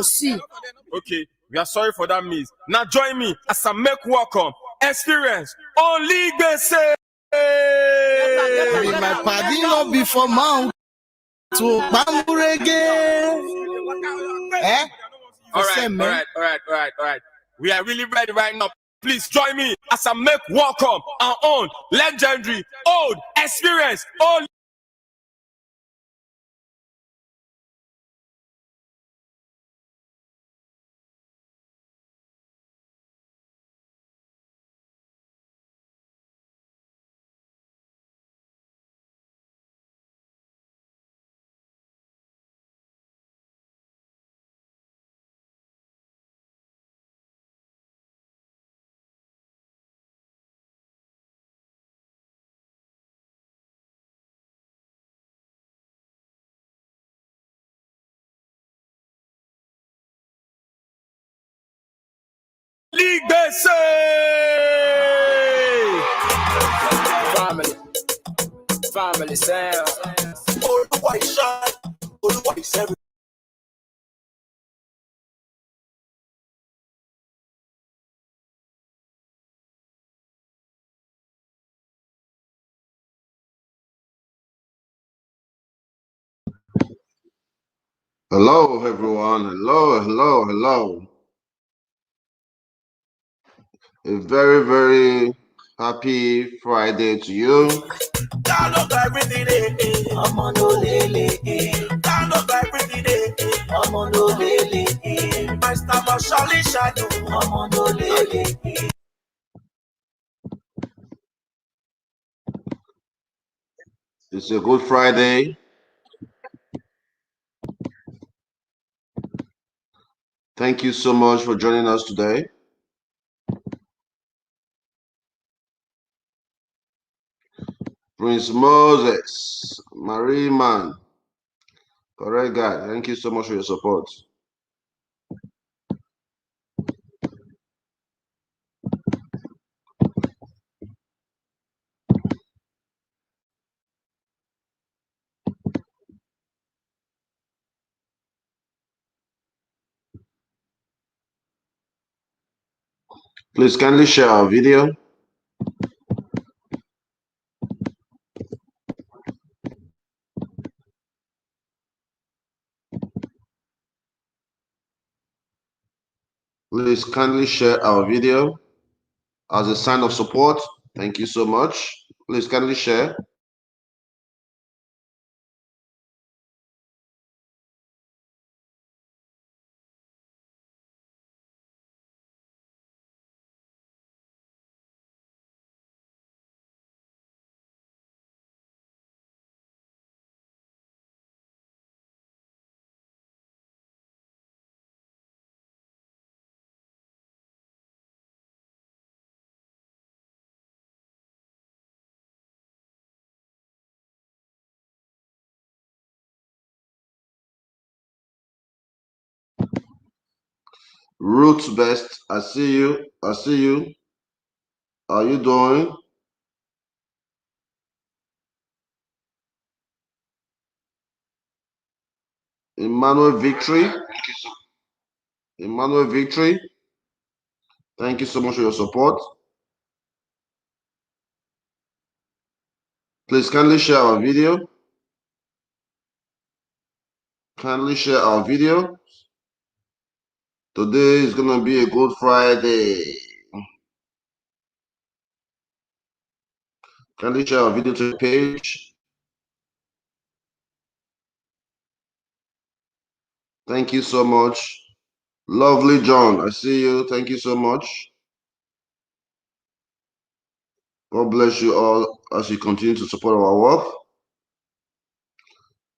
see. Okay, we are sorry for that miss. Now join me as I make welcome experience only GODSENT. My party not before mount to Bamburege. All right. We are really ready right now. Please join me as I make welcome our own legendary old experience only. GODSENT. Family sound. All the white shot, all the white seven. Hello, everyone. Hello. A very, very happy Friday to you. Turn up everything, I'm on no lele. Turn up everything, I'm on no lele. My star must surely shine, I'm on no lele. It's a good Friday. Thank you so much for joining us today. Prince Moses, Marie Man, correct guy. Thank you so much for your support. Please kindly share our video. Please kindly share our video as a sign of support. Thank you so much. Please kindly share. Roots Best, I see you. How you doing? Emmanuel Victory. Thank you so much for your support. Please kindly share our video. Today is gonna be a good Friday. Kindly share our video to the page. Thank you so much. Lovely John, I see you. Thank you so much. God bless you all as you continue to support our work.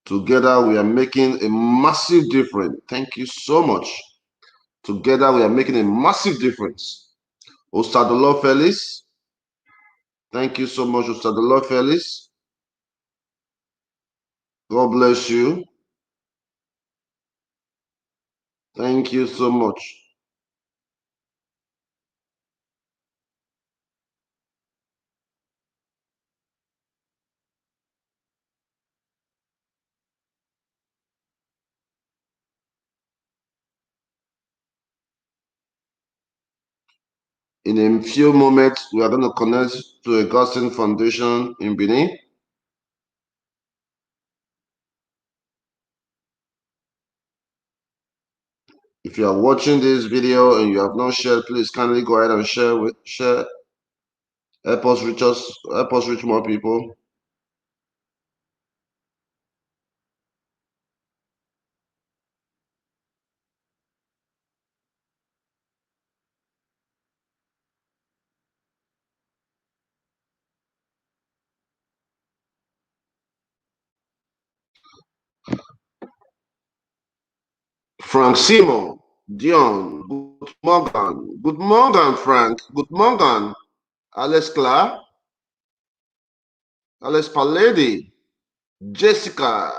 Together we are making a massive difference. Thank you so much. Together we are making a massive difference. Ostadolo Felix. Thank you so much, Ostadolo Felix. God bless you. Thank you so much. In a few moments, we are going to connect to a GODSENT Foundation in Benin. If you are watching this video and you have not shared, please kindly go ahead and share. Help us reach more people. Frank Simon, Dion, good morning. Good morning, Frank. Good morning. Alex Clark, Alex Paledi, Jessica,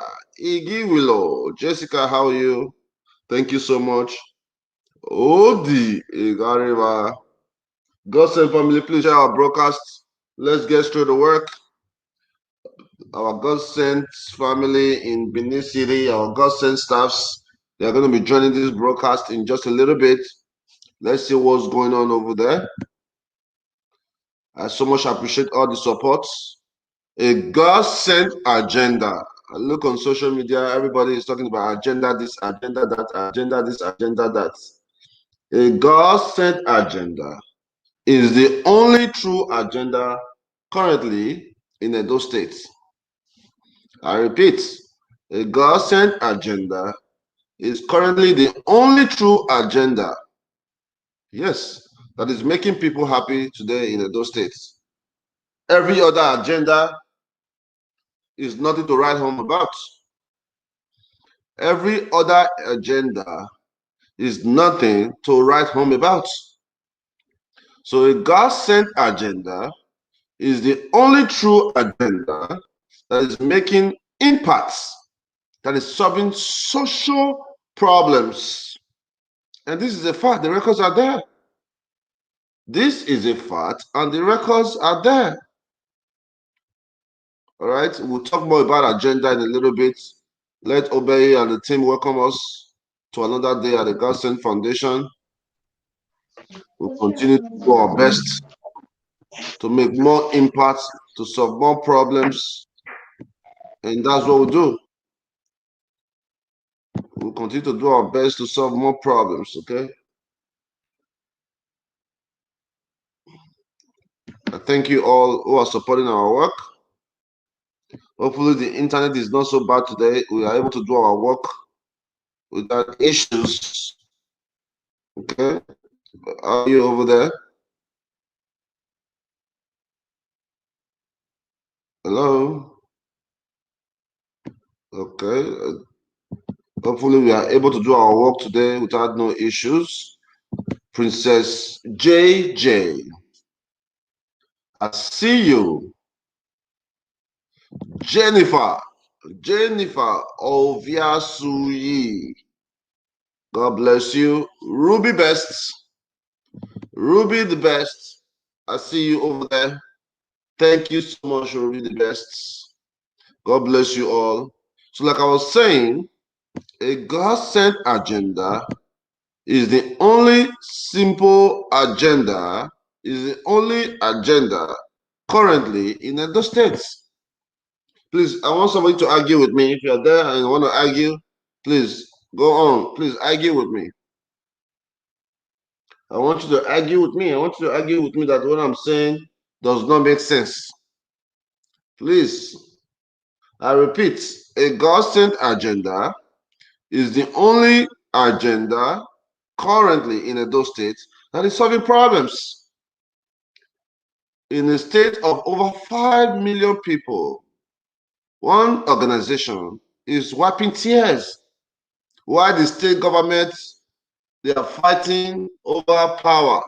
Iggy Willow. Jessica, how are you? Thank you so much. Odi, Igariba. GODSENT family, please share our broadcast. Let's get straight to work. Our GODSENT family in Benin City, our GODSENT staffs, they are going to be joining this broadcast in just a little bit. Let's see what's going on over there. I so much appreciate all the support. A GODSENT agenda. I look on social media, everybody is talking about agenda this, agenda that, agenda this, agenda that. A GODSENT agenda is the only true agenda currently in Edo State. I repeat, a GODSENT agenda is currently the only true agenda, yes, that is making people happy today in Edo State. Every other agenda is nothing to write home about. Every other agenda is nothing to write home about. So a GODSENT agenda is the only true agenda that is making impacts, that is solving social problems. And this is a fact, the records are there. This is a fact, and the records are there. All right, we'll talk more about agenda in a little bit. Let Obey and the team welcome us to another day at the GODSENT Foundation. We'll continue to do our best to make more impact, to solve more problems, and that's what we'll do. We'll continue to do our best to solve more problems, okay? I thank you all who are supporting our work. Hopefully the internet is not so bad today. We are able to do our work without issues. Okay? Are you over there? Hello? Okay. Hopefully we are able to do our work today without no issues. Princess JJ, I see you. Jennifer Oviasuyi, God bless you. Ruby Best, Ruby the Best, I see you over there. Thank you so much, Ruby the Best. God bless you all. So like I was saying, a GODSENT agenda is the only simple agenda, is the only agenda currently in Edo States. Please, I want somebody to argue with me. If you're there and you want to argue, please go on. Please argue with me. I want you to argue with me. I want you to argue with me that what I'm saying does not make sense. Please, I repeat, a GODSENT agenda is the only agenda currently in Edo State that is solving problems. In a state of over 5 million people, one organization is wiping tears while the state government, they are fighting over power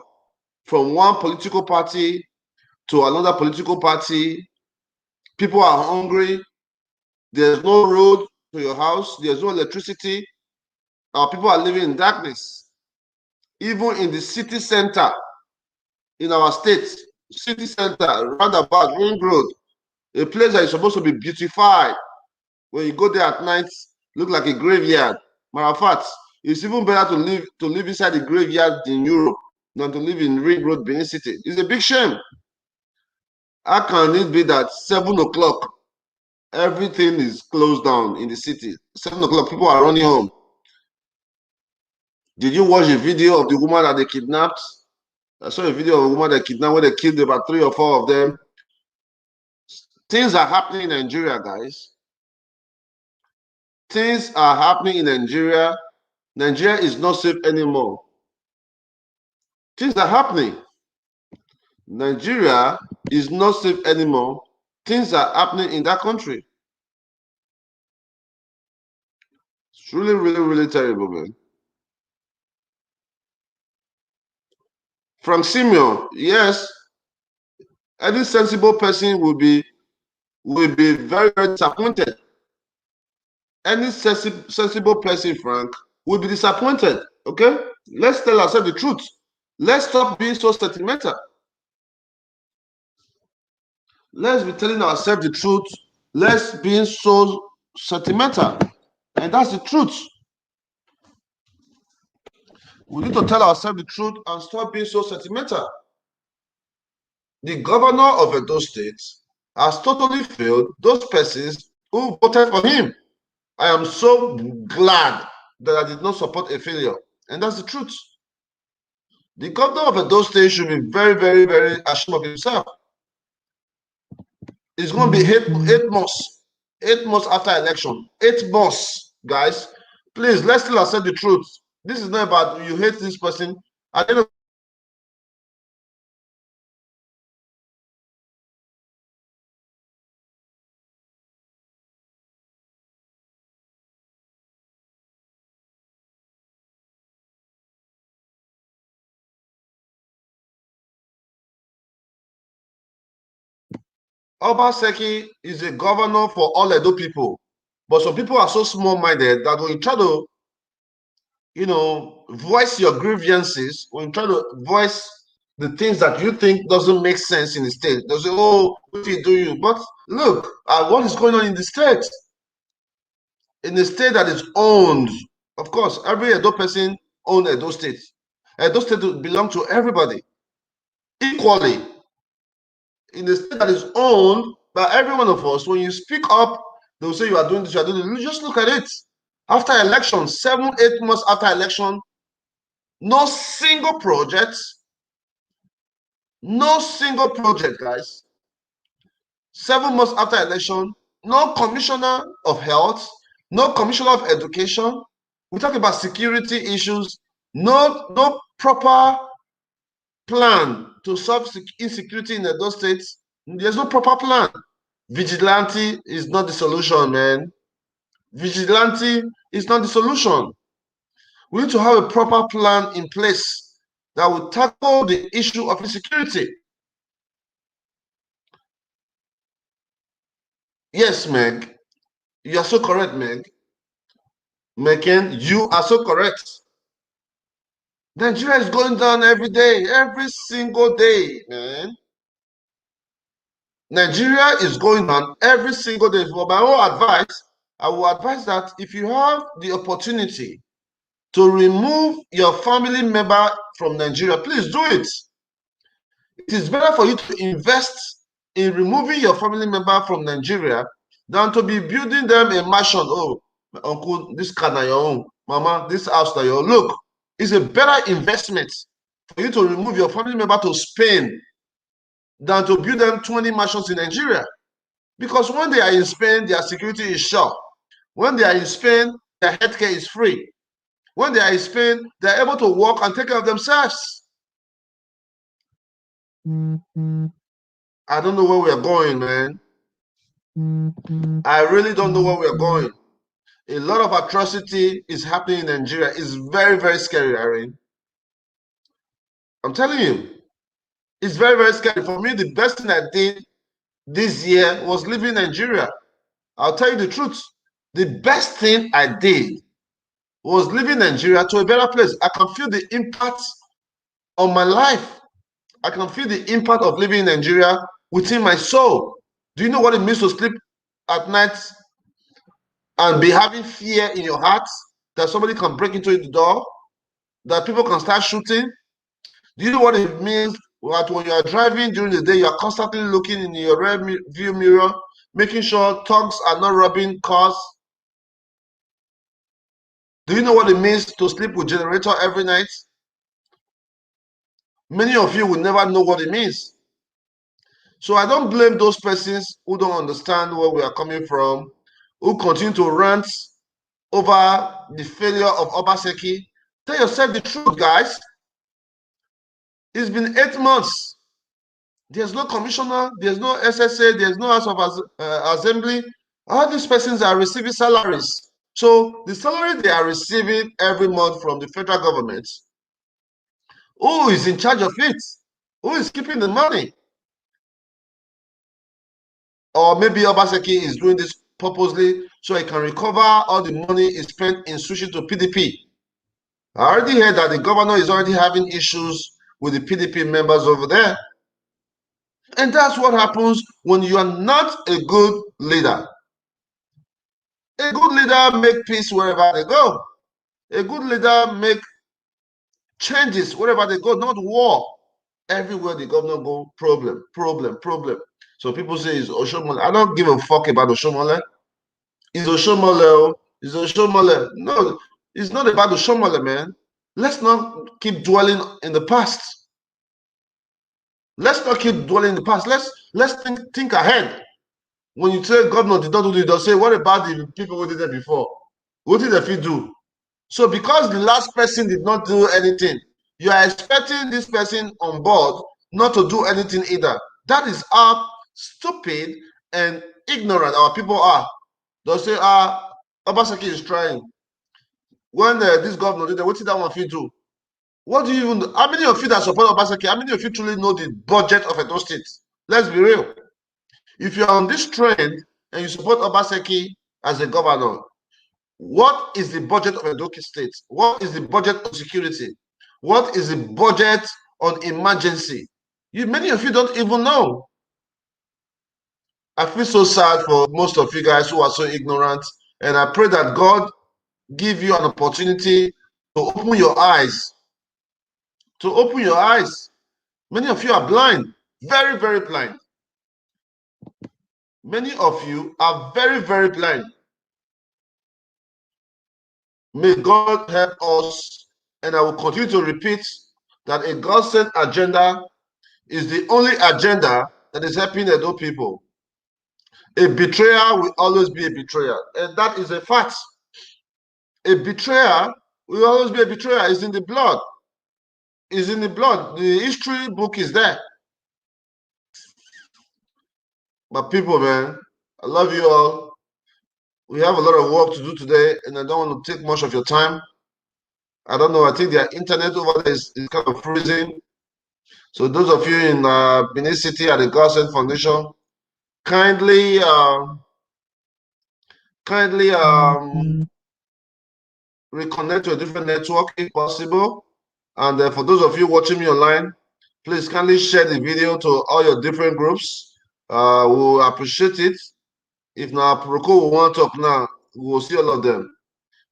from one political party to another political party. People are hungry. There's no road to your house. There's no electricity. Our people are living in darkness. Even in the city center, in our state, city center, roundabout, Ring Road, a place that is supposed to be beautified. When you go there at night, look like a graveyard. Matter of fact, it's even better to live inside the graveyard in Europe than to live in Ring Road, Benin City. It's a big shame. How can it be that 7 o'clock, everything is closed down in the city? 7 o'clock, people are running home. Did you watch a video of the woman that they kidnapped? I saw a video of a woman that kidnapped where they killed about 3 or 4 of them. Things are happening in Nigeria, guys. Things are happening in Nigeria. Nigeria is not safe anymore. Things are happening. Nigeria is not safe anymore. Things are happening in that country. It's really, really, really terrible, man. Frank Simeon, yes, any sensible person will be very, very disappointed. Any sensible person, Frank, will be disappointed. Okay? Let's tell ourselves the truth. Let's stop being so sentimental. Let's be telling ourselves the truth. Let's be so sentimental. And that's the truth. We need to tell ourselves the truth and stop being so sentimental. The governor of Edo State has totally failed those persons who voted for him. I am so glad that I did not support a failure. And that's the truth. The governor of Edo State should be very, very, very ashamed of himself. It's going to be 8 months. 8 months after election. 8 months, guys. Please, let's tell ourselves the truth. This is not about you hate this person. At the end of Obaseki is a governor for all Edo people. But some people are so small-minded that when you try to, voice your grievances, when you try to voice the things that you think doesn't make sense in the state, they'll say, oh, what do you? But look at what is going on in the state. In a state that is owned, of course, every Edo person owns Edo State. Edo State belongs to everybody equally. In a state that is owned by every one of us, when you speak up, they'll say you are doing this, you are doing this. Just look at it. After election, 7, 8 months after election, no single project, guys. 7 months after election, no commissioner of health, no commissioner of education. We talk about security issues, no proper plan to solve insecurity in those states. There's no proper plan. Vigilante is not the solution, man. Vigilante is not the solution. We need to have a proper plan in place that will tackle the issue of insecurity. Yes, Meg. You are so correct, Meg. Megan, you are so correct. Nigeria is going down every day, every single day, man. Nigeria is going down every single day. For my own advice, I will advise that if you have the opportunity to remove your family member from Nigeria, please do it. It is better for you to invest in removing your family member from Nigeria than to be building them a mansion. Oh, uncle, this car is your own. Mama, this house is your own. Look, it's a better investment for you to remove your family member to Spain than to build them 20 mansions in Nigeria. Because when they are in Spain, their security is sure. When they are in Spain, their healthcare is free. When they are in Spain, they are able to work and take care of themselves. I don't know where we are going, man. I really don't know where we are going. A lot of atrocity is happening in Nigeria. It's very, very scary, Irene. I'm telling you, it's very, very scary. For me, the best thing I did this year was leaving Nigeria. I'll tell you the truth. The best thing I did was leaving Nigeria to a better place. I can feel the impact on my life. I can feel the impact of living in Nigeria within my soul. Do you know what it means to sleep at night and be having fear in your heart that somebody can break into the door, that people can start shooting? Do you know what it means that when you are driving during the day, you are constantly looking in your rear view mirror, making sure thugs are not robbing cars? Do you know what it means to sleep with generator every night? Many of you will never know what it means. So I don't blame those persons who don't understand where we are coming from, who continue to rant over the failure of Obaseki. Tell yourself the truth, guys. It's been 8 months. There's no commissioner, there's no SSA, there's no House of Assembly. All these persons are receiving salaries. So the salary they are receiving every month from the federal government, who is in charge of it? Who is keeping the money? Or maybe Obaseki is doing this purposely so he can recover all the money he spent in switching to PDP. I already heard that the governor is already having issues with the PDP members over there. And that's what happens when you are not a good leader. A good leader make peace wherever they go. A good leader make changes wherever they go, not war. Everywhere the governor go, problem, problem, problem. So people say it's Oshomole. I don't give a fuck about Oshomole. It's Oshomole. It's Oshomole. No, it's not about Oshomole, man. Let's not keep dwelling in the past. Let's not keep dwelling in the past. Let's think ahead. When you say governor did not do it, they'll say, what about the people who did it before? What did they do? So because the last person did not do anything, you are expecting this person on board not to do anything either. That is how stupid and ignorant our people are. They'll say, Obaseki is trying. When this governor did that, what did that one fit do? What do you even do? How many of you that support Obaseki, how many of you truly know the budget of Edo State? Let's be real. If you're on this trend and you support Obaseki as a governor, what is the budget of Edo State? What is the budget on security? What is the budget on emergency? Many of you don't even know. I feel so sad for most of you guys who are so ignorant, and I pray that God give you an opportunity to open your eyes. To open your eyes. Many of you are blind, very, very blind. Many of you are very, very blind. May God help us, and I will continue to repeat that a God-sent agenda is the only agenda that is helping the Edo people. A betrayer will always be a betrayer, and that is a fact. A betrayer will always be a betrayer. It's in the blood. It's in the blood. The history book is there. But people, man, I love you all. We have a lot of work to do today, and I don't want to take much of your time. I don't know. I think their internet over there is kind of freezing. So those of you in Benin City at the GODSENT Foundation, kindly reconnect to a different network if possible. And for those of you watching me online, please kindly share the video to all your different groups. We'll appreciate it. If not, Proko will want to talk now, we will see all of them.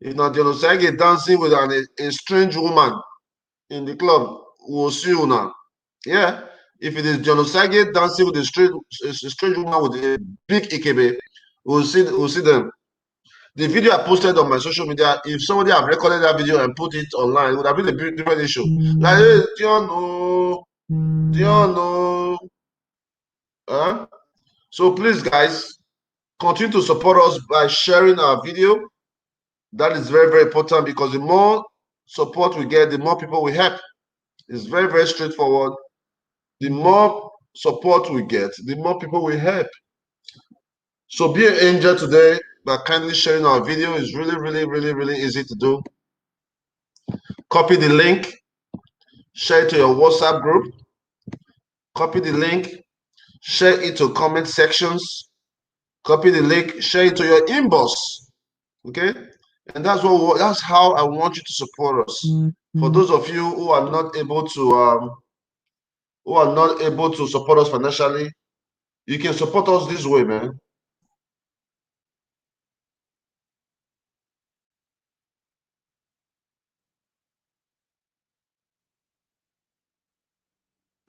If not, Genosage dancing with a strange woman in the club, we will see you now. Yeah. If it is Genosage dancing with a strange woman with a big ikebe, we'll see them. The video I posted on my social media, if somebody have recorded that video and put it online, it would have been a different issue. Like, hey, do you know? Huh? So please, guys, continue to support us by sharing our video. That is very, very important because the more support we get, the more people we help. It's very, very straightforward. The more support we get, the more people we help. So be an angel today by kindly sharing our video. Is really, really, really, really easy to do. Copy the link, share it to your WhatsApp group, copy the link, share it to comment sections, copy the link, share it to your inbox. Okay? And that's how I want you to support us. For those of you who are not able to support us financially, you can support us this way, man.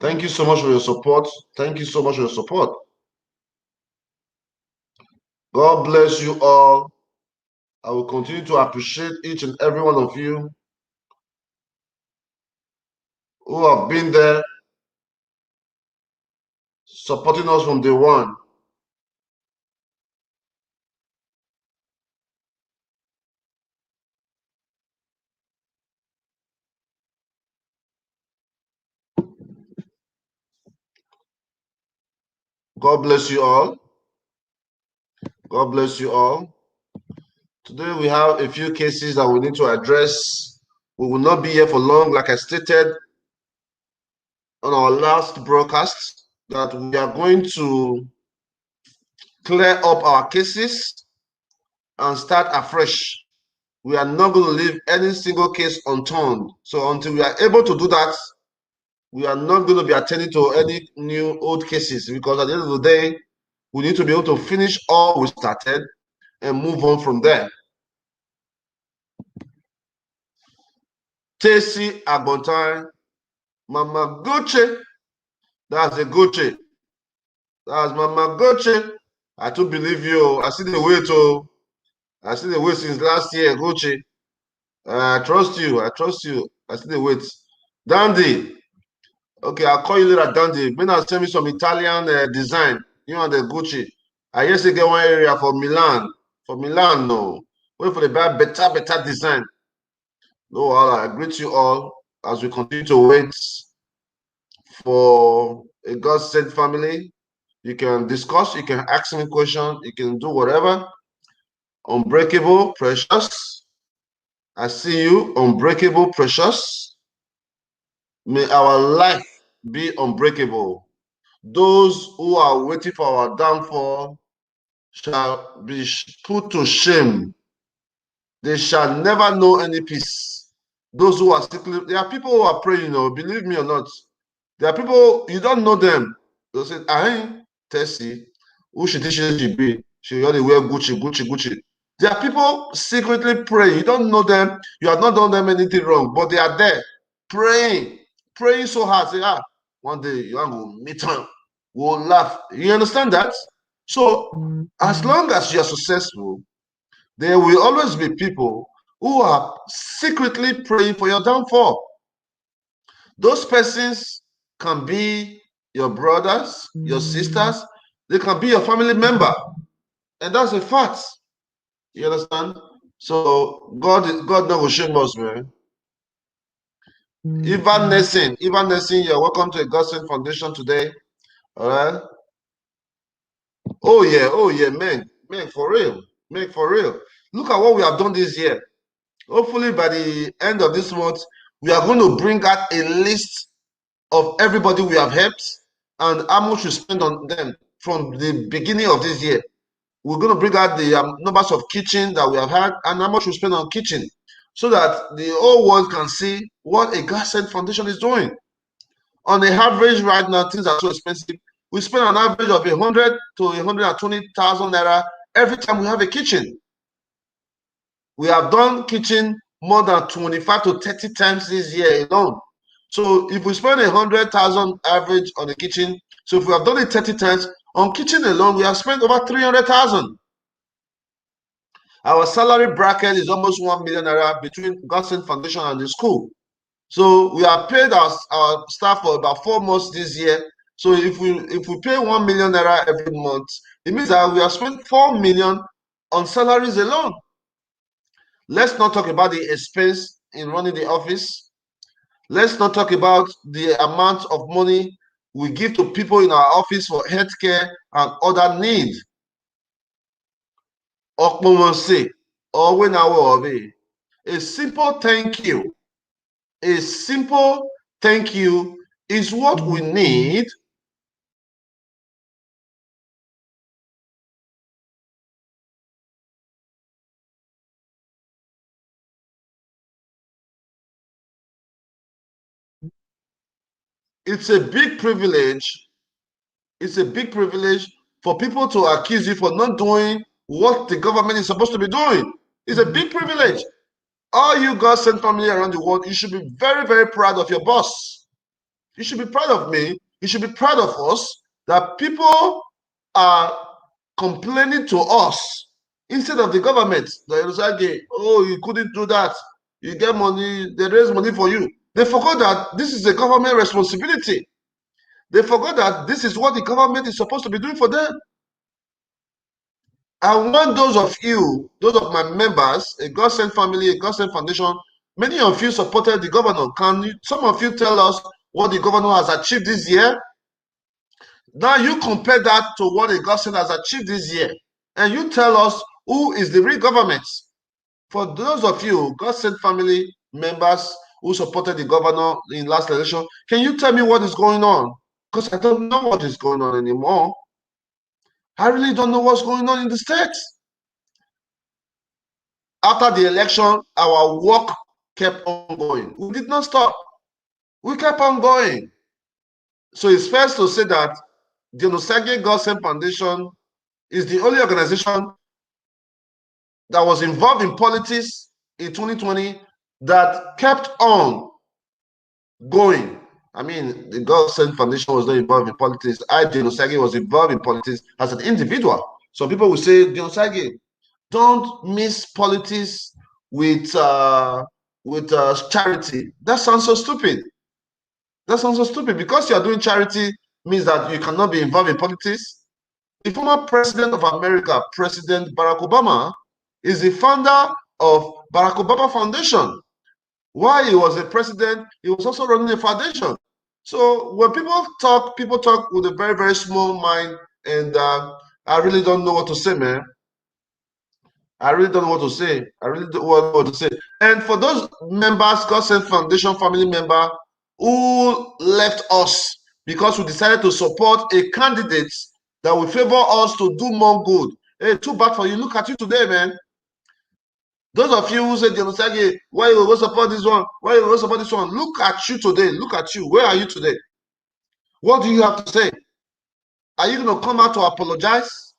Thank you so much for your support. Thank you so much for your support. God bless you all. I will continue to appreciate each and every one of you who have been there supporting us from day one. God bless you all. God bless you all. Today we have a few cases that we need to address. We will not be here for long, like I stated on our last broadcast, that we are going to clear up our cases and start afresh. We are not going to leave any single case unturned. So until we are able to do that, we are not going to be attending to any new old cases, because at the end of the day, we need to be able to finish all we started and move on from there. Tesi Agbontai, Mama Goche, that's a Goche. That's Mama Goche. I too believe you. I see the way to. I see the way since last year, Goche. I trust you. I trust you. I see the wait. Dandy. Okay, I'll call you later, Dandy. May not send me some Italian design. You and the Gucci. I used to get one area for Milan. For Milan, no. Wait for the better design. No, I greet you all as we continue to wait for a God-sent family. You can discuss, you can ask me questions, you can do whatever. Unbreakable, precious. I see you, unbreakable, precious. May our life be unbreakable. Those who are waiting for our downfall shall be put to shame. They shall never know any peace. Those who are sickly, there are people who are praying, believe me or not. There are people, you don't know them. They'll say, Tessie, who she think she be? She only wear Gucci, Gucci, Gucci. There are people secretly praying. You don't know them. You have not done them anything wrong, but they are there praying, praying so hard. Say, one day you are going to meet them. We'll laugh. You understand that? So, as long as you are successful, there will always be people who are secretly praying for your downfall. Those persons can be your brothers, your sisters, they can be your family member. And that's a fact. You understand? So God not will shame us, man. Ivan Nessin, you're welcome to a GODSENT Foundation today. All right. Oh yeah, man, for real, for real. Look at what we have done this year. Hopefully, by the end of this month, we are going to bring out a list of everybody we have helped and how much we spend on them from the beginning of this year. We're going to bring out the numbers of kitchen that we have had and how much we spend on kitchen, so that the whole world can see what a GODSENT Foundation is doing. On the average right now, things are so expensive. We spend an average of 100 to 120,000 naira every time we have a kitchen. We have done kitchen more than 25 to 30 times this year alone. So if we spend 100,000 average on the kitchen, so if we have done it 30 times, on kitchen alone, we have spent over 300,000. Our salary bracket is almost 1 million naira between GODSENT Foundation and the school. So we have paid our staff for about 4 months this year. So if we pay 1 million naira every month, it means that we have spent 4 million on salaries alone. Let's not talk about the expense in running the office. Let's not talk about the amount of money we give to people in our office for healthcare and other needs. A simple thank you. A simple thank you is what we need. It's a big privilege. It's a big privilege for people to accuse you for not doing what the government is supposed to be doing. It's a big privilege. All you GODSENT family around the world, you should be very, very proud of your boss. You should be proud of me. You should be proud of us that people are complaining to us instead of the government. Oh, you couldn't do that. You get money, they raise money for you. They forgot that this is a government responsibility. They forgot that this is what the government is supposed to be doing for them. I want those of you, those of my members, a GODSENT family, a GODSENT foundation, many of you supported the governor. Some of you tell us what the governor has achieved this year? Now you compare that to what a GODSENT has achieved this year, and you tell us who is the real government. For those of you, GODSENT family members who supported the governor in last election, can you tell me what is going on? Because I don't know what is going on anymore. I really don't know what's going on in the states. After the election, our work kept on going. We did not stop. We kept on going. So it's fair to say that the Onosage GODSENT Foundation is the only organization that was involved in politics in 2020 that kept on going. I mean, the GODSENT Foundation was not involved in politics. Onosage, was involved in politics as an individual. Some people will say, Onosage, don't mix politics with charity. That sounds so stupid. That sounds so stupid. Because you are doing charity means that you cannot be involved in politics. The former president of America, President Barack Obama, is the founder of Barack Obama Foundation. While he was a president, he was also running a foundation. So when people talk with a very, very small mind, and I really don't know what to say, man. I really don't know what to say. I really don't know what to say. And for those members, GODSENT Foundation family member who left us because we decided to support a candidate that will favor us to do more good. Hey, too bad for you. Look at you today, man. Those of you who said, why you will support this one? Why you will support this one? Look at you today. Look at you. Where are you today? What do you have to say? Are you going to come out to apologize?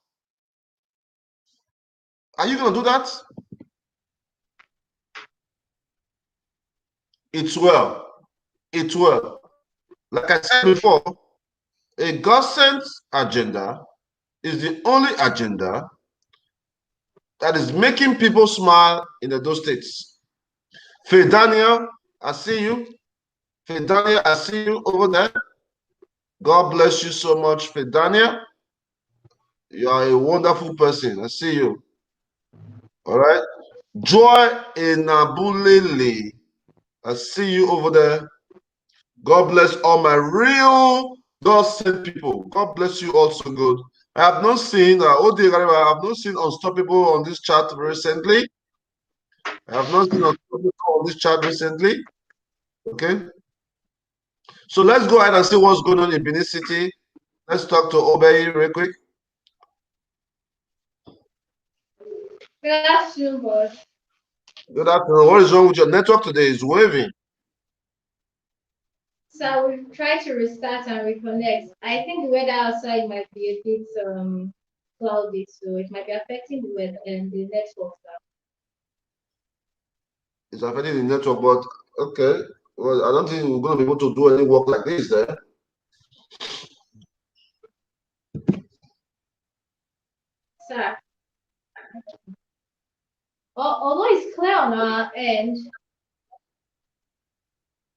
Are you going to do that? It's well. It's well. Like I said before, a GODSENT agenda is the only agenda that is making people smile in those states. Faye Daniel, I see you. Faye Daniel, I see you over there. God bless you so much, Faye Daniel. You are a wonderful person. I see you. All right. Joy Enabulele. I see you over there. God bless all my real GODSENT people. God bless you also good. I have not seen I have not seen Unstoppable on this chat recently. I have not seen Unstoppable on this chat recently. Okay. So let's go ahead and see what's going on in Benin City. Let's talk to Obey real quick. Good afternoon, boss. Good afternoon. What is wrong with your network today? It's waving. So we've tried to restart and reconnect. I think the weather outside might be a bit cloudy, so it might be affecting the weather and the network. It's affecting the network, but okay. Well, I don't think we're going to be able to do any work like this there. Sir, although it's clear on our end,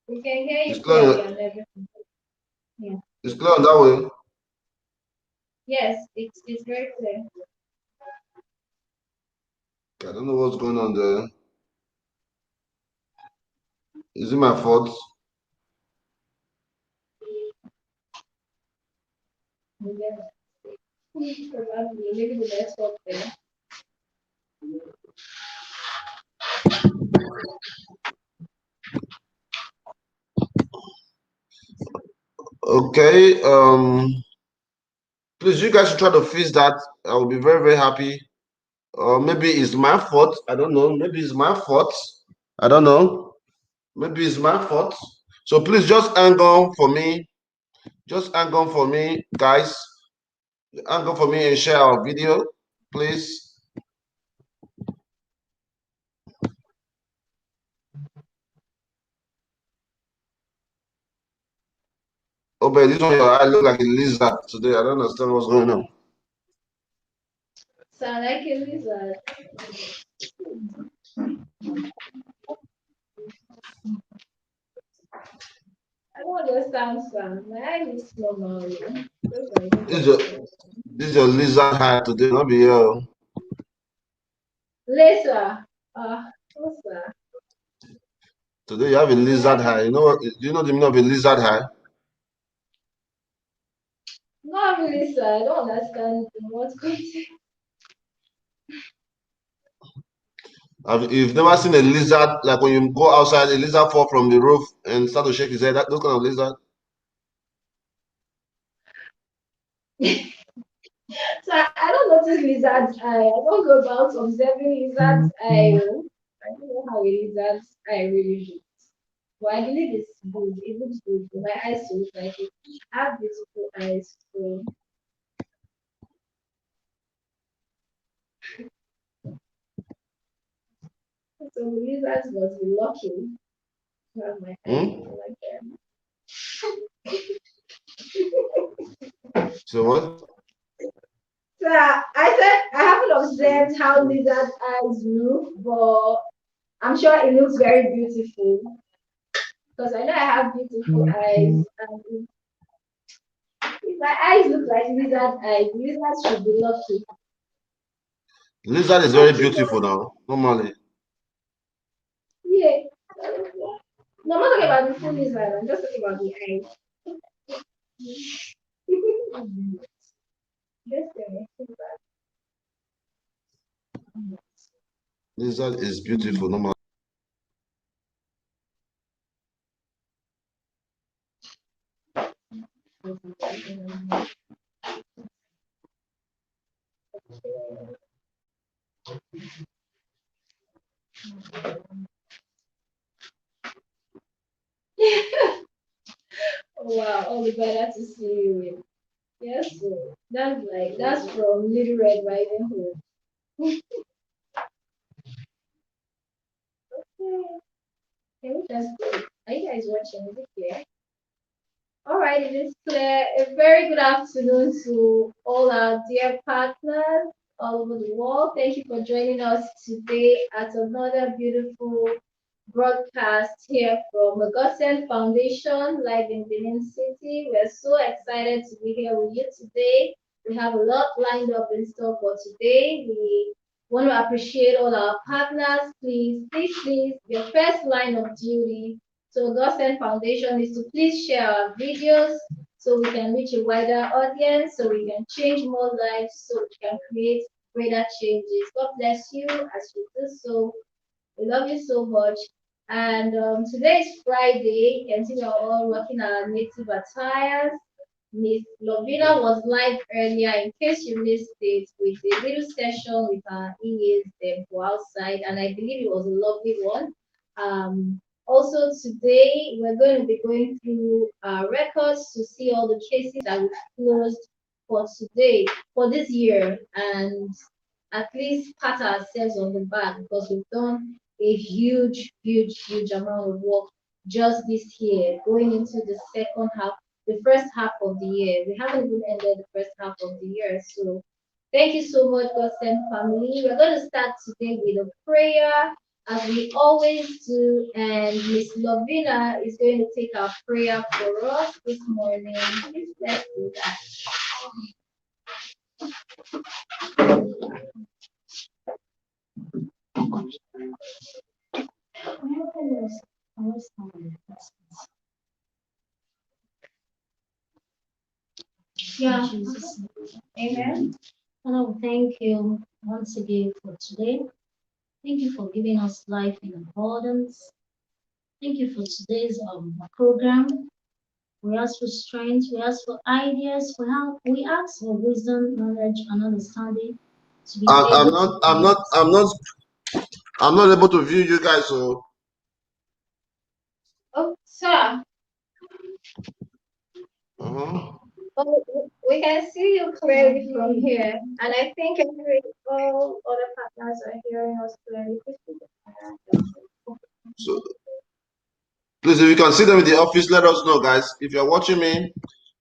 we can hear you clearly and everything. Yeah. It's clear on that way. Yes, it's very clear. I don't know what's going on there. Is it my fault? Yeah. Probably, maybe the network there. Okay. Please, you guys should try to fix that. I will be very, very happy. Or maybe it's my fault. I don't know. Maybe it's my fault. I don't know. Maybe it's my fault. So please just hang on for me. Just hang on for me, guys. Hang on for me and share our video, please. Oh, but this one your eye look like a lizard today. I don't understand what's going on. Sound like a lizard. I don't understand, Sam. My eye looks normal. This your lizard eye today, not be here. Laser. What's that? Today you have a lizard eye. You know what? Do you know the meaning of a lizard eye? Not really, sir. I don't understand what's going to. You've never seen a lizard, like when you go outside, a lizard fall from the roof and start to shake his head. Those kind of lizard. So I don't notice lizard's eye. I don't go about observing lizard's eye. Oh. I don't know how a lizard's eye really looks. But I believe it's good. It looks good. My eyes look like it. I have beautiful eyes. So lizards must be lucky to have my eyes like them. So what? So I said I haven't observed how lizard eyes look, but I'm sure it looks very beautiful because I know I have beautiful eyes, and if my eyes look like lizard eyes, lizards should be lucky. Lizard is very beautiful now, normally. Yeah. No, I'm not talking about the full lizard. I'm just talking about the eyes. Lizard is beautiful, normally. Wow, all the better to see you with. Yes, so that's from Little Red Riding Hood. Okay, that's good. Are you guys watching? Is it clear? All right, it is clear. A very good afternoon to all our dear partners all over the world. Thank you for joining us today at another beautiful broadcast here from the GODSENT Foundation, live in Benin City. We're so excited to be here with you today. We have a lot lined up in store for today. We want to appreciate all our partners. Please, your first line of duty to GODSENT Foundation is to please share our videos so we can reach a wider audience, so we can change more lives, so we can create greater changes. God bless you as you do so. We love you so much. And today is Friday. You can see we're all rocking our native attires. Miss Lovina was live earlier. In case you missed it, we did a little session with our EAs then go outside, and I believe it was a lovely one. Also today, we're going to be going through our records to see all the cases that we've closed for today, for this year, and at least pat ourselves on the back because we've done a huge amount of work just this year, going into the second half, the first half of the year. We haven't even ended the first half of the year. So thank you so much, GODSENT family. We're going to start today with a prayer, as we always do, and Miss Lovina is going to take our prayer for us this morning. Please let's do that. Yeah. Jesus. Amen. Father, we thank you once again for today. Thank you for giving us life in abundance. Thank you for today's program. We ask for strength, we ask for ideas, for help. We ask for wisdom, knowledge, and understanding to be able to I'm not able to view you guys, so. Oh, sir. Oh, we can see you clearly from here, and I think all other partners are hearing us clearly. So, please, if you can see them in the office, let us know, guys. If you're watching me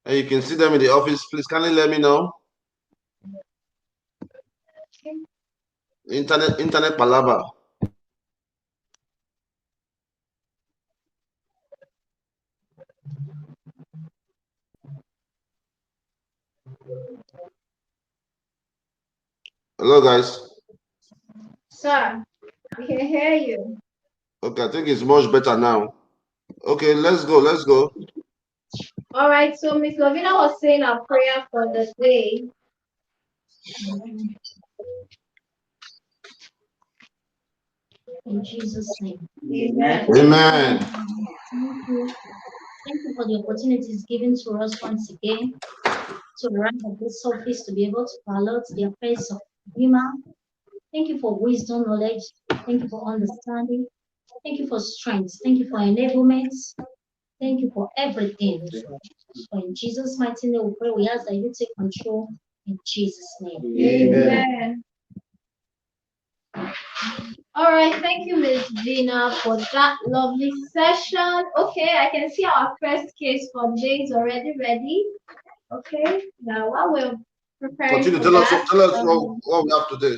And you can see them in the office. Please kindly let me know. Internet palava. Hello, guys. Sir, we can hear you. Okay, I think it's much better now. Okay, let's go. Let's go. All right, so Miss Lovina was saying our prayer for the day. In Jesus' name. Amen. Amen. Thank you. Thank you for the opportunities given to us once again to run at this office to be able to ballot the affairs of women. Thank you for wisdom, knowledge. Thank you for understanding. Thank you for strength. Thank you for enablement. Thank you for everything. For in Jesus' mighty name we pray. We ask that you take control in Jesus' name. Amen. All right, thank you, Miss Vina, for that lovely session. Okay, I can see our first case for today is already ready. Okay, now while we're preparing Continue. for Tell us. that, Tell us what we have today.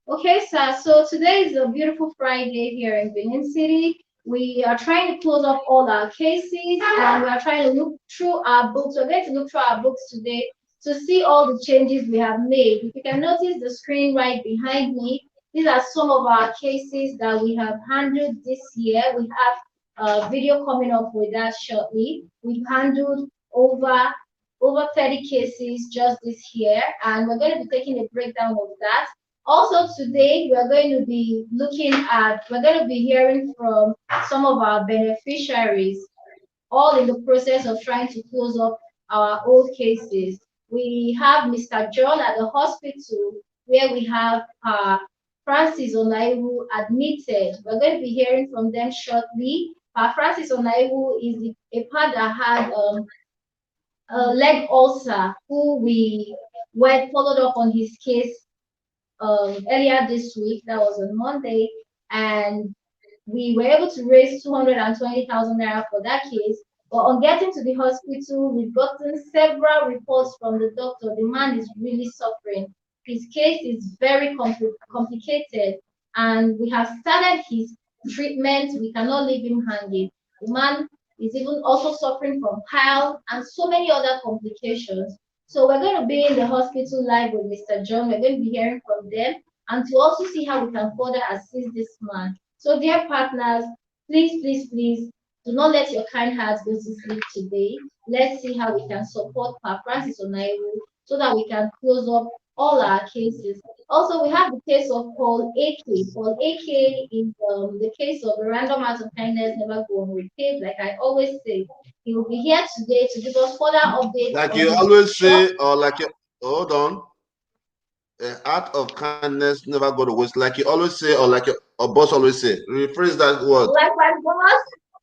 okay, sir. So today is a beautiful Friday here in Benin City. We are trying to close up all our cases and we are trying to look through our books. We're going to look through our books today to see all the changes we have made. If you can notice the screen right behind me, these are some of our cases that we have handled this year. We have a video coming up with that shortly. We've handled over 30 cases just this year, and we're going to be taking a breakdown of that. Also today, we're going to be hearing from some of our beneficiaries, all in the process of trying to close up our old cases. We have Mr. John at the hospital where we have Francis Onaiwu admitted. We're going to be hearing from them shortly. Francis Onaiwu is a part that had a leg ulcer who we were followed up on his case earlier this week. That was on Monday, and we were able to raise 220,000 naira for that case. But on getting to the hospital, we've gotten several reports from the doctor. The man is really suffering. His case is very complicated, and we have started his treatment. We cannot leave him hanging. The man is even also suffering from pile and so many other complications. So we're going to be in the hospital live with Mr. John. We're going to be hearing from them and to also see how we can further assist this man. So dear partners, please, please, please do not let your kind hearts go to sleep today. Let's see how we can support Pa Francis Onaiwu so that we can close up all our cases. Also, we have the case of Paul A.K. Paul A.K. is the case of a random act of kindness never go unrepaid. Like I always say, he will be here today to give us further updates. Like you always say, or like you, hold on. An act of kindness never go to waste. Like you always say, or like your boss always say. Rephrase that word.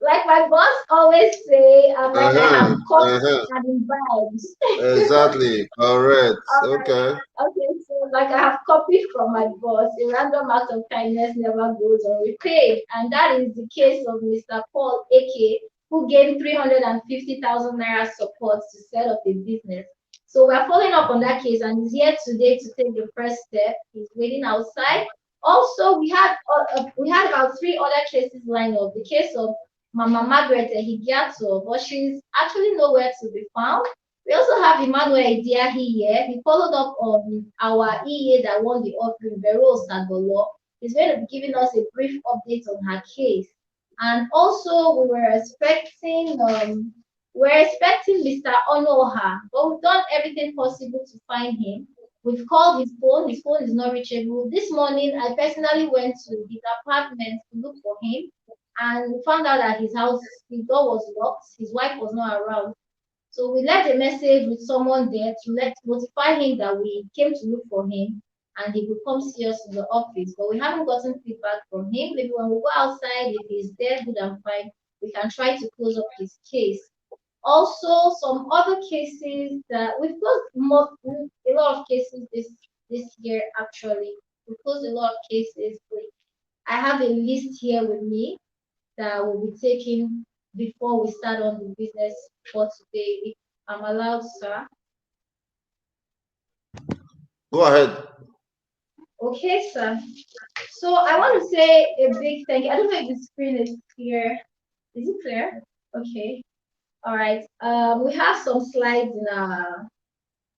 Like my boss always say, I'm like I have coffee and vibes. Exactly. Correct. Right. Okay. Okay, so like I have copied from my boss, a random act of kindness never goes unrepaid. And that is the case of Mr. Paul A.K., who gave 350,000 naira support to set up a business. So we're following up on that case, and he's here today to take the first step. He's waiting outside. Also, we had about three other cases lined up. The case of Mama Margaret Higiato, but she's actually nowhere to be found. We also have Emmanuel Idiahi here. He followed up on our EA that won the offering, Vero Sadolo. He's going to be giving us a brief update on her case. And also, we're expecting Mr. Onoha, but we've done everything possible to find him. We've called his phone. His phone is not reachable. This morning, I personally went to his apartment to look for him, and we found out that his door was locked. His wife was not around. So we left a message with someone there to notify him that we came to look for him and he will come see us in the office. But we haven't gotten feedback from him. Maybe when we go outside, if he's there, good and fine, we can try to close up his case. Also, some other cases that we've closed a lot of cases this year actually. We closed a lot of cases. I have a list here with me that will be taken before we start on the business for today. If I'm allowed, sir. Go ahead. Okay, sir. So I want to say a big thank you. I don't know if the screen is clear. Is it clear? Okay. All right. We have some slides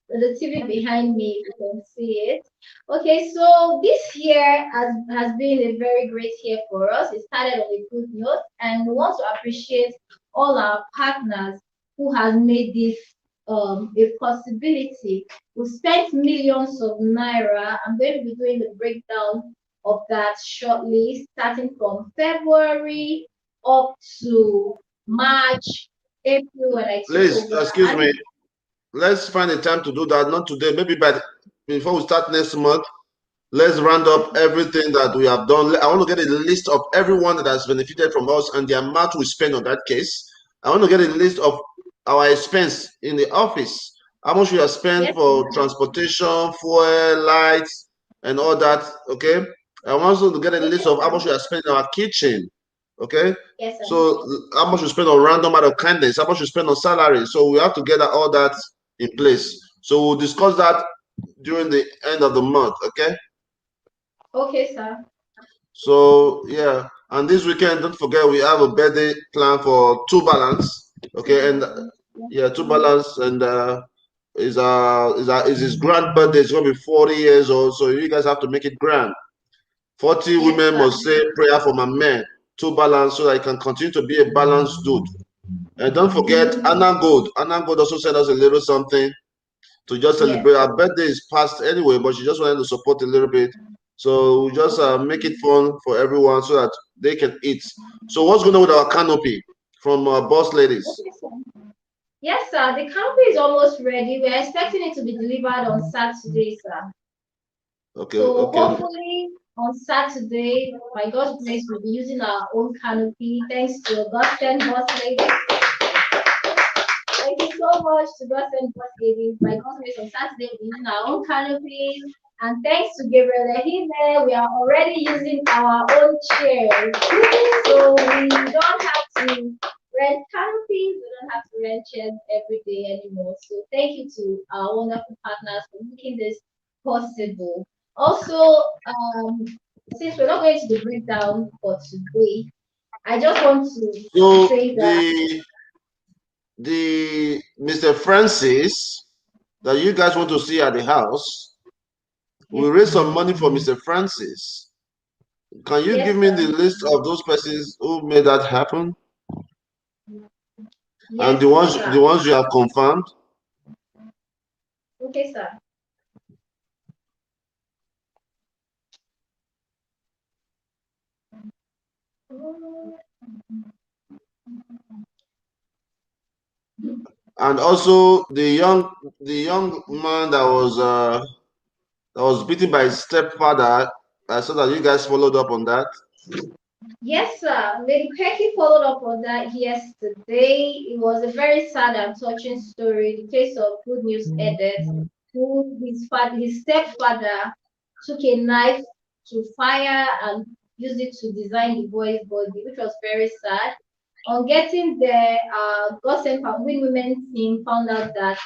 in the TV behind me. You can see it. Okay, so this year has been a very great year for us. It started on a good note, and we want to appreciate all our partners who has made this a possibility. We spent millions of naira. I'm going to be doing the breakdown of that shortly, starting from February up to March, April, when I took Please, over. excuse me. Let's find a time to do that. Not today. Maybe before we start next month. Let's round up everything that we have done. I want to get a list of everyone that has benefited from us and the amount we spend on that case. I want to get a list of our expense in the office. How much we have spent Yes, for transportation, fuel, lights, and all that. Okay. I want also to get a list of how much we have spent in our kitchen. Okay. yes, sir. So how much we spend on random act of kindness, how much we spend on salary. So we have to get all that in place. So we'll discuss that during the end of the month. Okay. Okay, sir. So yeah, and this weekend, don't forget we have a birthday plan for Two Balance. Okay, and yeah, Two Balance, and is his grand birthday. It's gonna be 40 years old, so you guys have to make it grand. 40 Yes, women sir. must say prayer for my man, Two Balance, so I can continue to be a balanced dude. And don't forget Anna Gold. Anna Gold also sent us a little something to just Yes. celebrate. Our birthday is past anyway, but she just wanted to support a little bit. So we just make it fun for everyone so that they can eat. So what's going on with our canopy from Boss Ladies? Okay, sir. Yes, sir. The canopy is almost ready. We are expecting it to be delivered on Saturday, sir. Okay, So okay. hopefully on Saturday, by God's grace, we'll be using our own canopy. Thanks to GODSENT boss lady. Thank you so much to GODSENT boss lady. By God's grace, on Saturday, we'll be using our own canopies. And thanks to Gabriel Ehime, we are already using our own chairs. So we don't have to rent canopies, we don't have to rent chairs every day anymore. So thank you to our wonderful partners for making this possible. Also, since we're not going to the breakdown for today, I just want to So say that the Mr. Francis that you guys want to see at the house, we raise some money for Mr. Francis. Can you yes, give me sir. the list of those persons who made that happen? And Yes, the sir. ones you have confirmed? Okay, sir. And also the young man that was beaten by his stepfather. I saw that you guys followed up on that. Yes, sir. Lady Pecky followed up on that yesterday. It was a very sad and touching story. The case of Good News Edit, who his stepfather took a knife to fire and used it to design the boy's body, which was very sad. On getting there, Gossip and Win Women team found out that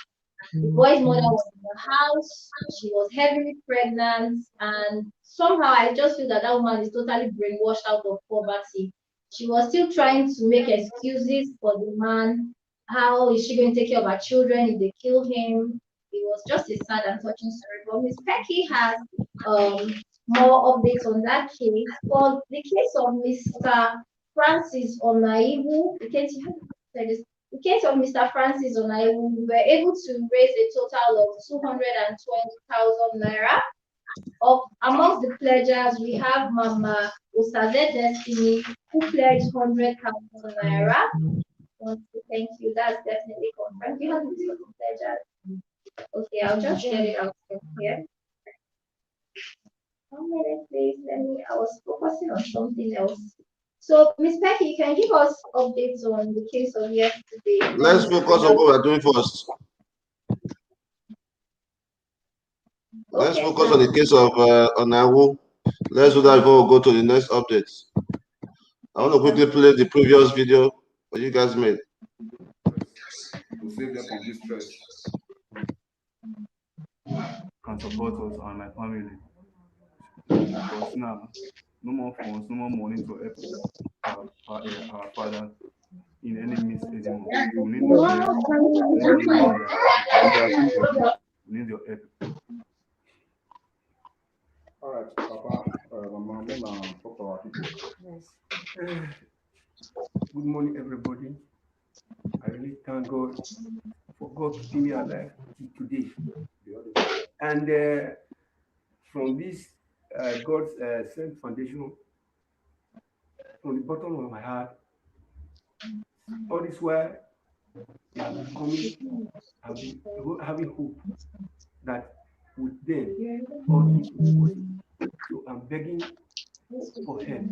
the boy's mother was in the house. She was heavily pregnant, and somehow I just feel that that woman is totally brainwashed out of poverty. She was still trying to make excuses for the man. How is she going to take care of her children if they kill him? It was just a sad and touching story. But Miss Pecky has more updates on that case. For the case of Mr. Francis Onaibu, the case you have this. In case of Mr. Francis Onaiwu, we were able to raise a total of 220,000 naira. Amongst the pledgers, we have Mama Osaze Destiny, who pledged 100,000 naira. Thank you. That's definitely confirmed. You have the list of the pledgers. Okay, I'll just get it out from here. 1 minute, please. I was focusing on something else. So, Miss Pecky, you can give us updates on the case of yesterday. Let's focus on what we're doing first. Let's focus on the case of Onawu. Let's do that before we go to the next updates. I want to quickly play the previous video. you guys made? To save them from this stress. Can support us and my family. Because now, no more funds, no more money to help our father in any means anymore. We need your help. We need your number. We need your help. All right, Papa, Mama, Mona, talk to our people. Good morning, everybody. I really thank God for God keeping me alive till today. And from this God's Sent Foundation, from the bottom of my heart, all this while they have been coming, I've been having hope that with them all things will be possible. So I'm begging for help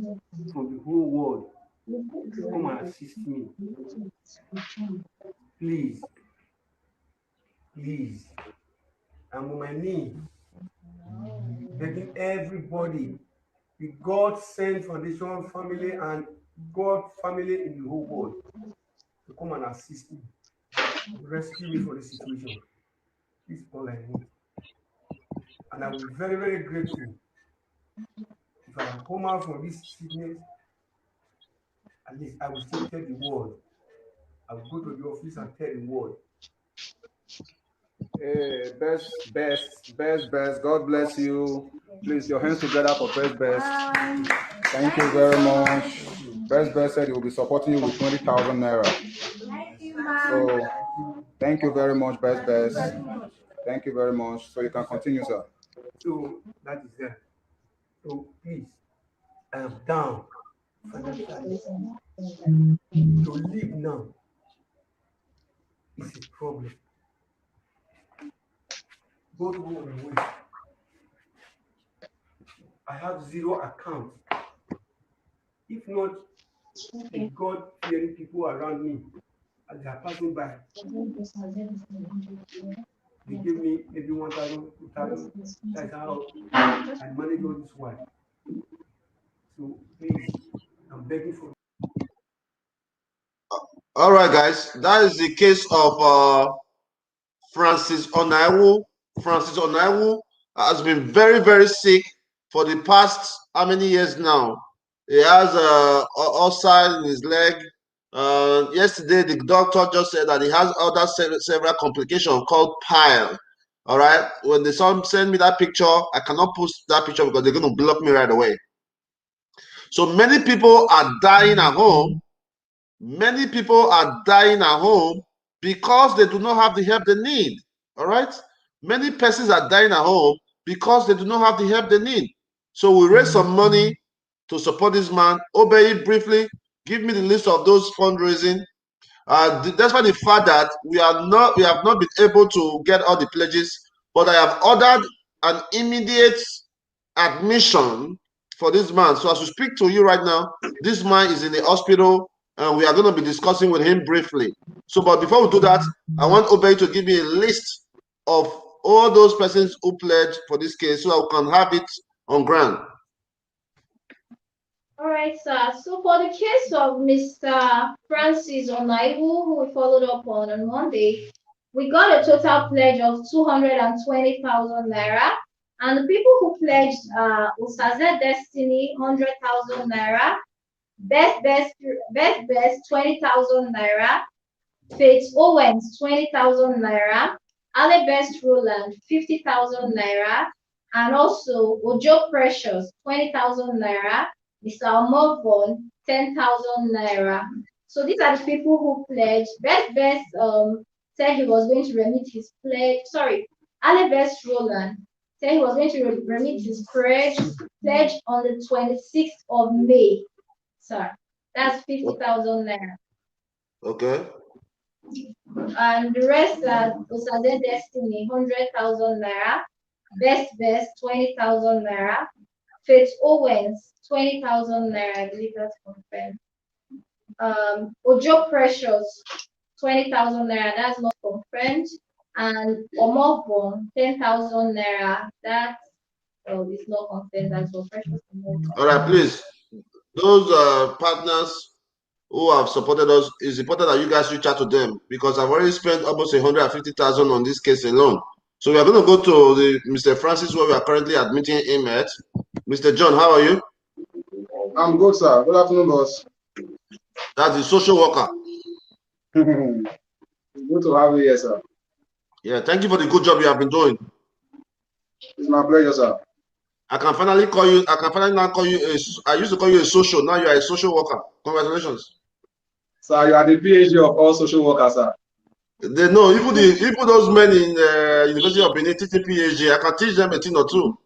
from the whole world to come and assist me. Please, please. I'm on my knees, begging everybody, the God Sent Foundation family and God family in the whole world, to come and assist me, rescue me from the situation. This is all I need. And I will be very, very grateful if I come out from this sickness. At least I will still tell the world. I will go to the office and tell the world. Hey, best. God bless you. Please, your hands together for best. Thank you very much. Best said he will be supporting you with 20,000 naira. So, thank you very much, best. Thank you very much. So you can continue, sir. So that is that. So please, I am down financially. To live now is a problem. Both home and away. I have zero account. If not the God-fearing people around me as they are passing by, they give me maybe 1,000, 2,000. That's how I manage all this while. So please, I'm begging for. All right, guys. That is the case of Francis Onaiwu. Francis Onaiwu has been very, very sick for the past how many years now? He has ulcer in his leg. Yesterday, the doctor just said that he has other several complications called pile. All right. When they send me that picture, I cannot post that picture because they're going to block me right away. So many people are dying at home. Many people are dying at home because they do not have the help they need. All right. Many persons are dying at home because they do not have the help they need. So we raise some money to support this man. Obey briefly. Give me the list of those fundraising. Despite the fact that we have not been able to get all the pledges, but I have ordered an immediate admission for this man. So as we speak to you right now, this man is in the hospital, and we are going to be discussing with him briefly. So, but before we do that, I want Obey to give me a list of all those persons who pledged for this case, so I can have it on ground. All right, sir. So for the case of Mr. Francis Onaiwu, who we followed up on Monday, we got a total pledge of 220,000 naira. And the people who pledged Usaze Destiny 100,000 naira, Best 20,000 naira, Faith Owens 20,000 naira, Ale Best Roland 50,000 naira, and also Ojo Precious 20,000 naira, Mr. Omofon 10,000 naira. So these are the people who pledged. Best said he was going to remit his pledge. Sorry, Ale Best Roland said he was going to remit his pledge on the 26th of May. Sir, that's 50,000 naira. Okay. And the rest are Osade Destiny 100,000 naira, Best 20,000 naira, Faith Owens 20,000 naira. I believe that's confirmed. Ojo Precious 20,000 naira. That's not confirmed. And Omofon 10,000 naira. That's it's not confirmed. That's for Precious. All right, please. Those partners who have supported us. It's important that you guys reach out to them because I've already spent almost 150,000 on this case alone. So we are going to go to the Mr. Francis, where we are currently admitting him at. Mr. John, how are you? I'm good, sir. Good afternoon, boss. That's the social worker. Good to have you here, sir. Yeah, thank you for the good job you have been doing. It's my pleasure, sir. I can finally call you. I can finally now call you. I used to call you a social. Now you are a social worker. Congratulations. Sir, you are the PhD of all social workers, sir. They know even those men in University of Benin teaching PhD. I can teach them a thing or two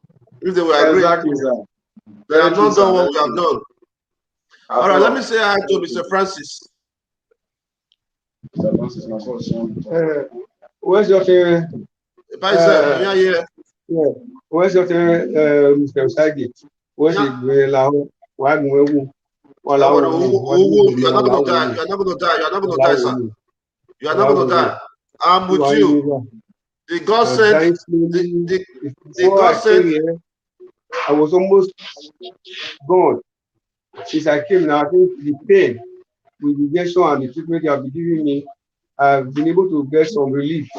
if they will agree. Exactly, sir. They have not done what we have done. All right, let me say hi to Mr. Francis. Mr. Francis, my first son. Where's your favorite? Yeah. Where's your favorite, Mr. Usagi? Where's the Lao? Why you are not going to die. You are not going to die. You are not going to die, sir. You are not going to die. I'm with you. The GODSENT. The GODSENT. I was almost gone. Since I came now, I think the pain with the injection and the treatment you have been giving me, I've been able to get some relief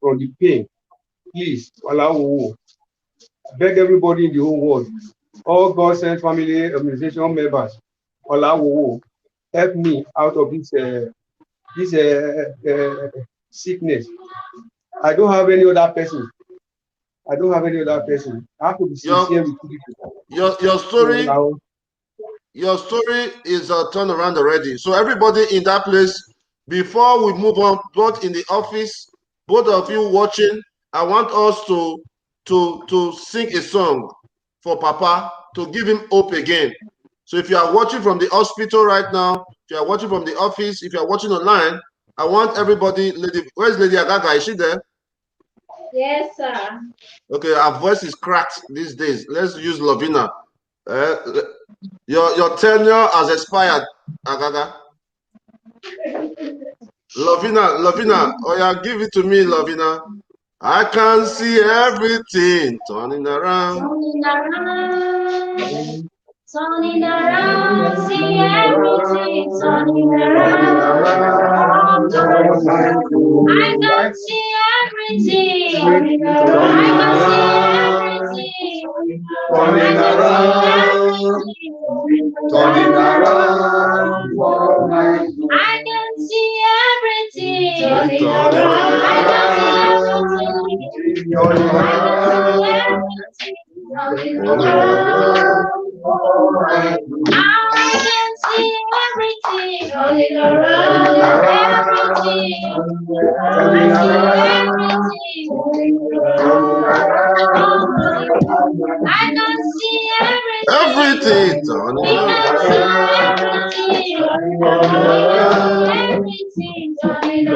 from the pain. Please, allow, beg everybody in the whole world, all GODSENT family organization members, allow, help me out of this sickness. I don't have any other person. I have to be sincere with you. Your story is turned around already. So everybody in that place, before we move on, both in the office, both of you watching, I want us to sing a song for Papa to give him hope again. So if you are watching from the hospital right now, if you are watching from the office, if you are watching online, I want everybody. Where's Lady Agaga? Is she there? Yes, sir. Okay, her voice is cracked these days. Let's use Lovina. Your tenure has expired, Agaga. Lovina, oh yeah, give it to me, Lovina. I can see everything turning around. Turning around, see everything turning around. I can see everything. I can see everything. Turning around. I can see everything. I can see everything. Turning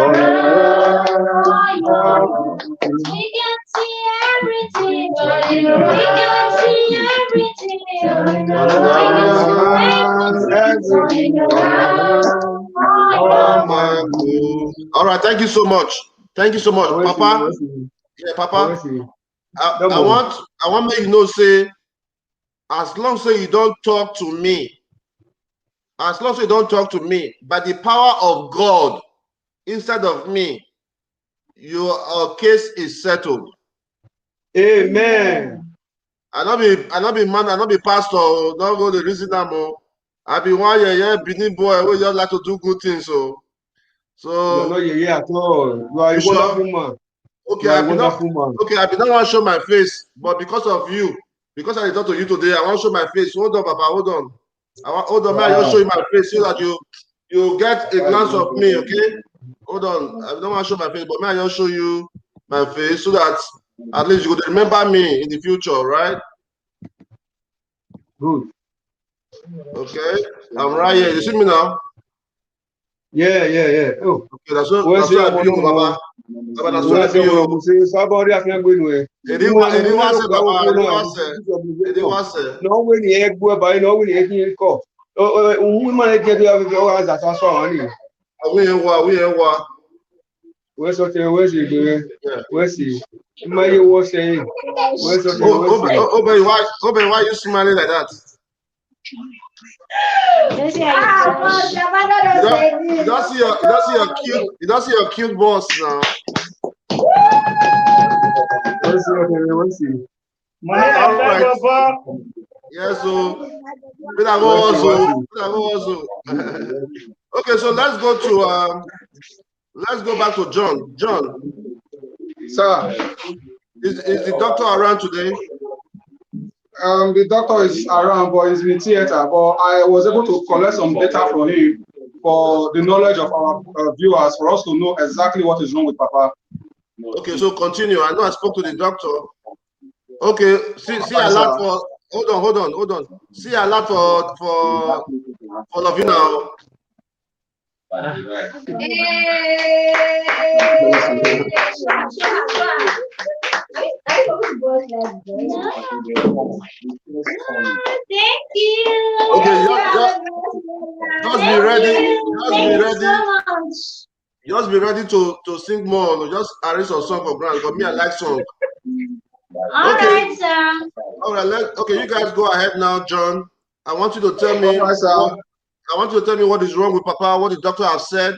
I can see everything. We can see everything. We can see everything. All right, thank you so much. Thank you so much, Papa. Yeah, Papa. I want to make you know, say, as long as you don't talk to me, by the power of God instead of me, your case is settled. Amen. I not be man, I not be pastor, not go to reason them. I be one Benin boy who just like to do good things. So you're not here at all. You are a wonderful man. Okay, I not want to show my face, but because of you, because I talk to you today, I want to show my face. Hold on, Papa, hold on. Hold on, man, I just show you my face so that you get a glance of me, okay? Hold on, I don't want to show my face, but man, I just show you my face so that at least you could remember me in the future, right? Good. Okay, I'm right here. You see me now? Yeah. Oh. Okay, that's what I do, Papa. That's what I do. Somebody has not going away. No, when you egg boy, by no when you call. Oh, woman get you have that as well. Where's he? My was saying, why you smiling like that? boss, your mother don't say this. You don't see your cute boss now. Let's see. Money All like right. that, Papa. Yes, so okay, so let's go back to John. John, Sir, is the doctor around today? the doctor is around, but he's in theater. But I was able to collect some data from him for the knowledge of our viewers, for us to know exactly what is wrong with Papa. Okay, so continue. I know I spoke to the doctor. Okay, see a lot for. Hold on. See a lot for Lovina. Thank you. Okay, just be ready. Just be ready to sing more. Just arrange some song for Grant. Because me, I like song. All right, sir. All right, okay, you guys go ahead now, John. I want you to tell me. I want you to tell me what is wrong with Papa. What the doctor has said.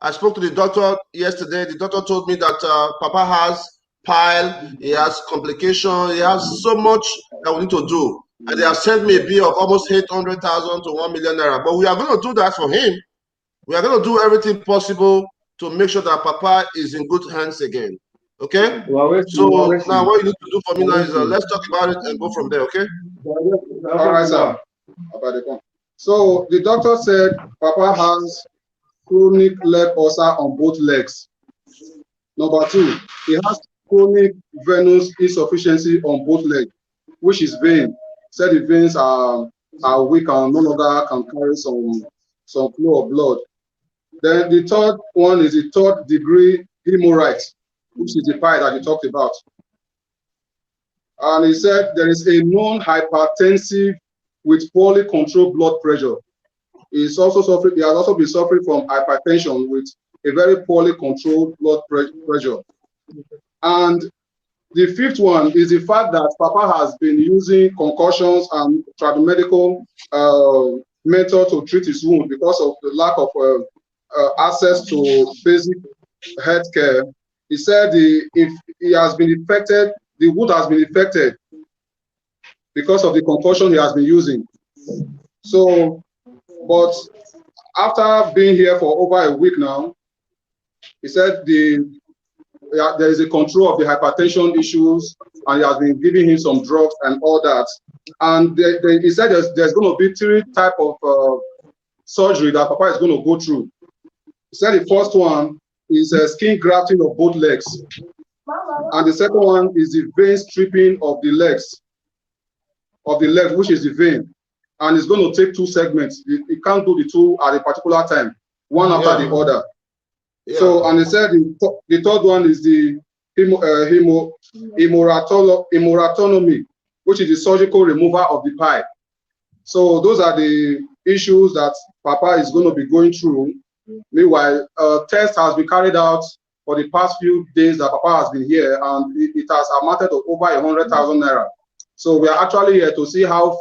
I spoke to the doctor yesterday. The doctor told me that Papa has pile, he has complication, he has so much that we need to do. And they have sent me a bill of almost 800,000 to 1 million naira. But we are going to do that for him. We are going to do everything possible to make sure that Papa is in good hands again. Okay? So now what you need to do for me now is let's talk about it and go from there, okay? All right, sir. So the doctor said Papa has chronic leg ulcer on both legs. Number 2, he has chronic venous insufficiency on both legs, which is vein. Said the veins are weak and no longer can carry some flow of blood. Then the third one is the 3rd degree hemorrhoid, which is the pie that you talked about. And he said there is a known hypertensive with poorly controlled blood pressure. He has also been suffering from hypertension with a very poorly controlled blood pressure. And the 5th one is the fact that Papa has been using concussions and tradomedical method to treat his wound because of the lack of access to basic health care. He said if he has been infected, the wound has been infected because of the concussion he has been using. So, but after being here for over a week now, he said there is a control of the hypertension issues, and he has been giving him some drugs and all that. And he said there's going to be 3 types of surgery that Papa is going to go through. He said the first one is skin grafting of both legs. And the second one is the vein stripping of the legs, which is the vein. And it's going to take 2 segments. You can't do the 2 at a particular time, one after the other. Yeah. So, and he said the 3rd one is the hemorrhotomy, which is the surgical removal of the pie. So those are the issues that Papa is going to be going through. Meanwhile, a test has been carried out for the past few days that Papa has been here, and it has amounted to over 100,000 naira. So we are actually here to see how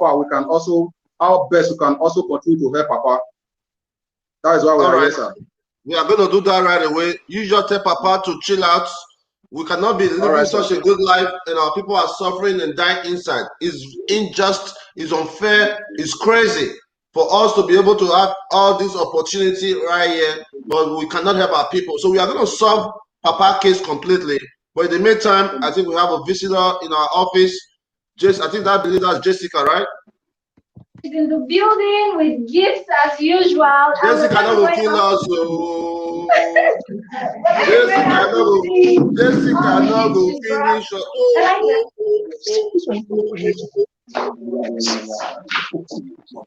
best we can also continue to help Papa. That is why we are here, sir. We are going to do that right away. You just tell Papa to chill out. We cannot be living such a good life, and our people are suffering and dying inside. It's unjust, it's unfair, it's crazy for us to be able to have all this opportunity right here, but we cannot help our people. So we are going to solve Papa's case completely. But in the meantime, I think we have a visitor in our office. I think that's Jessica, right? In the building with gifts as usual. Jessica will kill us. Jessica will finish us.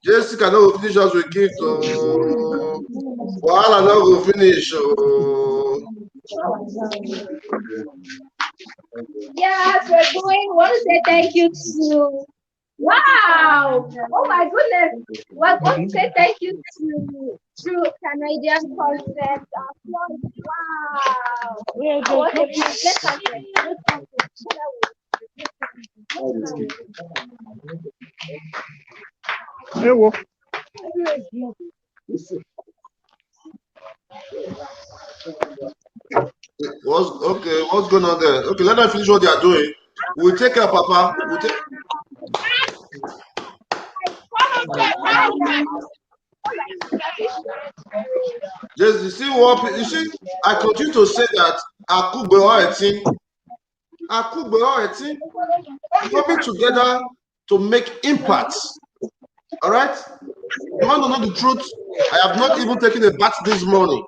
Jessica will finish us with gifts. Wahala will finish. Yes, we're going. Want to say thank you to. Wow! Oh my goodness! We're going to say thank you to Canadian Concept. Wow! What a let's What's going on there? Okay, let them finish what they are doing. We'll take care, Papa. Just you see what you see. I continue to say that coming together to make impacts. All right. You want to know the truth? I have not even taken a bath this morning.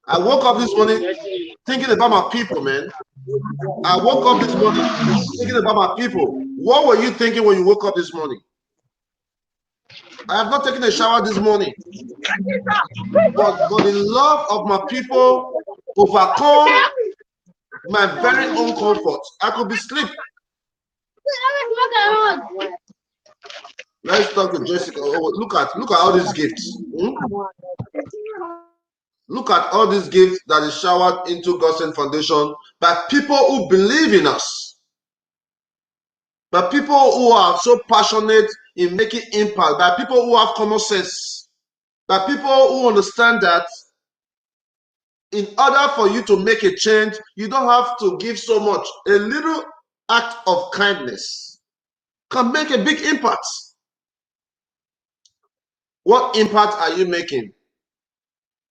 I woke up this morning thinking about my people, man. I woke up this morning thinking about my people. What were you thinking when you woke up this morning? I have not taken a shower this morning. But the love of my people overcome my very own comfort. I could be asleep. Let's talk to Jessica. Oh, look at all these gifts. Look at all these gifts that is showered into GODSENT Foundation by people who believe in us. By people who are so passionate in making impact. By people who have common sense. By people who understand that in order for you to make a change, you don't have to give so much. A little act of kindness can make a big impact. What impact are you making?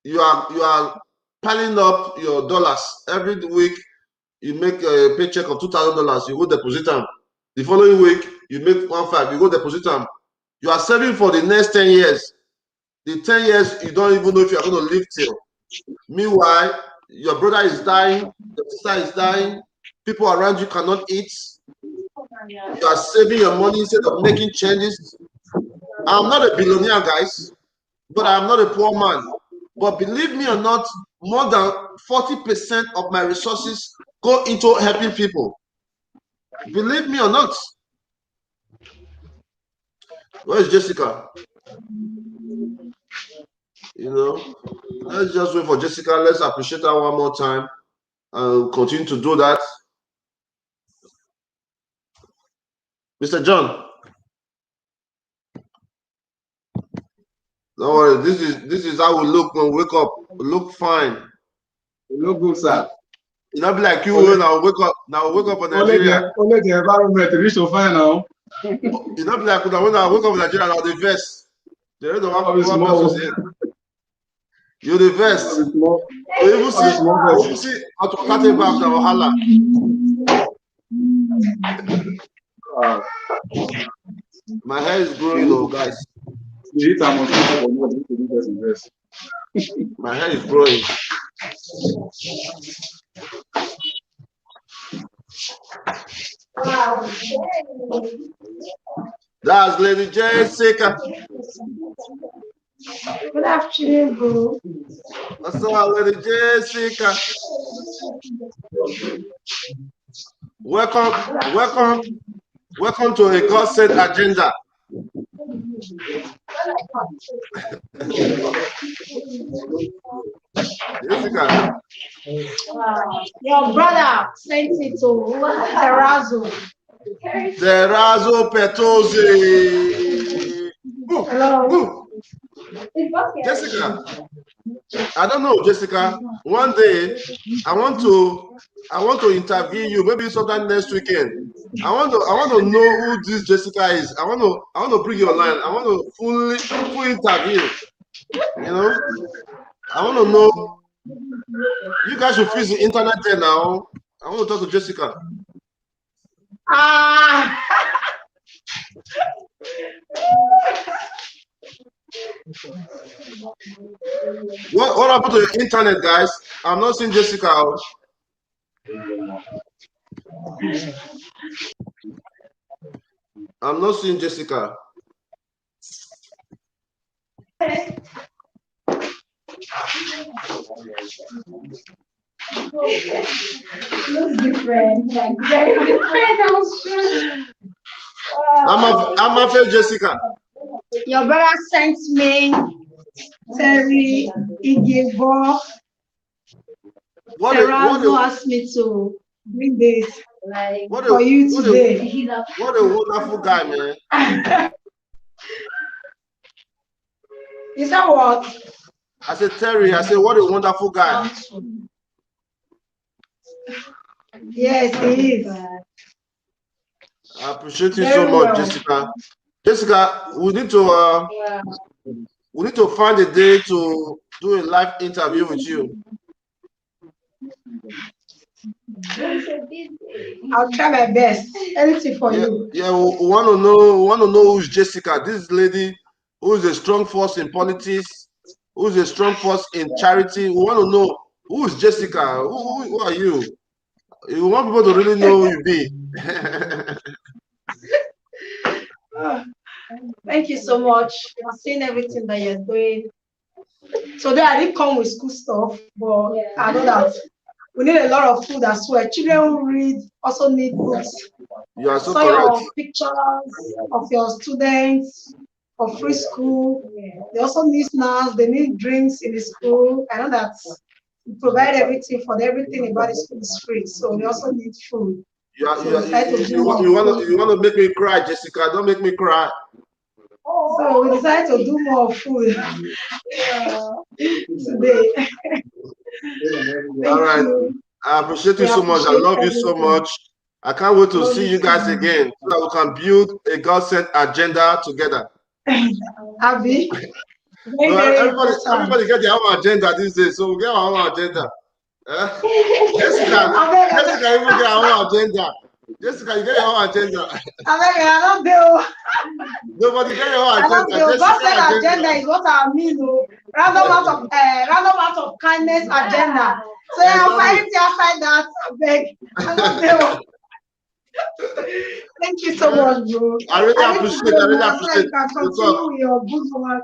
You are piling up your dollars every week. You make a paycheck of $2,000. You go deposit them. The following week you make 1,500. You go deposit them. You are saving for the next 10 years. The 10 years you don't even know if you are going to live till. Meanwhile, your brother is dying. Your sister is dying. People around you cannot eat. You are saving your money instead of making changes. I'm not a billionaire, guys, but I'm not a poor man. But believe me or not, more than 40% of my resources go into helping people. Believe me or not. Where is Jessica? You know, let's just wait for Jessica. Let's appreciate her one more time and continue to do that. Mr. John. Don't worry, this is how we look when we wake up. We look fine. You look good, sir. You not be like you when I wake up. Now wake up in Nigeria. Only the environment reach to find now. You not be like when I wake up in Nigeria now the vest. The rest of you're the vest. You see how to cut it back now, Hala. My hair is growing, though, guys. My hair is growing. That's Lady Jessica. Good afternoon, bro. What's up, Lady Jessica? Welcome to a GODSENT agenda. Jessica. Your brother sent it to Terrazzo. Terrazzo Petozzi. Hello. Jessica. I don't know, Jessica. One day I want to interview you, maybe sometime next weekend. I want to know who this Jessica is. I want to bring you online. I want to full interview. You know? I want to know. You guys should fix the internet there now. I want to talk to Jessica. What happened to the internet, guys? I'm not seeing Jessica out. I'm not seeing Jessica. Looks different, like very different. I'm after Jessica. Your brother sent me Terry Igebo. Terrazzo asked me to bring this for you today. What a wonderful guy, man. Is that what? I said, Terry, I said, what a wonderful guy. Yes, he is. I appreciate you so Very much, well. Jessica. Jessica, we need to find a day to do a live interview with you. I'll try my best. Anything for you. Yeah, we want to know who's Jessica. This lady who is a strong force in politics, who is a strong force in charity. We want to know who is Jessica. Who are you? We want people to really know who you be. Thank you so much for seeing everything that you're doing. Today I didn't come with school stuff, but I know that we need a lot of food as well. Children who read also need books. You are so Saw correct. your pictures of your students for free school. They also need snacks, they need drinks in the school. I know that we provide everything for them. Everything about the school is free. So they also need food. You want to make me cry, Jessica. Don't make me cry. So we decided to do more food today. All right. You. I appreciate you so much. I love you so much. I can't wait to see you guys again so that we can build a God-sent agenda together. Abby, everybody get their own agenda these days, so we get our own agenda. Jessica even get our own agenda. Jessica, you get your own agenda. I don't know. Nobody get your own agenda. God-sent agenda is what I mean. Random act of kindness agenda. So I'm fighting outside that. I don't know. Thank you so much, bro. I really appreciate it. You can continue your good work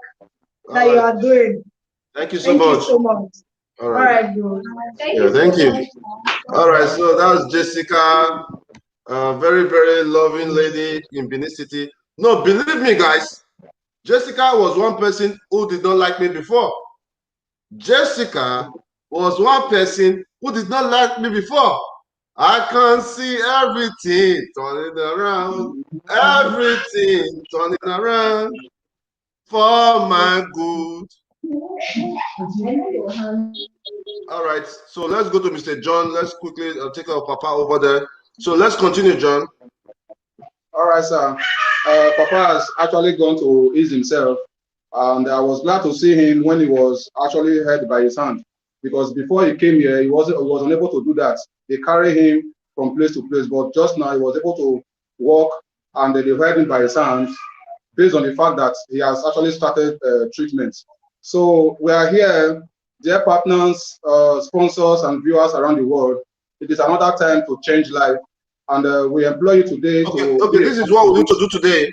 that you are doing. Thank you so much. All right, bro. Thank you. All right, so that was Jessica, a very, very loving lady in Benin City. No, believe me, guys, Jessica was one person who did not like me before. Jessica was one person who did not like me before. I can see everything turning around, everything turning around for my good. All right, so let's go to Mr. John. Let's quickly take our Papa over there. So let's continue, John. All right, sir. Papa has actually gone to ease himself, and I was glad to see him when he was actually held by his hand, because before he came here, he was unable to do that. They carry him from place to place, but just now he was able to walk, and they held him by his hands based on the fact that he has actually started treatment. So we are here, dear partners, sponsors, and viewers around the world. It is another time to change life, and we employ you today Okay, this is what we need to do today.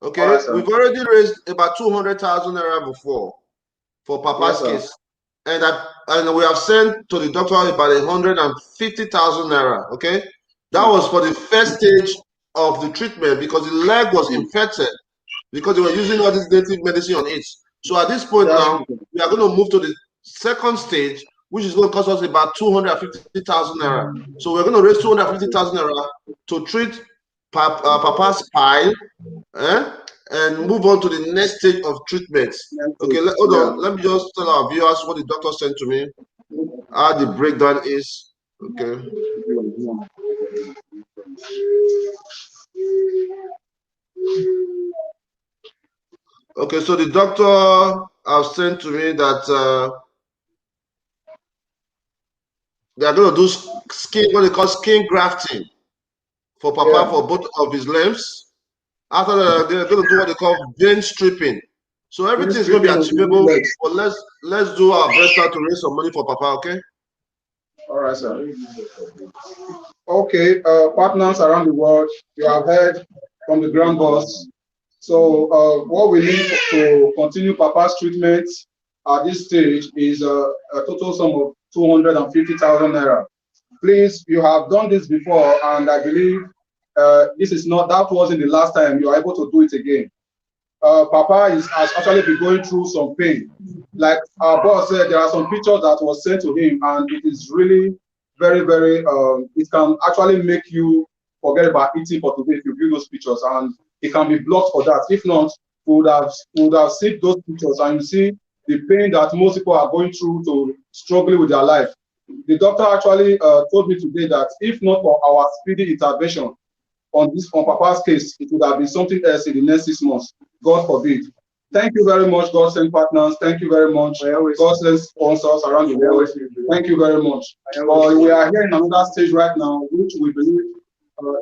Okay, right, we've already raised about 200,000 naira before for Papa's case, and we have sent to the doctor about 150,000 naira. Okay, that was for the first stage of the treatment because the leg was infected because they were using all this native medicine on it. So at this point now, we are going to move to the second stage, which is going to cost us about 250,000 naira. So we're going to raise 250,000 naira to treat Papa's spine, and move on to the next stage of treatment. Okay, hold on. Let me just tell our viewers what the doctor sent to me, how the breakdown is. Okay. Okay, so the doctor have sent to me that they are going to do what they call skin grafting for Papa for both of his limbs. After that, they're going to do what they call vein stripping. So everything is going to be achievable. But let's do our best to raise some money for Papa. Okay. All right, sir. Okay, partners around the world, you have heard from the grand boss. So what we need to continue Papa's treatment at this stage is a total sum of 250,000 naira. Please, you have done this before, and I believe that wasn't the last time you are able to do it again. Papa has actually been going through some pain. Like our boss said, there are some pictures that was sent to him, and it is really very, very, it can actually make you forget about eating for today if you view those pictures, and it can be blocked for that. If not, would have seen those pictures, and you see the pain that most people are going through to struggling with their life. The doctor actually told me today that if not for our speedy intervention on Papa's case, it would have been something else in the next 6 months. God forbid. Thank you very much, GODSENT partners. Thank you very much, GODSENT sponsors around the world. Thank you very much. We are here in another stage right now, which we believe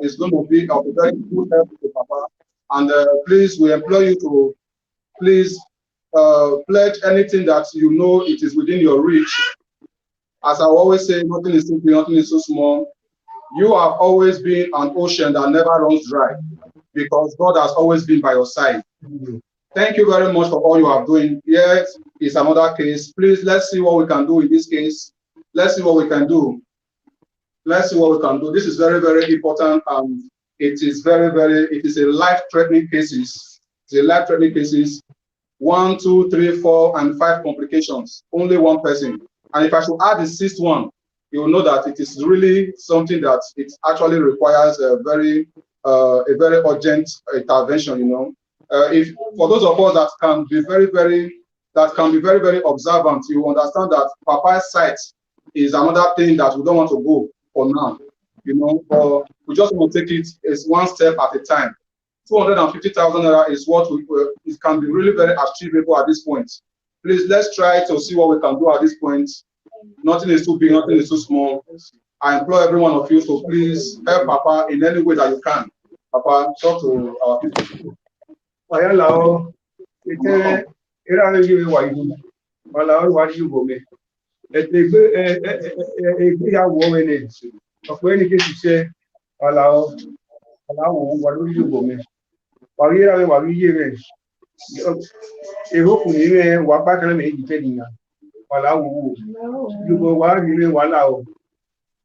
is going to be of a very good help to Papa. And please, we implore you to please pledge anything that you know it is within your reach. As I always say, nothing is too big, nothing is too small. You have always been an ocean that never runs dry, because God has always been by your side. Thank you very much for all you are doing. Yes, it's another case. Please, let's see what we can do in this case. Let's see what we can do. Let's see what we can do. This is very, very important, and it is it is a life-threatening cases. It's a life-threatening cases. 1, 2, 3, 4, and 5 complications. Only one person. And if I should add the 6th one, you will know that it is really something that it actually requires a very urgent intervention. You know, if for those of us that can be very, very observant, you understand that Papa's sight is another thing that we don't want to go for now. You know, or we just want to take it as one step at a time. 250,000 naira is what it can be really very achievable at this point. Please, let's try to see what we can do at this point. Nothing is too big, nothing is too small. I implore every one of you to please help Papa in any way that you can. Papa, talk to our people. Hello.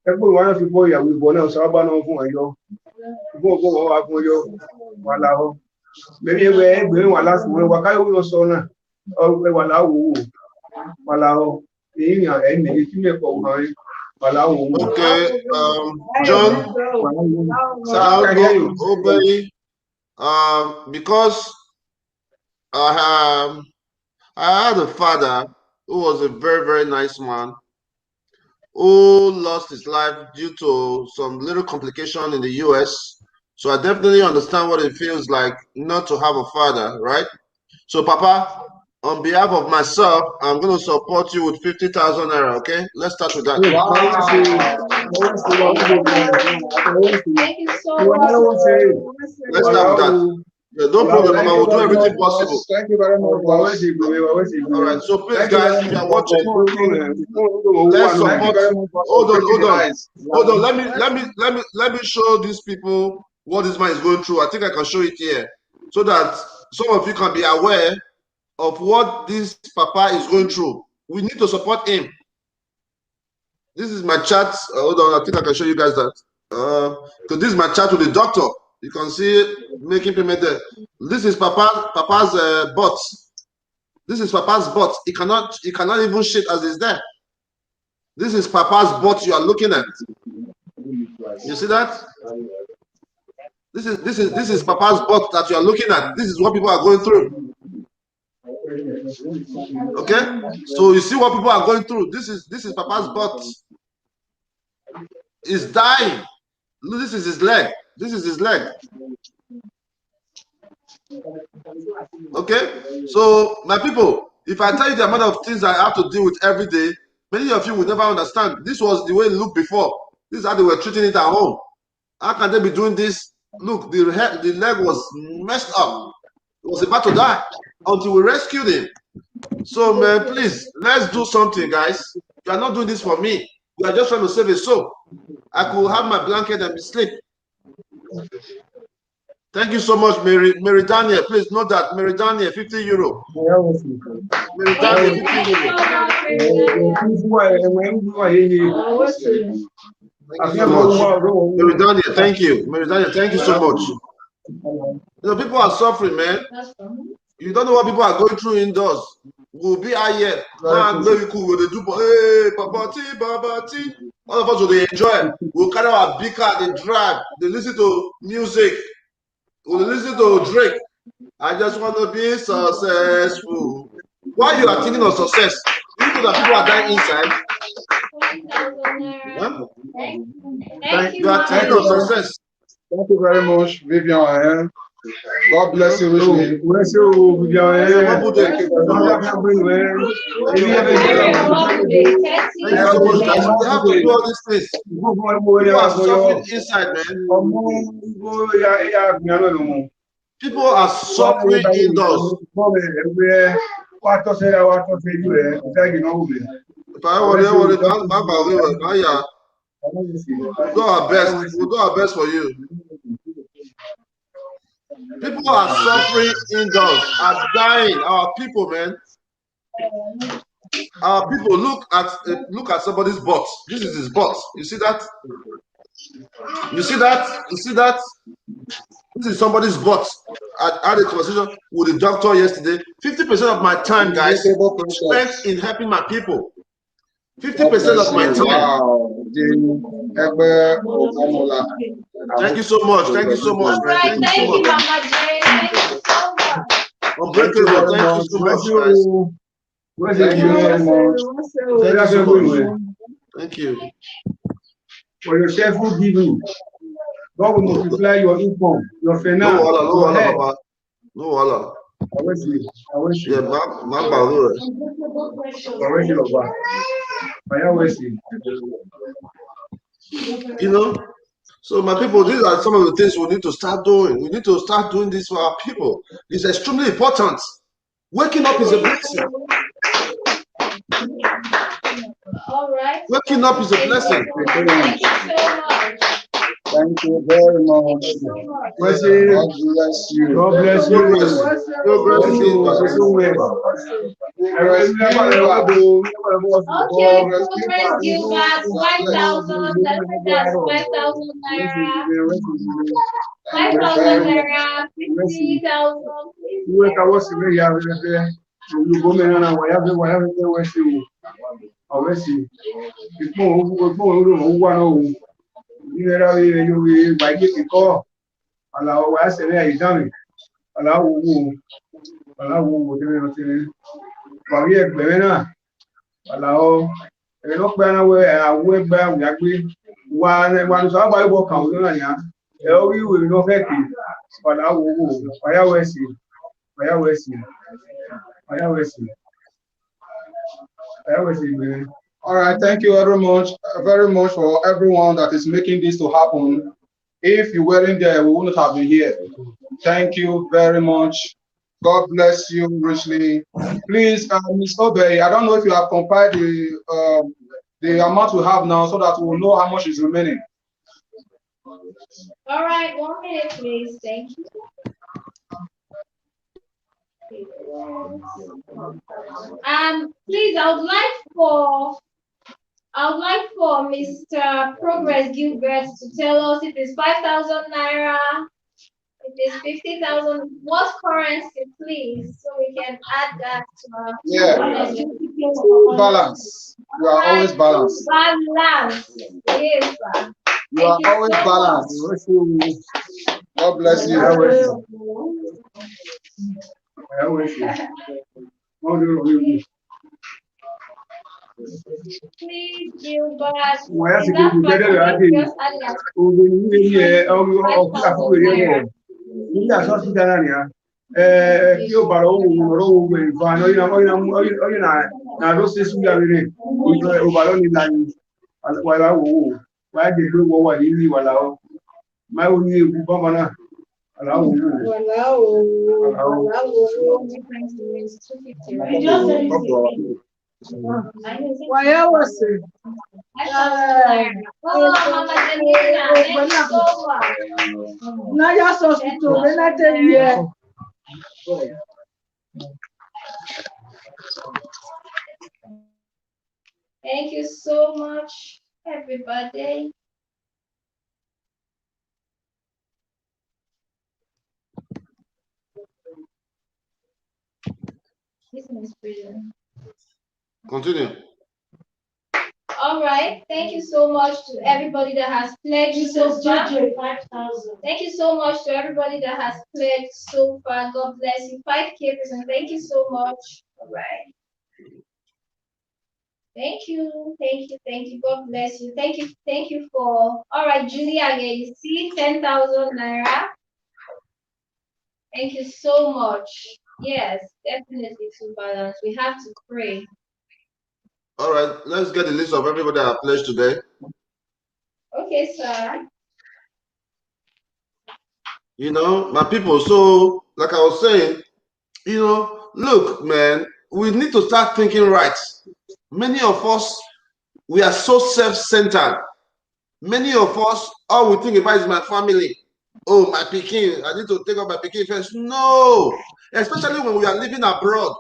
Ẹgbẹ́ wa náà fi bọ́ ìyàwó ìbọn náà sọ bá náà fún ọyọ gbogbo wọn wá fún ọyọ wà láwọ bẹ́ẹ̀ni ẹgbẹ́ wà lásìkò wà káyọ̀ lọ sọ náà wà láwọ wà láwọ èyí yàn ẹ̀mí tí mẹ́kọ̀ọ́ wọn wà láwọ. Okay, John, Obey, because I had a father who was a very, very nice man, who lost his life due to some little complication in the US. So I definitely understand what it feels like not to have a father, right? So Papa, on behalf of myself, I'm going to support you with 50,000 naira, okay? Let's start with that. Thank you so much. Let's start with that. Yeah, no problem, Mama. We'll do everything possible. Thank you very much. All right, so please, guys, if you are watching, let's support. Hold on. Let me show these people what this man is going through. I think I can show it here, so that some of you can be aware of what this Papa is going through. We need to support him. This is my chat. Hold on, I think I can show you guys that. Because this is my chat with the doctor. You can see it making payment there. This is Papa's butt. This is Papa's butt. He cannot even shit as is there. This is Papa's butt you are looking at. You see that? This is Papa's butt that you are looking at. This is what people are going through. Okay? So you see what people are going through. This is Papa's butt. He's dying. Look, this is his leg. This is his leg. Okay? So, my people, if I tell you the amount of things I have to deal with every day, many of you will never understand. This was the way it looked before. This is how they were treating it at home. How can they be doing this? Look, the leg was messed up. It was about to die until we rescued him. So, man, please, let's do something, guys. You are not doing this for me. You are just trying to save a soul. I could have my blanket and be asleep. Thank you so much, Mary Daniel. Please note that Mary Daniel, 50 euro. Mary Daniel, 50 euro. Mary Daniel, thank you. Mary Daniel, thank you so much. You know, people are suffering, man. You don't know what people are going through indoors. We'll be out here. Man, very cool. We'll do, hey, babati. All of us will enjoy. We'll carry our big car, they drive, they listen to music, we'll listen to Drake. I just want to be successful. Why you are thinking of success? You know that people are dying inside. 1,000 naira. Huh? Thank you, You are thinking of success. Thank you very much, Vivian. God bless you richly. Thank you very much. Very lovely. Thank you so much, guys. We have to do all these things. People are suffering inside, man. People are suffering indoors. We'll do our best. We'll do our best for you. People are suffering indoors, are dying. Our people, man. Our people look at somebody's butt. This is his butt. You see that? You see that? You see that? This is somebody's butt. I had a conversation with the doctor yesterday. 50% of my time, guys, spent in helping my people. 50% of my time. Thank you so much. Thank you so much, man. Thank you so much. Mama Jane. Thank you so much. Unbreakable. Thank you so much, guys. Thank you very much. Thank you so much. Thank you. For your cheerful giving, God will multiply your income, your finance, no your wala, health. Baba. No wala. I wish you. Yeah, my you know, so my people, these are some of the things we need to start doing. We need to start doing this for our people. It's extremely important. Waking up is a blessing. All right. Waking up is a blessing. Thank you so much. Thank you very much. God bless you. God bless you. God bless you. Okay, progress Gilbert, 5,000. That's 5,000 naira. 5,000 naira, 50,000. All right, thank you very much for everyone that is making this to happen. If you weren't there, we wouldn't have been here. Thank you very much. God bless you richly. Please, Ms. Obey, I don't know if you have compiled the amount we have now so that we'll know how much is remaining. All right, 1 minute, please. Thank you. Please, I would like for Mr. Progress Gilbert to tell us if it's 5,000 naira, if it's 50,000, what currency, please, so we can add that to our balance. You are always balanced. Balance. Yes, sir. You are always balanced. God bless you. Please, Gilbert. Kí ó bàrọ̀ owó ọ̀rọ̀ owó ìfààní ọyún náà ló ṣe súgbà rere òbàrọ̀ ní ìlànà wàlá owó wáyé dé ló wọ́wà ní ìlú ìwàlá ọ́ máa ó ní ewu bọ́mọ náà wàlá owó wàyá wọ̀ sí náà sọ tuntun rẹ̀ láti rí ẹ. Thank you so much, everybody. Continue. All All right. Thank you so much to everybody that has pledged so far. 5,000. Thank you so much to everybody that has pledged so far. God bless you. 5K person. Thank you so much. All right. Thank you. Thank you. Thank you. God bless you. Thank you. Thank you for. All right, Julia. You see 10,000 naira. Thank you so much. Yes, definitely to balance. We have to pray. All right, let's get the list of everybody that pledged today. Okay, sir. You know, my people. So, like I was saying, you know, look, man, we need to start thinking right. Many of us, we are so self-centered. Many of us, all we think about is my family. Oh, my pikin, I need to take up my pikin first. No, especially when we are living abroad.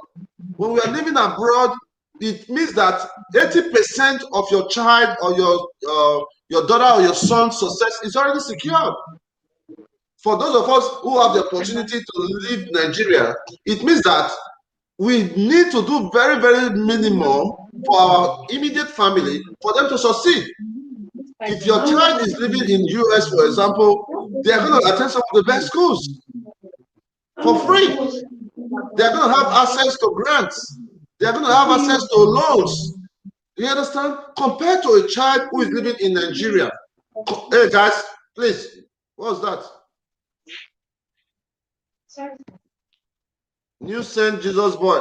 When we are living abroad, it means that 80% of your child or your daughter or your son's success is already secured. For those of us who have the opportunity to leave Nigeria, it means that we need to do very, very minimum for our immediate family for them to succeed. If your child is living in US, for example, they are going to attend some of the best schools for free. They are going to have access to grants. They are going to have access to loans. You understand? Compared to a child who is living in Nigeria. Hey guys, please, what's that? New Saint Jesus boy.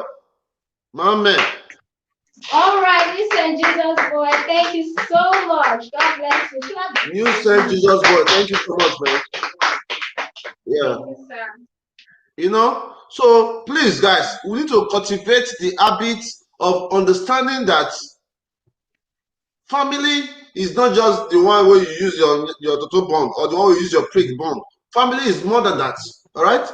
My man. All right, New Saint Jesus boy. Thank you so much. God bless you. New Saint Jesus boy. Thank you so much, man. Yeah. Thank you, sir. You know, so please, guys, we need to cultivate the habit of understanding that family is not just the one where you use your total bond or the one where you use your prick bond. Family is more than that. All right.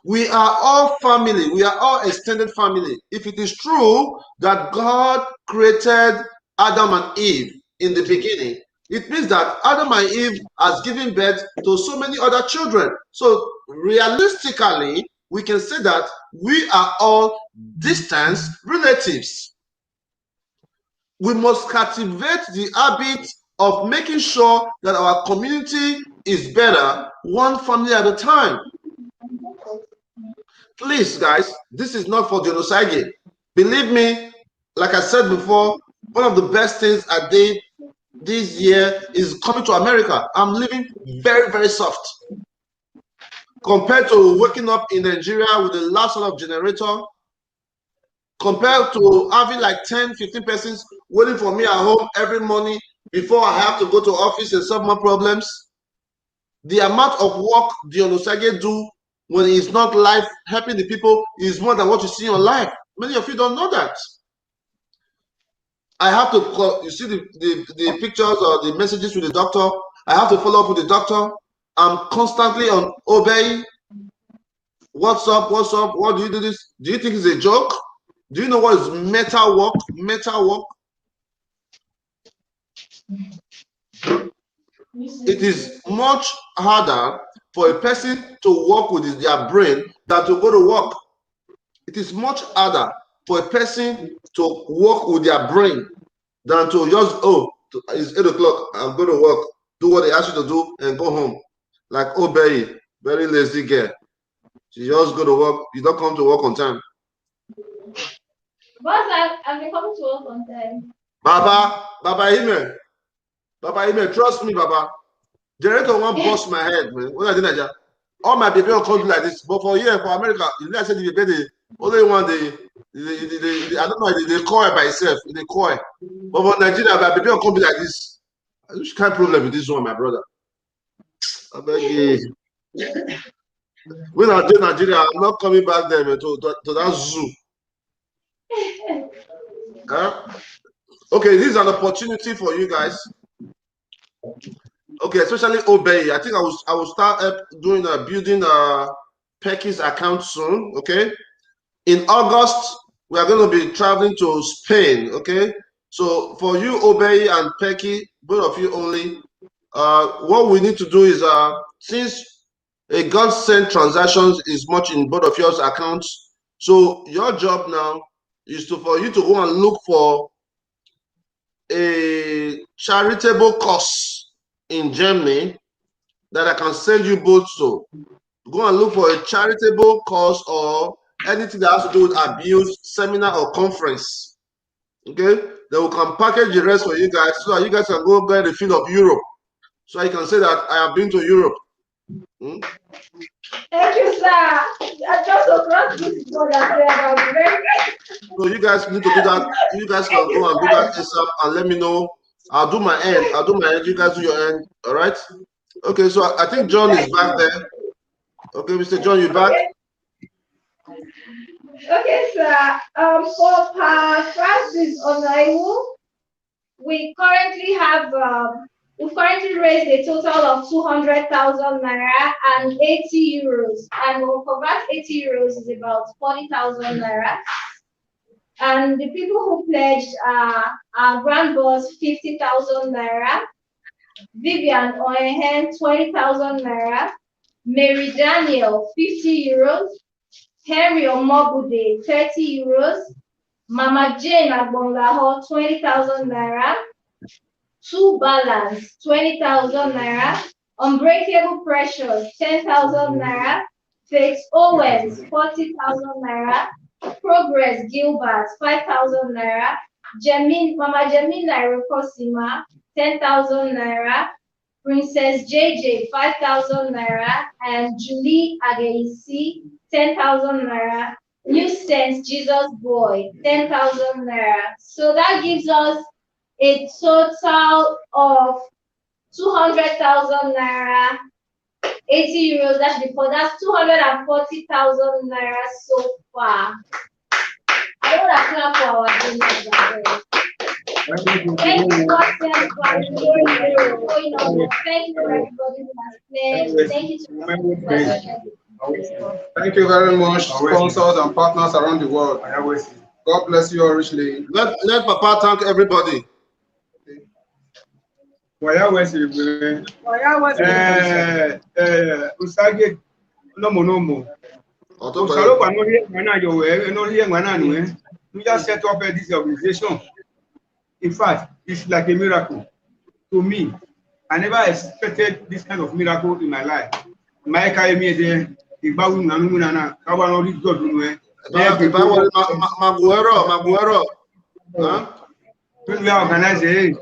We are all family. We are all extended family. If it is true that God created Adam and Eve in the beginning, it means that Adam and Eve has given birth to so many other children. So realistically, we can say that we are all distant relatives. We must cultivate the habit of making sure that our community is better one family at a time. Please, guys, this is not for genocide. Believe me, like I said before, one of the best things I did this year is coming to America. I'm living very, very soft. Compared to waking up in Nigeria with the last one of generator, compared to having like 10, 15 persons waiting for me at home every morning before I have to go to office and solve my problems, the amount of work the Onosage do when it's not live helping the people is more than what you see on live. Many of you don't know that. I have to call, you see the pictures or the messages with the doctor. I have to follow up with the doctor. I'm constantly on obey. What's up? What's up? What do you do this? Do you think it's a joke? Do you know what is meta work? Meta work. It is much harder for a person to work with their brain than to go to work. It is much harder for a person to work with their brain than to just, oh, it's 8 o'clock, I'm going to work, do what they ask you to do, and go home. Like Obey, very lazy girl. She just go to work, you don't come to work on time. Boss, I've been coming to work on time. Baba Ime, trust me, Baba. Generator won't bust my head, man. What I did, all my baby will come like this, but for here, for America, you know, I said the baby, only one I don't know, they coy by itself, they coy. But for Nigeria, my baby will come be like this. Which kind of problem with this one, my brother? I beg you. When I do Nigeria, I'm not coming back there, man, to that zoo. Huh? Okay, this is an opportunity for you guys. Okay, especially Obey. I think I will start doing building a Pecky's account soon. Okay, in August we are going to be traveling to Spain. Okay, so for you, Obey and Pecky, both of you only. What we need to do is since a GODSENT transactions is much in both of yours accounts, so your job now is for you to go and look for a charitable cause in Germany that I can send you both to. Go and look for a charitable cause or anything that has to do with abuse, seminar or conference. Okay? Then we can package the rest for you guys so that you guys can go get the feel of Europe. So I can say that I have been to Europe. Thank you, sir. I just across this board and I'm very So you guys need to do that. You guys can go and do that ASAP and let me know. I'll do my end. I'll do my end. You guys do your end. All right? Okay, so I think John is back there. Okay, Mr. John, you back? Okay, sir. For Francis Onaiwu, we currently have we've currently raised a total of 200,000 naira and 80 euros. And for that 80 euros is about 40,000 naira. And the people who pledged are Grand Boss 50,000 naira, Vivian Oehen 20,000 naira, Mary Daniel 50 euros, Henry Omobude 30 euros, Mama Jane Agbongaho 20,000 naira, Two Balance 20,000 naira, Unbreakable Precious 10,000 naira, Faith Owens 40,000 naira, Progress Gilbert 5,000 naira, Mama Jamila Irokosima 10,000 naira, Princess JJ 5,000 naira, and Julie Ageisi 10,000 naira. New Sense Jesus Boy 10,000 naira. So that gives us a total of 200,000 naira, 80 euros. That's 240,000 naira so far. I don't want to clap for our donors. Thank you, GODSENT, for going on. Thank you to everybody who has pledged. Thank you to everybody. Thank you very much, sponsors and partners around the world. God bless you all richly. Let Papa thank everybody. Usage no. We just set up this organization. In fact, it's like a miracle to me. I never expected this kind of miracle in my life. My Maguero. Huh? We organize it.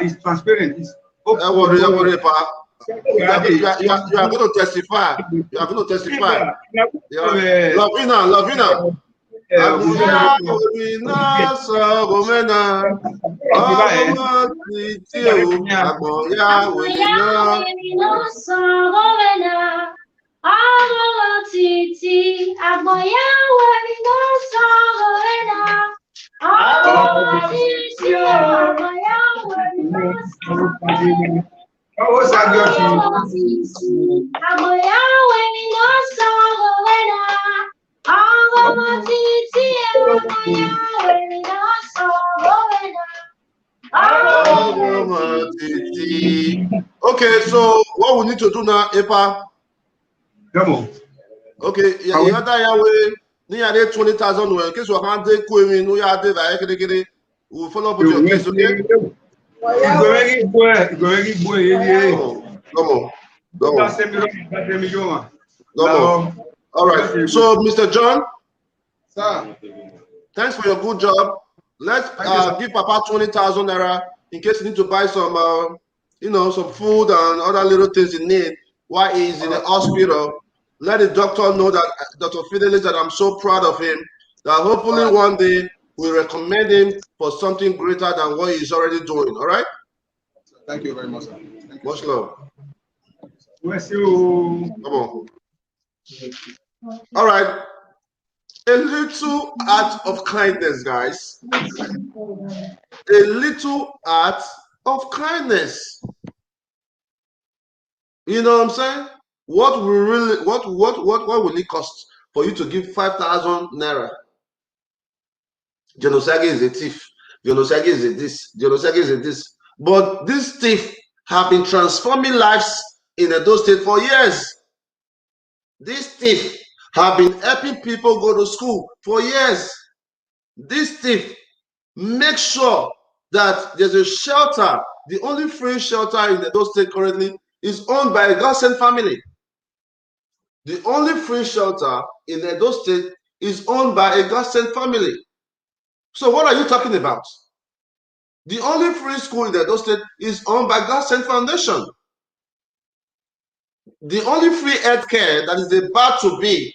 It's transparent. It's you are going to testify. You are going to testify. Lovina. Okay, so what we need to do now, Epa? Come on. Okay, you got Yahweh. Near 20,000. In case you can't take Queen, we'll follow up with your case, okay? Come on. All right. So, Mr. John, sir, thanks for your good job. Let's give Papa 20,000 naira in case you need to buy some, some food and other little things you need while he's in the hospital. Let the doctor know that, Dr. Fidelis, that I'm so proud of him, that hopefully one day we'll recommend him for something greater than what he's already doing. All right? Thank you very much, sir. Thank you. Much love. Bless you. Come on. All right. A little act of kindness, guys. A little act of kindness. You know what I'm saying? What will it cost for you to give 5,000 naira? Genosage is a thief. Genosage is a this. Genosage is a this. But this thief have been transforming lives in Edo State for years. This thief have been helping people go to school for years. This thief makes sure that there's a shelter. The only free shelter in Edo State currently is owned by a GODSENT family. The only free shelter in Edo State is owned by a GODSENT family. So what are you talking about? The only free school in Edo State is owned by GODSENT Foundation. The only free health care that is about to be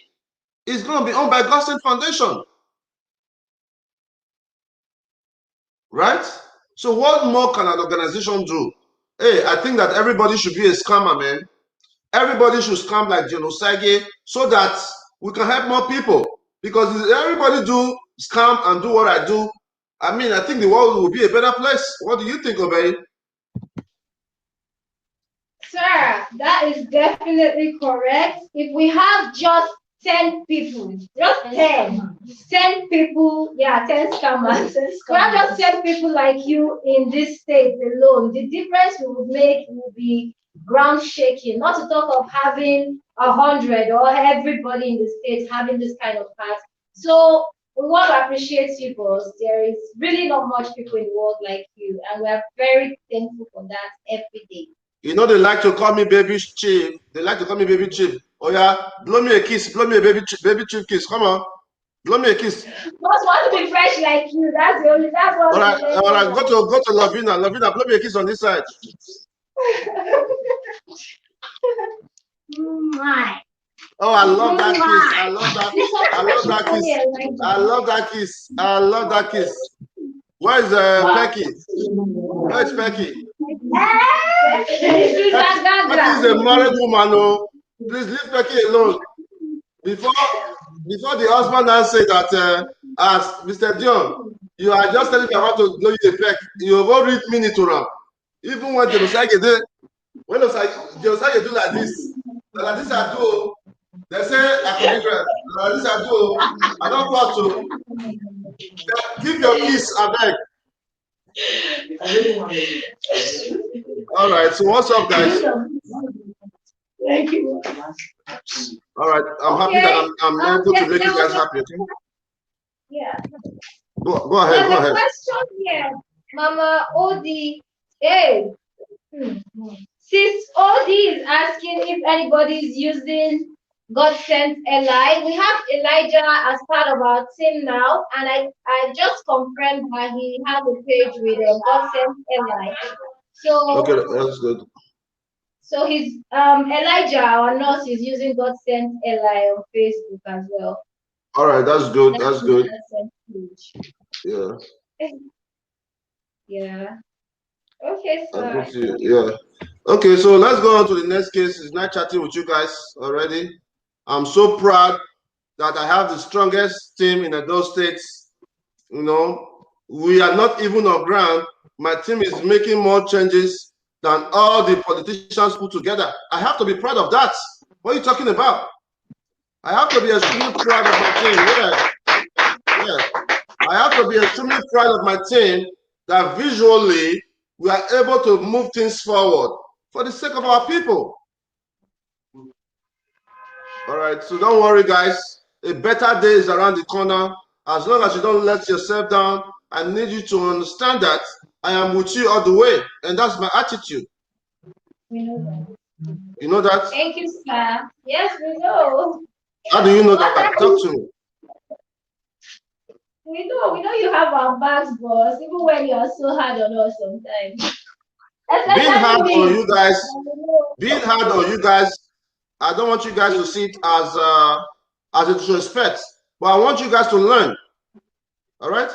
is going to be owned by GODSENT Foundation. Right? So what more can an organization do? Hey, I think that everybody should be a scammer, man. Everybody should scam like Genosage so that we can help more people. Because if everybody do scam and do what I do, I mean, I think the world will be a better place. What do you think, Obey? Sir, that is definitely correct. If we have just 10 people, just 10 people, yeah, 10 scammers. We have just 10 people like you in this state alone. The difference we would make will be ground shaking, not to talk of having 100 or everybody in the state having this kind of path. So we want to appreciate you, boss. There is really not much people in the world like you, and we are very thankful for that every day. You know, they like to call me baby chief. They like to call me baby chief. Oh yeah, blow me a kiss, blow me a baby chief kiss. Come on, blow me a kiss. Just want to be fresh like you. That's the only. That's what. All right. Go to Lavina. Lavina, blow me a kiss on this side. Oh, I love that kiss. I love that. I love that kiss. I love that kiss. I love that kiss. Where's Pecky? Where's Pecky? Pecky is a married woman. Oh, please leave Pecky alone. Before the husband now say that, as Mr. Dion, you are just telling me how to blow you the peck. You have already minute to run. Even when Josage do like this I do. They say I can be great. Like this I do. I don't want to. Give your kiss, I beg. All right. So what's up, guys? Thank you. All right. I'm happy that I'm able to make you guys happy. Okay? Yeah. Go ahead. Go ahead. Question here, Mama Odi. Hey. Sis Odi is asking if anybody is using GODSENT Eli. We have Elijah as part of our team now, and I just confirmed that he has a page with GODSENT Eli. So okay, that's good. So he's Elijah, our nurse, is using GODSENT Eli on Facebook as well. All right, that's good. That's good. Yeah. Yeah. Okay, sir. Yeah. Okay, so let's go on to the next case. It's nice chatting with you guys already. I'm so proud that I have the strongest team in Edo States. You know, we are not even on ground. My team is making more changes than all the politicians put together. I have to be proud of that. What are you talking about? I have to be extremely proud of my team. Yeah. I have to be extremely proud of my team that visually we are able to move things forward for the sake of our people. All right, so don't worry, guys. A better day is around the corner. As long as you don't let yourself down, I need you to understand that I am with you all the way, and that's my attitude. We know that. You know that? Thank you, sir. Yes, we know. How do you know that? Talk to me. We know you have our backs, boss, even when you are so hard on us sometimes. Being hard on you guys, I don't want you guys to see it as a disrespect, but I want you guys to learn. All right?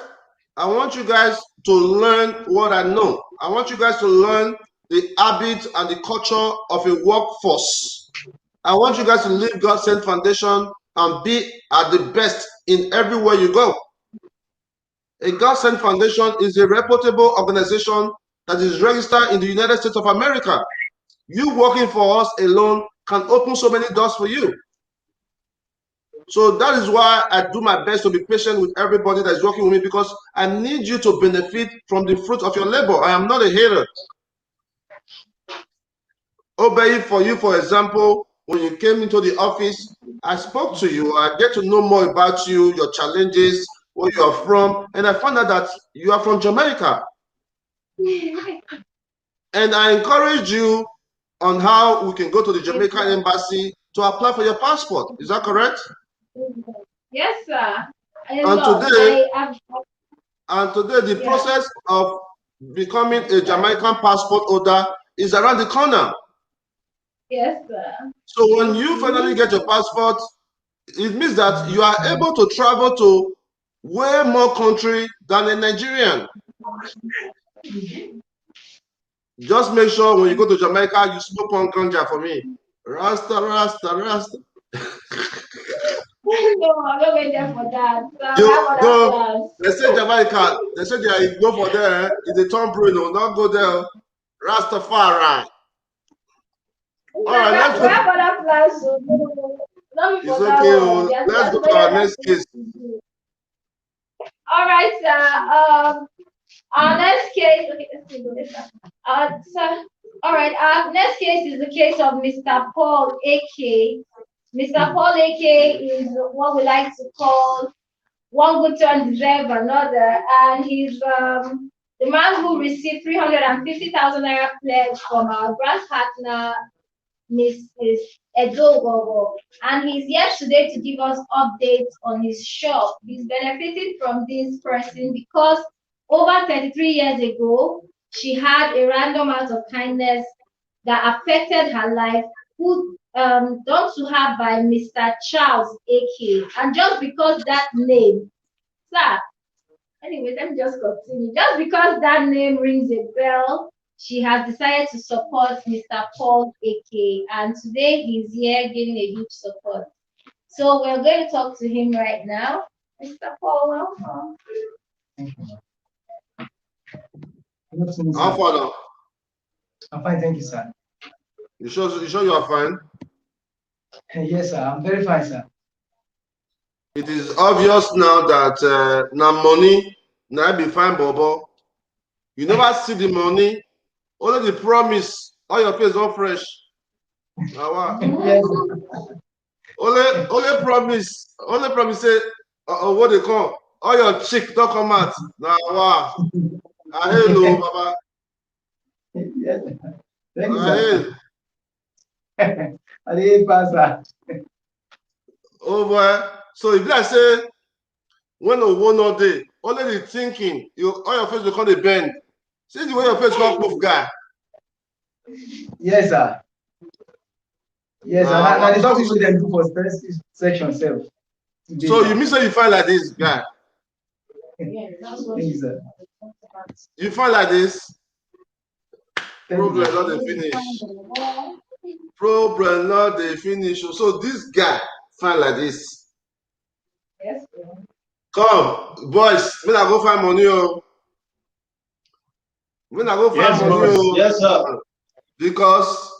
I want you guys to learn what I know. I want you guys to learn the habit and the culture of a workforce. I want you guys to leave GODSENT Foundation and be at the best in everywhere you go. A GODSENT Foundation is a reputable organization that is registered in the United States of America. You working for us alone can open so many doors for you. So that is why I do my best to be patient with everybody that is working with me, because I need you to benefit from the fruit of your labor. I am not a hater. Obey, for you, for example, when you came into the office, I spoke to you. I get to know more about you, your challenges, where you are from, and I found out that you are from Jamaica. And I encourage you on how we can go to the Jamaican embassy to apply for your passport. Is that correct? Yes, sir. And today, the process of becoming a Jamaican passport holder is around the corner. Yes, sir. So when you finally get your passport, it means that you are able to travel to way more country than a Nigerian. Just make sure when you go to Jamaica, you smoke one ganja for me. Rasta, Rasta, Rasta. No, I'm not going there for that. So they say Jamaica, they say they go for there, it's a Tom Bruno, not go there. Rastafari. All right, let's go. Other plans. It's okay. Let's go to our next case. All right, sir. Our next case. Okay, let's see this. So, all right. Our next case is the case of Mr. Paul A.K. Mr. Paul A.K. is what we like to call one good turn deserve another, and he's the man who received 350,000 naira pledge from our grant partner, Mrs. Edogogo, and he's here today to give us updates on his shop. He's benefited from this person because over 33 years ago, she had a random act of kindness that affected her life, who done to her by Mr. Charles A.K. And just because that name, sir, anyway, let me just continue. Just because that name rings a bell, she has decided to support Mr. Paul A.K. And today he's here giving a huge support. So we're going to talk to him right now. Mr. Paul, welcome. Thank you. How far now? I'm fine, thank you, sir. You sure you are fine? Yes, sir. I'm very fine, sir. It is obvious now that now money now be fine, Bobo. You never see the money, only the promise. All your face all fresh. Yes. Only promise. Only promise say what they call. All your chick don't come out. Now wow. Hello, Baba. Yes. Thank you, sir. I didn't pass that. Oh boy. So if I say when a one all day, only the thinking, all your face will come the bend. See the way your face come move, guy. Yes, sir. Yes, sir. Now the something we can do for section self. So you mean say you find like this, guy? Thank you, sir. You find like this? Problem not the finish. Problem not the finish. So this guy find like this. Yes, come, boys, when I go find money, when I go find money, yes, sir. Because,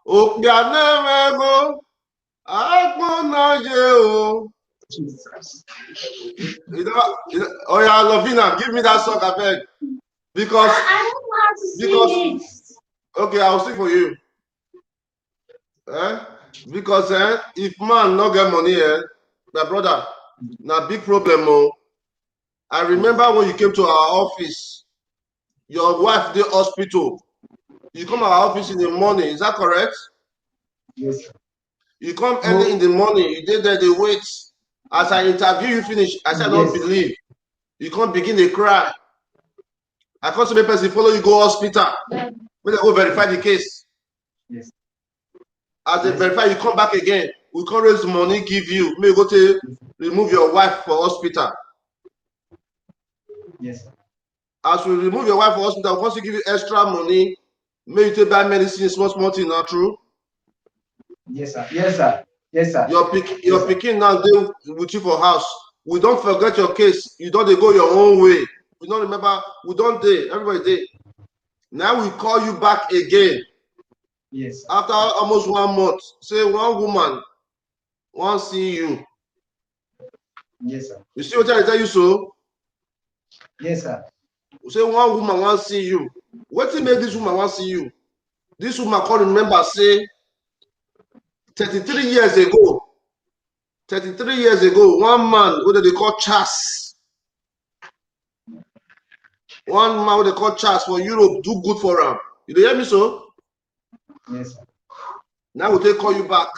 oh, yeah, Lovina, give me that song, I beg. Because I don't know how to sing it. Okay, I'll sing for you. Because if man not get money, my brother, now big problem. I remember when you came to our office, your wife the hospital. You come to our office in the morning, is that correct? Yes. You come early in the morning, you did there, they wait. As I interview you finish, I said, I don't believe. You can't begin to cry. I can't see the person follow you go hospital. When they go verify the case. Yes. As they verify, you come back again. We can't raise money, give you. May go to remove your wife for hospital. Yes. As we remove your wife for hospital, once we give you extra money, may you take buy medicine, small thing, not true? Yes, sir. Yes, sir. Yes, sir. Your picking now deal with you for house. We don't forget your case. You don't go your own way. We don't remember. We don't day. Everybody day. Now we call you back again. Yes. After almost 1 month, say one woman want see you. Yes, sir. You see what I tell you so? Yes, sir. Say one woman want see you. What make this woman want see you? This woman can't remember say 33 years ago, 33 years ago, one man who they call Chas. One man who they call Chas for Europe do good for him. You hear me so? Yes, sir. Now they call you back.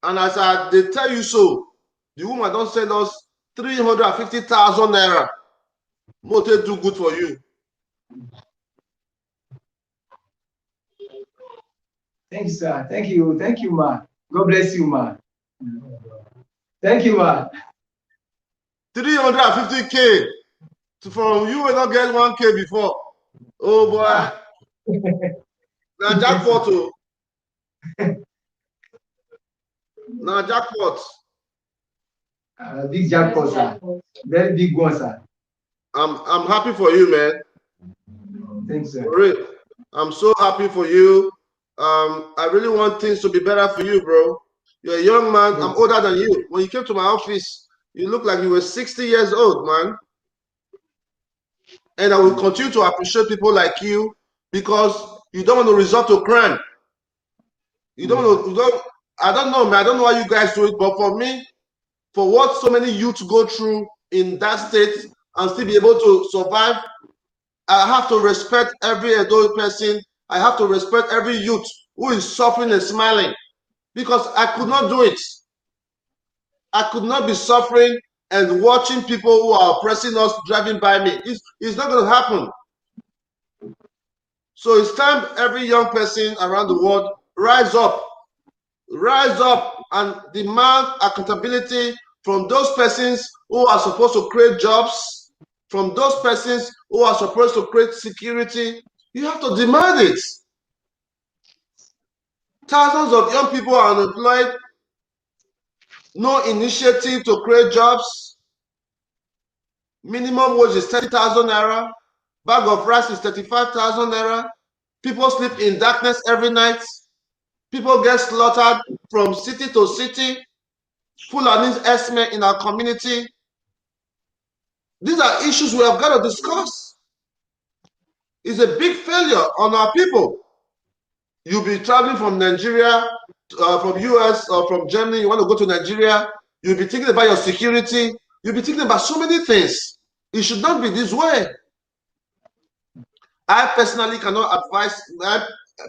And as they tell you so, the woman don't send us 350,000 naira. More they do good for you. Thank you, sir. Thank you. Thank you, ma. God bless you, ma. Thank you, ma. 350K. From you will not get 1K before. Oh boy. Now jackpot. Now jackpot. Big jackpot, sir. Very big one, sir. I'm happy for you, man. Thanks, sir. For real. I'm so happy for you. I really want things to be better for you, bro. You're a young man. I'm older than you. When you came to my office, you looked like you were 60 years old, man. And I will continue to appreciate people like you because you don't want to resort to crime. You don't know. I don't know, man. I don't know how you guys do it, but for me, for what so many youths go through in that state and still be able to survive, I have to respect every adult person. I have to respect every youth who is suffering and smiling because I could not do it. I could not be suffering and watching people who are oppressing us driving by me. It's not going to happen. So it's time every young person around the world rise up and demand accountability from those persons who are supposed to create jobs, from those persons who are supposed to create security. You have to demand it. Thousands of young people are unemployed, no initiative to create jobs. Minimum wage is 30,000 naira. Bag of rice is 35,000 naira. People sleep in darkness every night. People get slaughtered from city to city. Fulani's esme in our community. These are issues we have got to discuss. It's a big failure on our people. You'll be traveling from Nigeria, from US or from Germany, you want to go to Nigeria, you'll be thinking about your security, you'll be thinking about so many things. It should not be this way. I personally cannot advise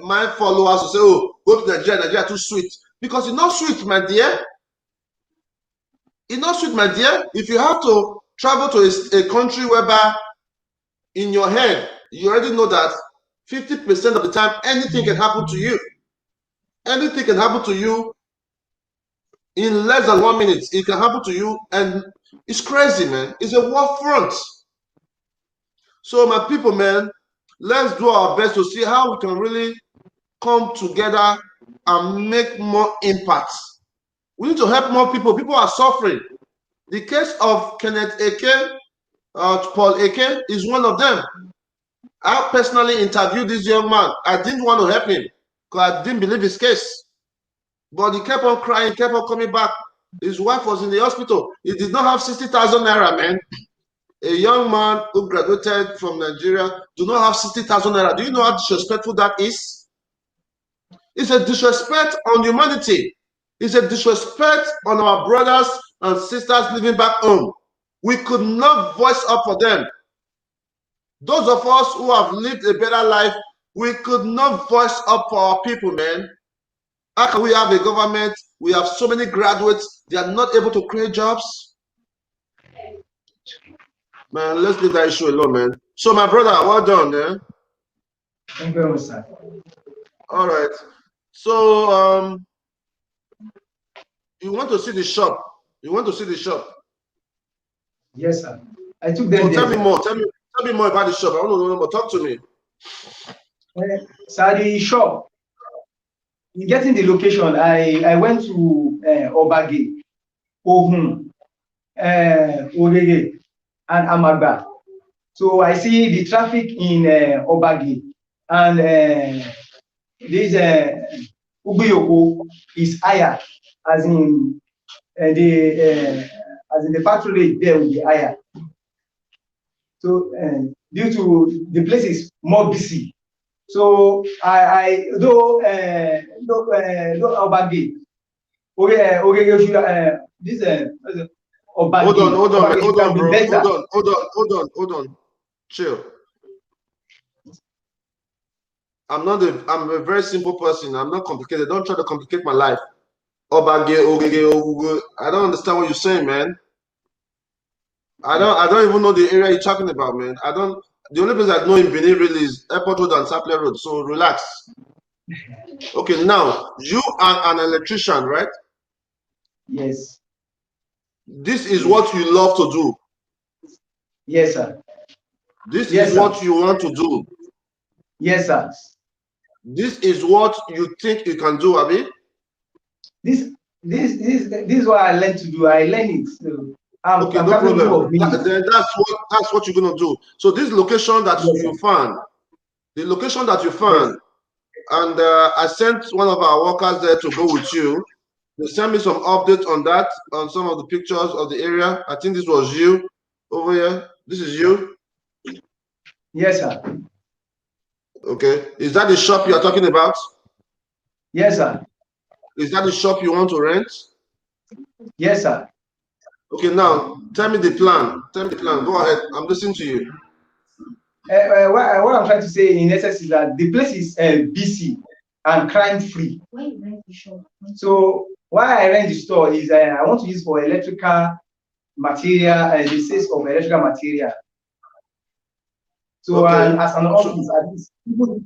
my followers to say, oh, go to Nigeria too sweet. Because it's not sweet, my dear. It's not sweet, my dear. If you have to travel to a country whereby in your head, you already know that 50% of the time, anything can happen to you. Anything can happen to you in less than 1 minute. It can happen to you, and it's crazy, man. It's a war front. So, my people, man, let's do our best to see how we can really come together and make more impact. We need to help more people. People are suffering. The case of Kenneth Eke, Paul Eke, is one of them. I personally interviewed this young man. I didn't want to help him because I didn't believe his case. But he kept on crying, kept on coming back. His wife was in the hospital. He did not have 60,000 naira, man. A young man who graduated from Nigeria do not have 60,000 naira. Do you know how disrespectful that is? It's a disrespect on humanity. It's a disrespect on our brothers and sisters living back home. We could not voice up for them. Those of us who have lived a better life, we could not voice up for our people, man. How can we have a government? We have so many graduates, they are not able to create jobs. Man, let's leave that issue alone, man. So, my brother, well done, man. Thank you very much, sir. All right. So, you want to see the shop? You want to see the shop? Yes, sir. I took them. So tell me more. Tell me more about the shop. I want to know more. Talk to me. Sir, the shop. In getting the location, I went to Obage, Ohun, Orege, and Amagba. So I see the traffic in Obage, and this Ubiyoko is higher, as in the patronage there will be higher. So due to the place is more busy. So though Obage, okay, this Hold on, bro. better. Hold on. Chill. I'm a very simple person. I'm not complicated. Don't try to complicate my life. Obage, Ogege, I don't understand what you're saying, man. I don't even know the area you're talking about, man. The only place I know in Benin really is Airport Road and Sapler Road. So relax. Okay, now you are an electrician, right? Yes. This is what you love to do. Yes, sir. This is what you want to do. Yes, sir. This is what you think you can do, Abi? This is what I learned to do. I learned it. So I'm no problem. Then that's what you're gonna do. So this location that you found, the location that you found, and I sent one of our workers there to go with you. They sent me some updates on that, on some of the pictures of the area. I think this was you over here. This is you. Yes, sir. Okay. Is that the shop you are talking about? Yes, sir. Is that the shop you want to rent? Yes, sir. Okay, now tell me the plan. Tell me the plan. Go ahead. I'm listening to you. What I'm trying to say in essence is that the place is busy and crime free. So why I rent the store is I want to use for electrical material and the sales of electrical material. So as an office, at least people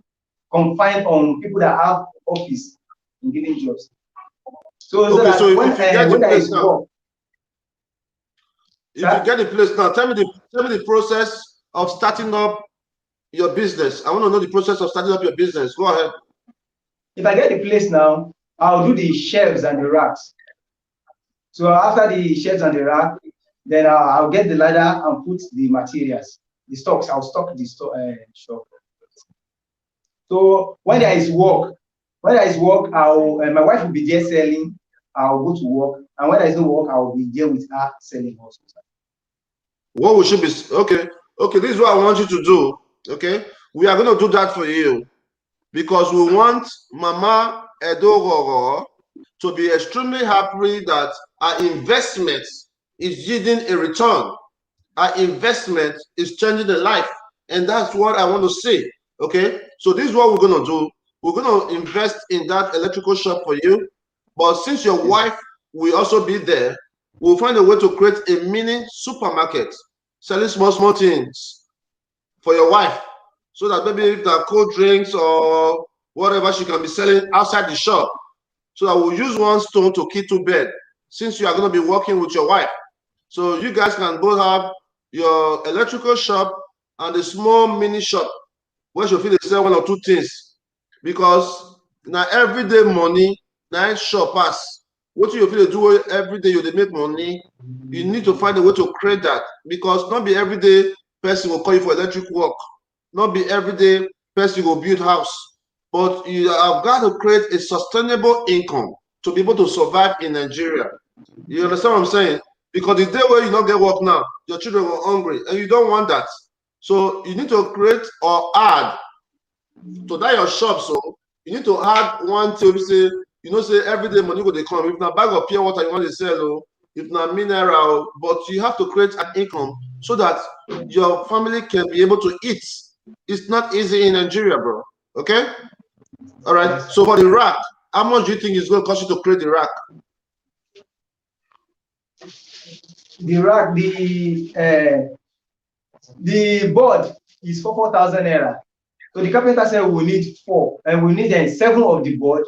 confined on people that have office in giving jobs. So if you get the place now, if you get the place now, tell me the process of starting up your business. I want to know the process of starting up your business. Go ahead. If I get the place now, I'll do the shelves and the racks. So after the shelves and the rack, then I'll get the ladder and put the materials, the stocks. I'll stock the shop. So when there is work, I'll my wife will be there selling. I'll go to work, and when there is no work, I'll be there with her selling also. What we should be okay. This is what I want you to do. Okay, we are going to do that for you because we want Mama Edogoro to be extremely happy that our investment is yielding a return. Our investment is changing the life, and that's what I want to say. Okay, so this is what we're going to do. We're going to invest in that electrical shop for you, but since your wife will also be there, we'll find a way to create a mini supermarket selling small things for your wife, so that maybe if there are cold drinks or whatever, she can be selling outside the shop. So that we'll use one stone to kill two birds, since you are going to be working with your wife. So you guys can both have your electrical shop and a small mini shop where you feel they sell one or two things. Because now everyday money, now shop pass. What you feel they do every day, they make money. You need to find a way to create that, because not be every day person will call you for electric work. Not be every day person will build house. But you have got to create a sustainable income to be able to survive in Nigeria. You understand what I'm saying? Because the day where you don't get work now, your children are hungry, and you don't want that. So you need to create or add to that your shop. So you need to add one thing. Say, say every day money go dey come. If na bag of pure water you want to sell, if na mineral, but you have to create an income so that your family can be able to eat. It's not easy in Nigeria, bro. Okay? All right. So for the rack, how much do you think it's going to cost you to create the rack? The rack, the board is 4,000 naira. So the carpenter said we need 4, and we need 7 of the board.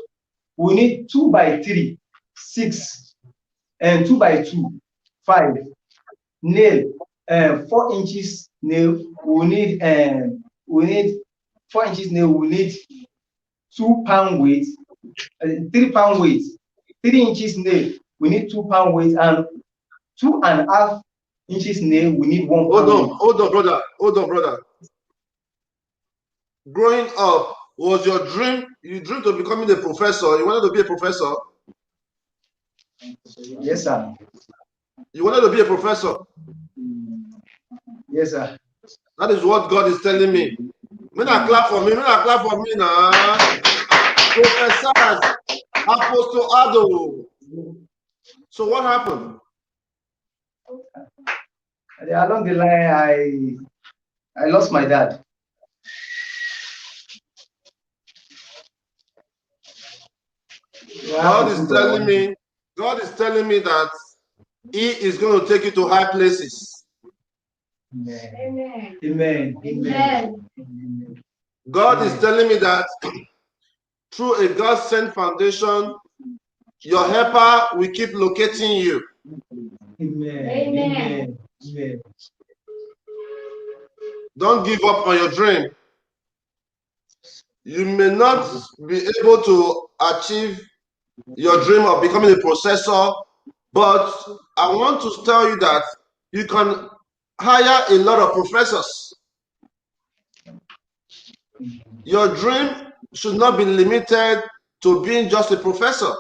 We need 2 by 3, 6, and 2 by 2, 5. Nail, 4 inches nail. We need 4 inches nail. We need 2 pound weight, 3 pound weight. 3 inches nail. We need 2 pound weight, and 2.5 inches nail. We need 1 pound weight. Hold on, brother. Growing up, was your dream? You dreamed of becoming a professor? You wanted to be a professor? Yes, sir. You wanted to be a professor? Yes, sir. That is what God is telling me. When I clap for me now. Professors, Apostle Ado. So what happened? Along the line, I lost my dad. God is telling me that He is going to take you to high places. Amen. Amen. Amen. God is telling me that through a God-sent foundation, your helper will keep locating you. Amen. Amen. Amen. Don't give up on your dream. You may not be able to achieve your dream of becoming a processor, but I want to tell you that you can hire a lot of professors. Your dream should not be limited to being just a professor.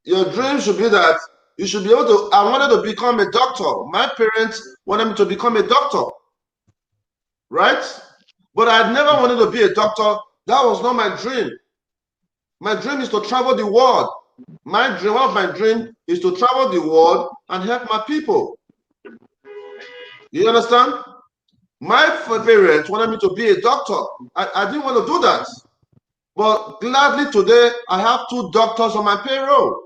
Your dream should be that you should be able to. I wanted to become a doctor. My parents wanted me to become a doctor, right? But I never wanted to be a doctor. That was not my dream. My dream is to travel the world. One of my dreams is to travel the world and help my people. You understand? My parents wanted me to be a doctor. I didn't want to do that. But gladly today, I have 2 doctors on my payroll.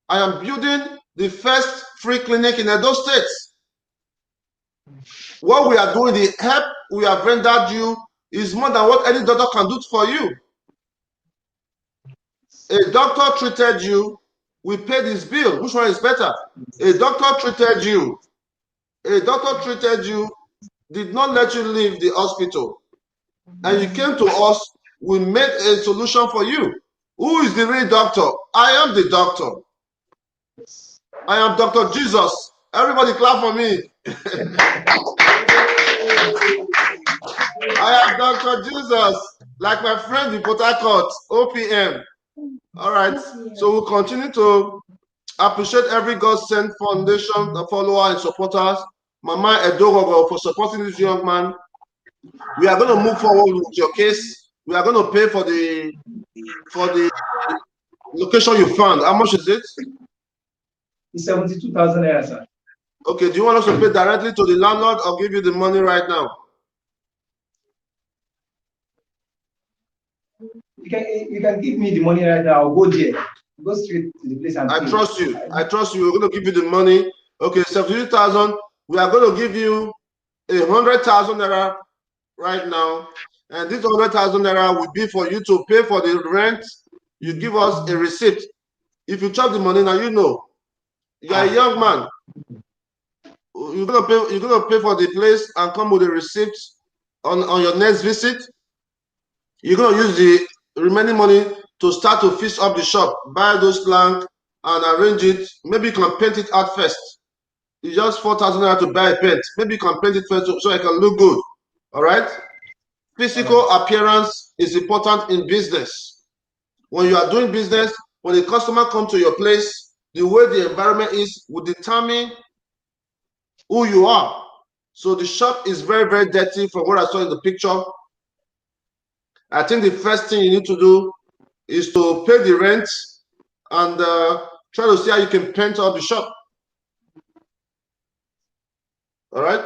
I am building the first free clinic in Edo State. What we are doing, the help we have rendered you is more than what any doctor can do for you. A doctor treated you, we paid his bill. Which one is better? A doctor treated you. Did not let you leave the hospital. And you came to us, we made a solution for you. Who is the real doctor? I am the doctor. I am Dr. Jesus. Everybody clap for me. I am Dr. Jesus, like my friend in Port Harcourt, OPM. All right, so we'll continue to appreciate every God-sent foundation, follower and supporters. Mama Edogogo for supporting this young man. We are going to move forward with your case. We are going to pay for the location you found. How much is it? It's 72,000 naira, sir. Okay, do you want us to pay directly to the landlord or give you the money right now? You can give me the money right now. I'll go there. Go straight to the place and I trust you. I trust you. We're going to give you the money. Okay, 72,000. We are going to give you 100,000 naira right now. And this 100,000 naira will be for you to pay for the rent. You give us a receipt. If you chop the money now, you know. You are a young man. You're gonna pay for the place and come with a receipt on your next visit. You're gonna use the remaining money to start to fix up the shop, buy those planks and arrange it. Maybe you can paint it out first. It's just 4,000 naira to buy a paint. Maybe you can paint it first so it can look good. All right. Physical appearance is important in business. When you are doing business, when a customer comes to your place, the way the environment is will determine who you are. So the shop is very, very dirty from what I saw in the picture. I think the first thing you need to do is to pay the rent and try to see how you can paint up the shop. All right.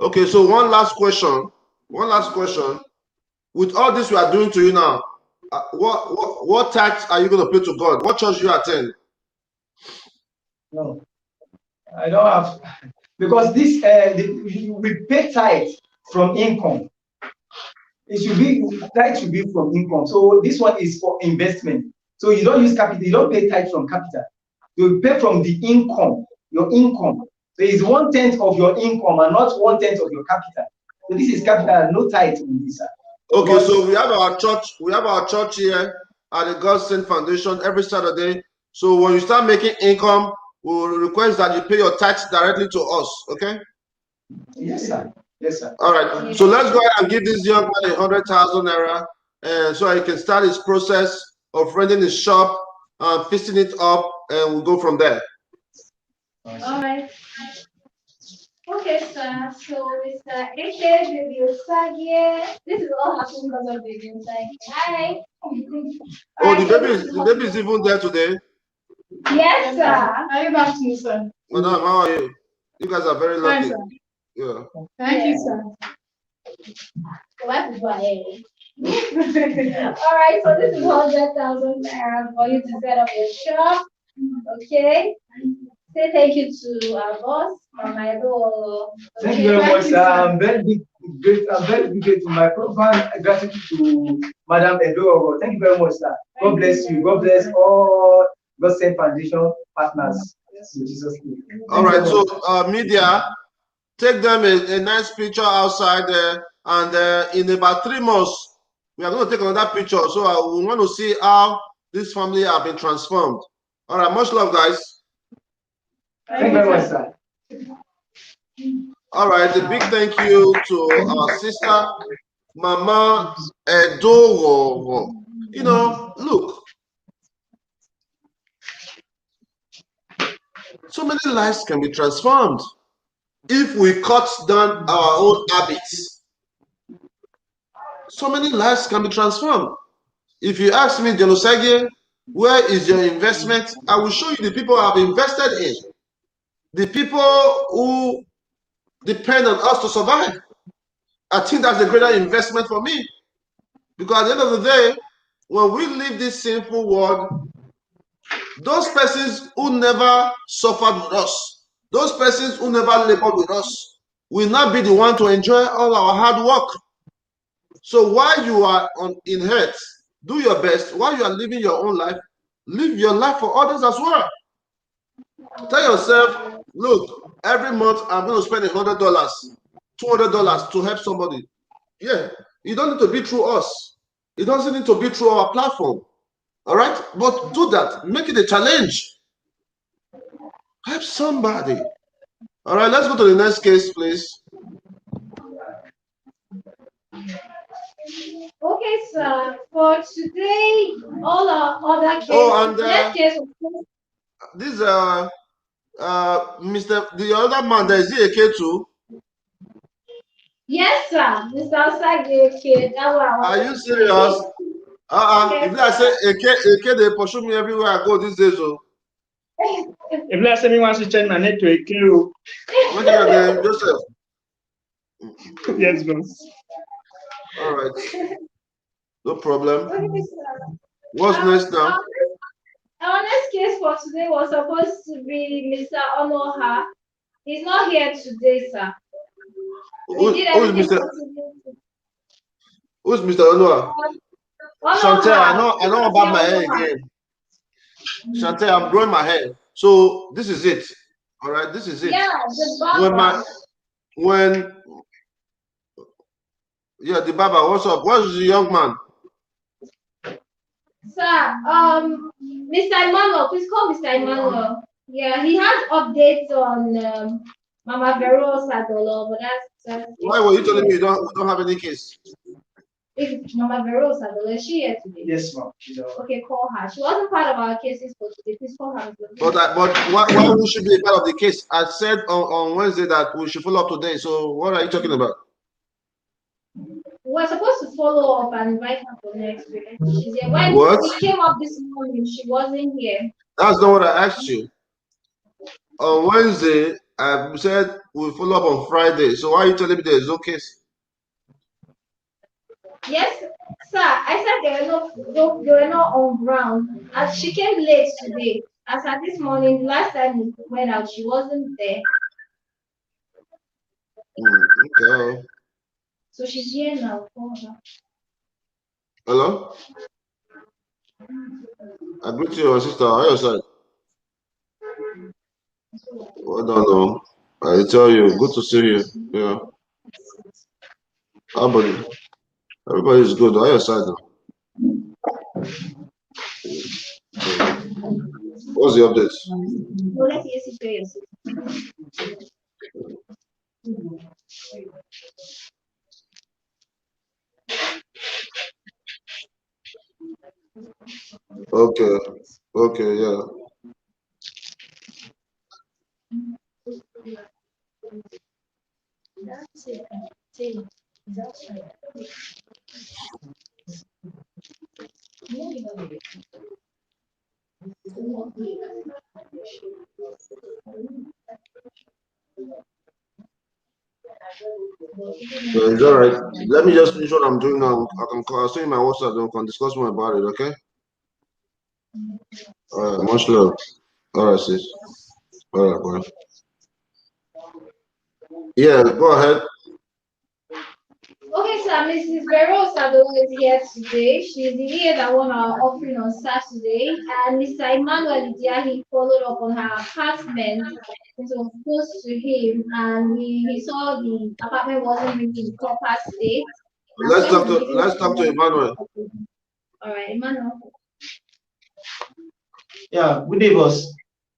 Okay, so one last question. With all this we are doing to you now, what tax are you going to pay to God? What church do you attend? No, I don't have, because this we pay tithe from income. It should be tithe should be from income. So this one is for investment. So you don't use capital. You don't pay tithe from capital. You pay from the income. Your income. So it's 1/10 of your income and not 1/10 of your capital. So this is capital, no tithe in this. Okay, but, so we have our church here at the GODSENT Foundation every Saturday. So when you start making income, we'll request that you pay your tax directly to us. Okay? Yes, sir. Yes, sir. All right. So let's go ahead and give this young man 100,000 naira, and so he can start his process of renting his shop, fixing it up, and we'll go from there. All right. Okay, sir. So, Mr. AK, Baby Osagie. This is all happening because of Baby Osagie. Hi. Oh, Alright, so this is the baby is even there today. yes, sir. Are you back to me, sir? Madam, how are you? You guys are very lucky. Fine, sir. Yeah. Thank you, sir. What is my age? Alright, so this is 100,000 naira for you to set up your shop. Okay. Say thank you to our boss, my role. Thank you very much, sir. I'm very big, I'm very big to my profound gratitude to Madam Edo. Thank you very much, sir. God bless you. God bless all GODSENT Foundation partners. In Jesus' name. All right, so media, take them a nice picture outside there, and in about 3 months, we are going to take another picture. So we want to see how this family have been transformed. All right, much love, guys. Thank you very much, sir. All right, a big thank you to our sister, Mama Edo. You know, look, so many lives can be transformed if we cut down our own habits. So many lives can be transformed. If you ask me, Jenosage, where is your investment? I will show you the people I have invested in. The people who depend on us to survive. I think that's a greater investment for me. Because at the end of the day, when we leave this sinful world, those persons who never suffered with us, those persons who never labored with us, will not be the one to enjoy all our hard work. So while you are in earth, do your best. While you are living your own life, live your life for others as well. Tell yourself, look, every month I'm going to spend $100, $200 to help somebody. Yeah, you don't need to be through us. It doesn't need to be through our platform. All right? But do that. Make it a challenge. Help somebody. All right, let's go to the next case, please. Okay, sir. For today, all our other cases. Oh, and next case. this Mr. The other man, there is he a K2? Yes, sir. Mr. Osage, okay. That one I Are wanted you to serious? say. Yes, If I say AK, they pursue me everywhere I go these days. Oh. If last time you want to change my name to a Q. What's your name, Joseph? Yes, boss. All right. No problem. Okay, sir. What's next now? Our next case for today was supposed to be Mr. Onoha. He's not here today, sir. We did Who's everything Mr. possible. Who's Mr. Onua? Chantel, I know about my hair again. Chantel, I'm growing my hair. So this is it. All right, this is it. Yeah, the Baba. Yeah, the Baba, what's up? What's the young man? Sir, Mr. Emmanuel, please call Mr. Emmanuel. Yeah, he has updates on Mama Vero Sadolo, but that's Why were you telling me you don't have any case? It's Mama Vero Sadolo. Is she here today? Yes, ma'am. Okay, call her. She wasn't part of our cases for today. Please call her. But why we should be a part of the case? I said on Wednesday that we should follow up today. So what are you talking about? We're supposed to follow up and invite her for next week. She's here. When we came up this morning, she wasn't here. That's not what I asked you. On Wednesday, I said we'll follow up on Friday. So why are you telling me there's no case? Yes, sir. I said they were not on ground. As she came late today, as at this morning, the last time we went out, she wasn't there. Okay. So she's here now. Call her. Hello? I greet you, my sister. How are you, sir? I don't know. I tell you, good to see you. Yeah. How about you? Everybody's good. How are your side now? What's the update? No, let me see to you. Okay. Okay, yeah. That's it. Taylor is outside. Yeah, it's all right. Let me just finish what I'm doing now. I can call. I'll send you my WhatsApp. Then we can discuss more about it. Okay. All right. Much love. All right, sis. All right, boy. Yeah. Go ahead. Okay, so Mrs. Veros Ado is here today. She's the year that won our offering on Saturday, and Mr. Emmanuel he followed up on her apartment. It was close to him, and he saw the apartment wasn't really in proper state. And Let's so talk he's to giving let's us talk to Emmanuel. all right, Emmanuel. Yeah, good day, boss.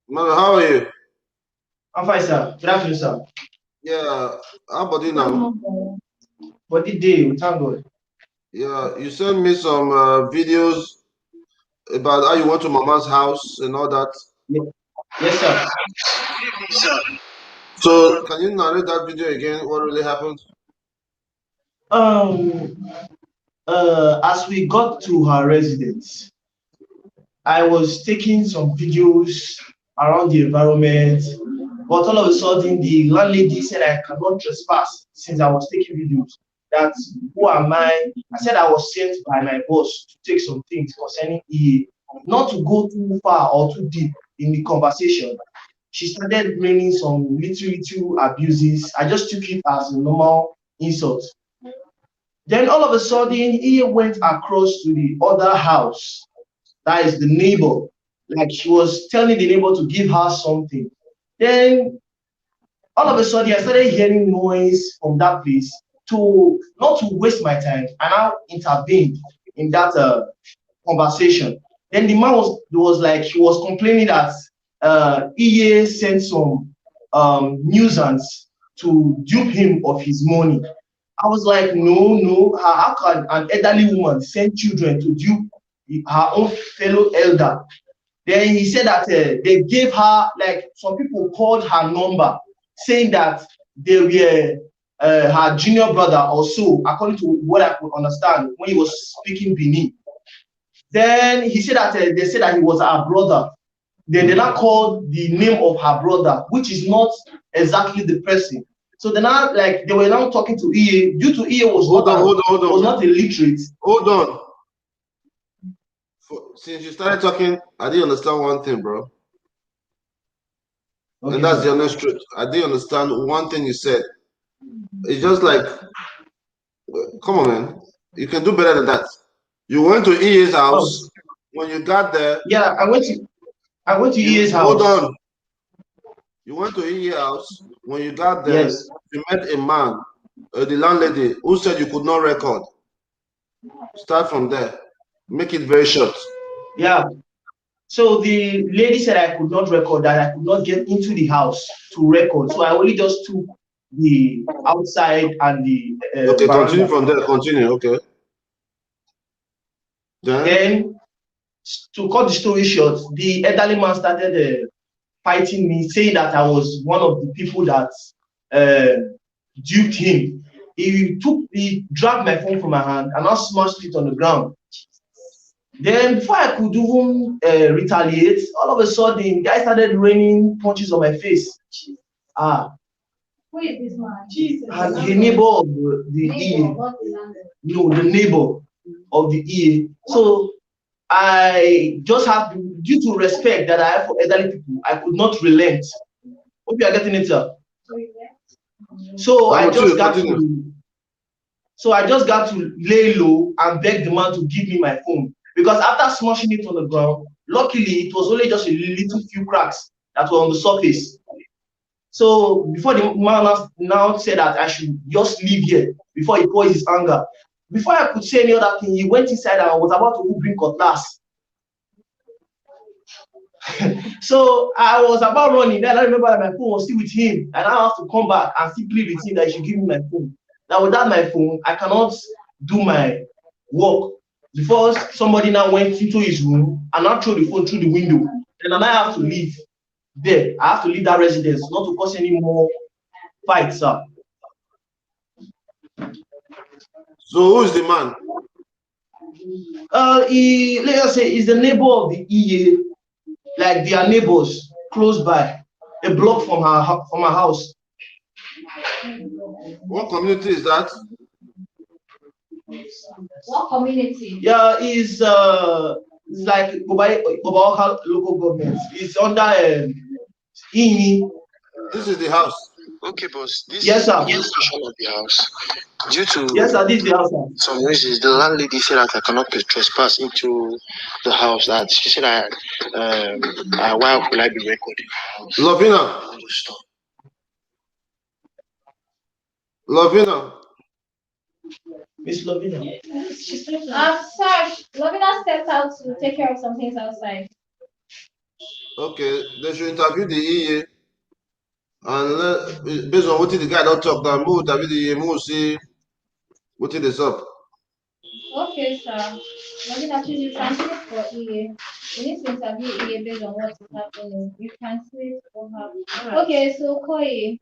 Emmanuel, how are you? I'm fine, sir. Good afternoon, sir. Yeah. How about you now? What the day? We thank God. Yeah. You sent me some videos about how you went to Mama's house and all that. Yeah. Yes, sir. So can you narrate that video again? What really happened? Um, as we got to her residence, I was taking some videos around the environment, but all of a sudden the landlady said I cannot trespass since I was taking videos. That who am I? I said I was sent by my boss to take some things concerning EA, not to go too far or too deep in the conversation. She started bringing some little abuses. I just took it as a normal insult. Then all of a sudden, he went across to the other house, that is the neighbor. Like she was telling the neighbor to give her something. Then all of a sudden, I started hearing noise from that place. To not to waste my time, I now intervened in that conversation. Then the man was like he was complaining that EA sent some nuisance to dupe him of his money. I was like, no, how can an elderly woman send children to dupe her own fellow elder? Then he said that they gave her, like some people called her number, saying that they were her junior brother or so, according to what I could understand when he was speaking Benin. Then he said that they said that he was her brother. Then they now called the name of her brother, which is not exactly the person. So they now like they were now talking to EA due to EA was Hold on. not illiterate. Hold on. Since you started talking, I didn't understand one thing, bro. Okay, and that's sir. the honest truth. I didn't understand one thing you said. It's just like, come on, man. You can do better than that. You went to EA's house. Oh, When you got there, yeah, I went to EA's hold house. on. You went to EA's house. When you got there, Yes. you met a man, the landlady, who said you could not record. Start from there. Make it very short. Yeah. So the lady said I could not record, that I could not get into the house to record. So I only just took the outside and the Okay, continue veranda. from there. Continue. Okay. Then, to cut the story short, the elderly man started fighting me, saying that I was one of the people that duped him. He dragged my phone from my hand and I smashed it on the ground. Then before I could even retaliate, all of a sudden, the guy started raining punches on my face. Who is this man? Jesus. And the neighbor of the EA. No, the neighbor of the EA. So I just have, due to respect that I have for elderly people, I could not relent. Hope you are getting it, sir. So I just got to lay low and beg the man to give me my phone. Because after smashing it on the ground, luckily it was only just a little few cracks that were on the surface. So before the man now said that I should just leave here before he poured his anger. Before I could say any other thing, he went inside and was about to bring cutlass. So I was about running. Then I remember that my phone was still with him, and I have to come back and still plead with him that he should give me my phone. Now without my phone, I cannot do my work. Before somebody now went into his room and now threw the phone through the window, then I have to leave there. I have to leave that residence, not to cause any more fights, sir. So who is the man? Let us say he's the neighbor of the EA, like they are neighbors close by, a block from her house. What community is that? What community? Yeah, it's like Obaoka local government. It's under INI. This is the house. Okay, boss. This Yes, sir. is the location of the house. Due to Yes, sir. This is the house. some reasons, the landlady said that I cannot trespass into the house. That she said, why will I be recording? Lovina. Lovina. Miss Lovina. Sir, Lovina stepped out to take care of some things outside. Okay, they should interview the EA. And based on what the guy don't talk, then move interview the EA, move see what it is up. Okay, sir. Lovina, please, you can sit for EA. We need to interview EA based on what is happening. You can sit for her. Okay, so Koi,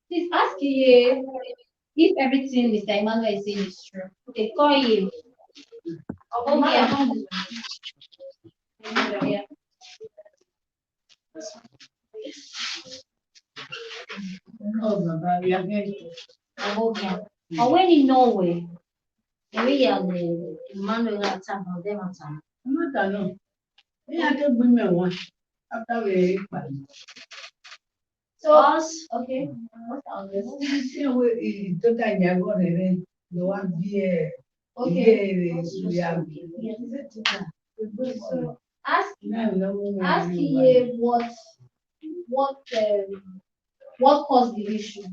please ask EA if everything Mr. Emmanuel is saying is true. Okay, Koi. Yeah. When in Norway, we are the Emmanuel attack on them attack. I don't know. Yeah, I don't bring me one after we. So us, okay. What's all this? We total nyago rere no one be Okay. So Ask EA what caused the issue.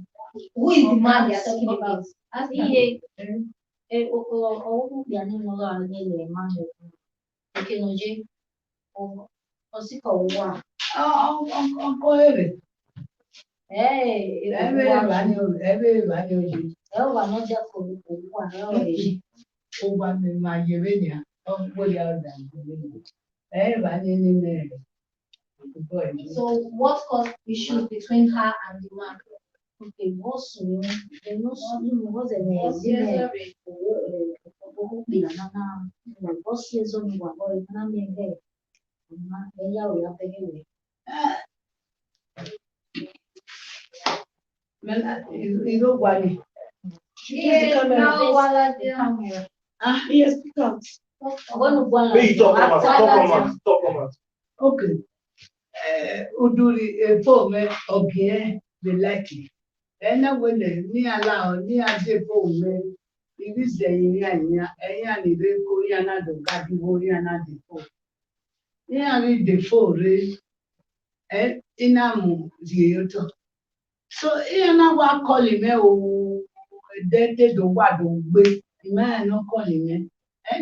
Who is the man they are talking about? Ask EA. Uncle Eric. Hey, Everybody. Over my Yevenia. Oh, what are you? Everybody in there. So what caused issues between her and the man? Okay, what's You know why? Yes, because. Talk. Okay. Uduri phone okay, they like it. And now when ni allow ni ade phone me, it is the anya ni de Korean na do gadi Korean na de phone. Ni ari de phone re inamu zieto. So na wa calling me o de do wa do gbe, man no calling me.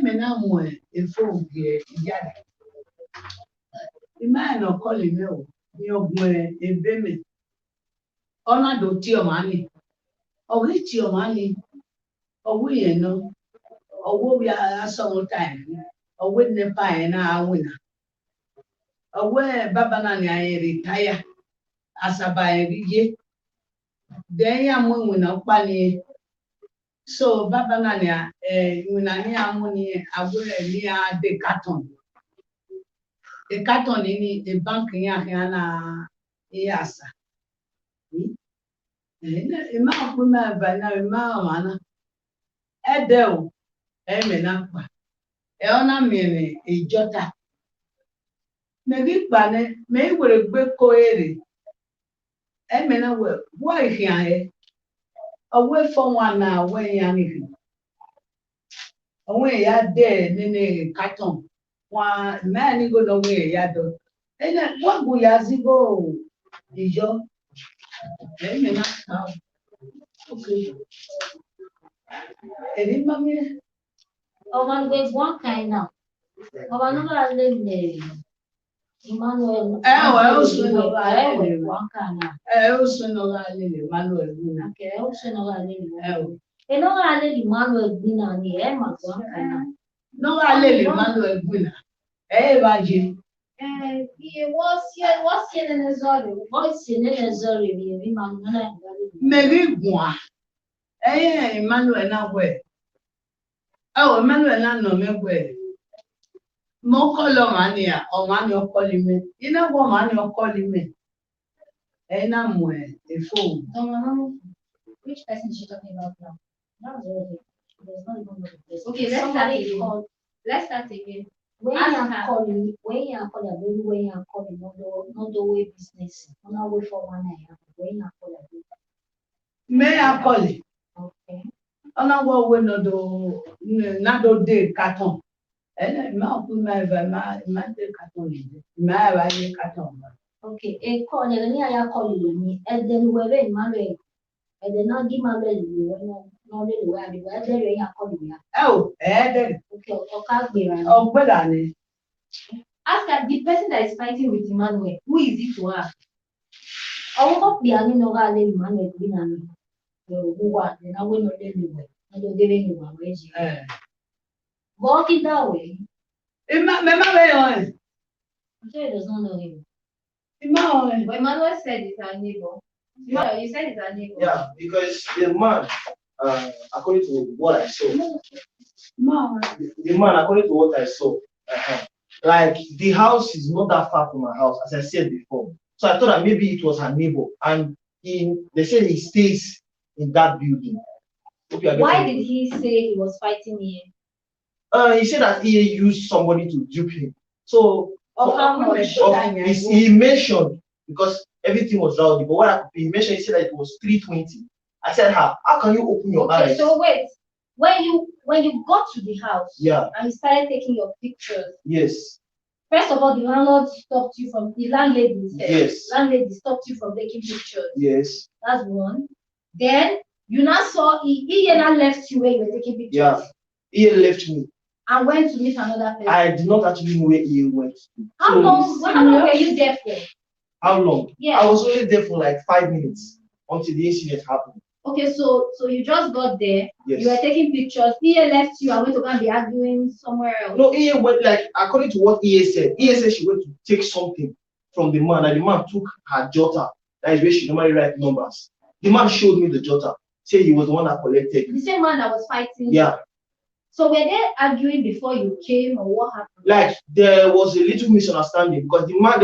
Me na mo e phone ge ijade. Man no calling me o. Ni ogun ebe me. Ona do ti o mani. Owi ti o mani. Owo yen no. Owo bi aso time. Owo ne pa na awina. Owo baba na ni aye retire. Asaba eriye. Den ya mo wina pa ni. So baba na ni wina ni amuni agure ni a de carton. E carton ni e bank ya na asa. Ima kuma bana ima mana edel emena pa ona mere ejota mebi pane me were gbe ko ere emena we wo ihian e away from one na we yan ihi awon ya de nene carton wa man go no we ya do ene wa go ya zigo ijo emena okay. Any mommy? Oh, man, there's one kind now. Oh, I know I live there. Emmanuel. I also know one kind now. I also know I live Emmanuel. Okay, I also know I live. You know I live Emmanuel Bina here, my one kind now. No, I live Emmanuel Bina. Hey, Vaji. What's in the Zori? What's in the Zori? Maybe one. Hey, Emmanuel, now where? Oh, Emmanuel, no, me way. Mokolo mania, or man, you're calling me. You know what man you're calling me? And I'm where a fool. Which person is she talking about now? That was already. There's not even no place. Okay, let's start again. Let's start again. When you are calling, when you are calling, not the way business, not way for one eye. When you are calling. May I call it? Okay. On a war when no day carton. And my carton. My carton. Okay, a call, and I are calling me, and then we're in Malay. And then not give my belly, no, really where we were there, you are calling me. Oh, then. Okay, okay, oh, well, Annie. Ask her, the person that is fighting with Emmanuel, who is it to her? I won't be an Innova Emmanuel Binani. Who are then I will not anyway. I don't give anyone raising. Walk it that way. Remember, I'm sure he does not know him. Emmanuel said it's our neighbor. Yeah, you said it's our neighbor. Yeah, because the man, according to what I saw, the man, according to what I saw, like the house is not that far from my house, as I said before. So I thought that maybe it was her neighbor, and they said he stays in that building. Why did he say he was fighting here? He said that he used somebody to dupe him. So how much? He mentioned, because everything was rowdy, but what he mentioned, he said that it was 320. I said, how can you open your eyes? So wait, when you got to the house, yeah, and you started taking your pictures, yes. First of all, the landlord stopped you from the landlady. Yes. Landlady stopped you from taking pictures. Yes. That's one. Then you now saw he now left you where you were taking pictures. Yeah. He left me. And went to meet another person. I did not actually know where he went to. How long were you there for? How long? Yeah. I was only there for like 5 minutes until the incident happened. Okay, so you just got there. Yes. You were taking pictures. EA left you and went to go and be arguing somewhere else. No, EA went, like, according to what EA said she went to take something from the man, and the man took her jotter. That is where she normally writes numbers. The man showed me the jotter. Say he was the one that collected. The same man that was fighting. Yeah. So were they arguing before you came, or what happened? Like, there was a little misunderstanding because the man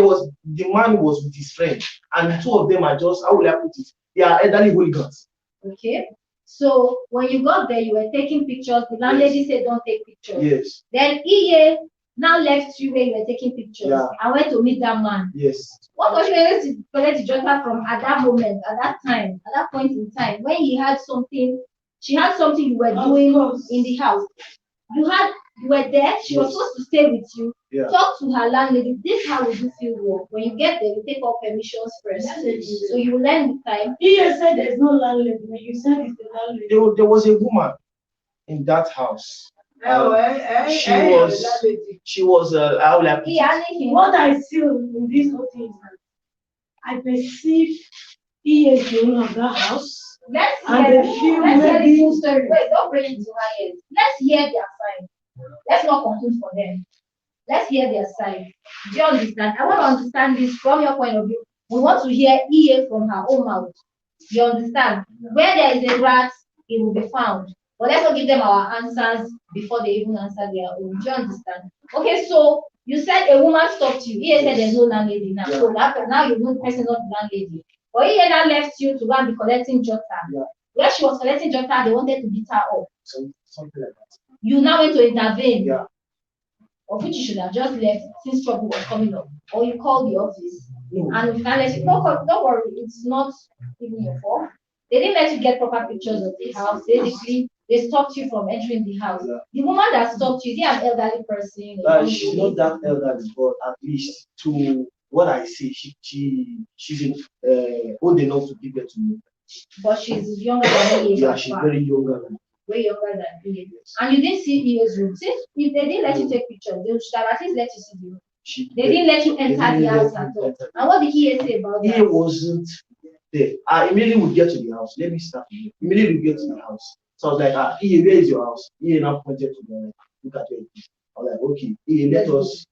was with his friend, and the two of them are just, how will I put it? They are elderly hooligans. Okay. So when you got there, you were taking pictures. The landlady said, "Don't take pictures." Yes. Then EA now left you where you were taking pictures. Yeah. I went to meet that man. Yes. What was you able to collect the jotter from at that moment, at that time, at that point in time, when he had something, she had something you were doing in the house. You were there. She was supposed to stay with you. Yeah. Talk to her landlady. This is how we do field work. When you get there, you take all permissions first. So you learn with time. He said there's no landlady. You said it's the landlady. There was a woman in that house. She was how will I put it? What I see in this whole thing is that I perceive he is the owner of that house. Let's hear the full story. Wait, don't bring it to my ears. Let's hear their side. Let's not conclude for them. Let's hear their side. Do you understand? I want to understand this from your point of view. We want to hear EA from her own mouth. Do you understand? Where there is a rat, it will be found. But let's not give them our answers before they even answer their own. Do you understand? Okay, so you said a woman stopped you. EA said there's no landlady now. Yeah. So now you know the person not the landlady. But EA now left you to go and be collecting jotter. Yeah. Where she was collecting jotter, they wanted to beat her up. Something like that. You now went to intervene. Yeah. Of which you should have just left since trouble was coming up. Or you called the office. No. And we can let you don't worry, it's not even your fault. They didn't let you get proper pictures of the house. Basically, they stopped you from entering the house. Yeah. The woman that stopped you, is an elderly person? She's not that elderly, but at least to what I see, she's old enough to give it to me. But she's younger than me. Yeah, she's very younger than me. Way younger than me. And you didn't see EA's room. See, if they didn't let you take pictures, they should have at least let you see the room. They didn't let you enter the house at all. And what did EA say about that? EA wasn't there. I immediately would get to the house. Let me start here. Immediately we get to the house. So I was like, EA, where is your house? EA now pointed to me. Look at it. I was like, okay, EA, let us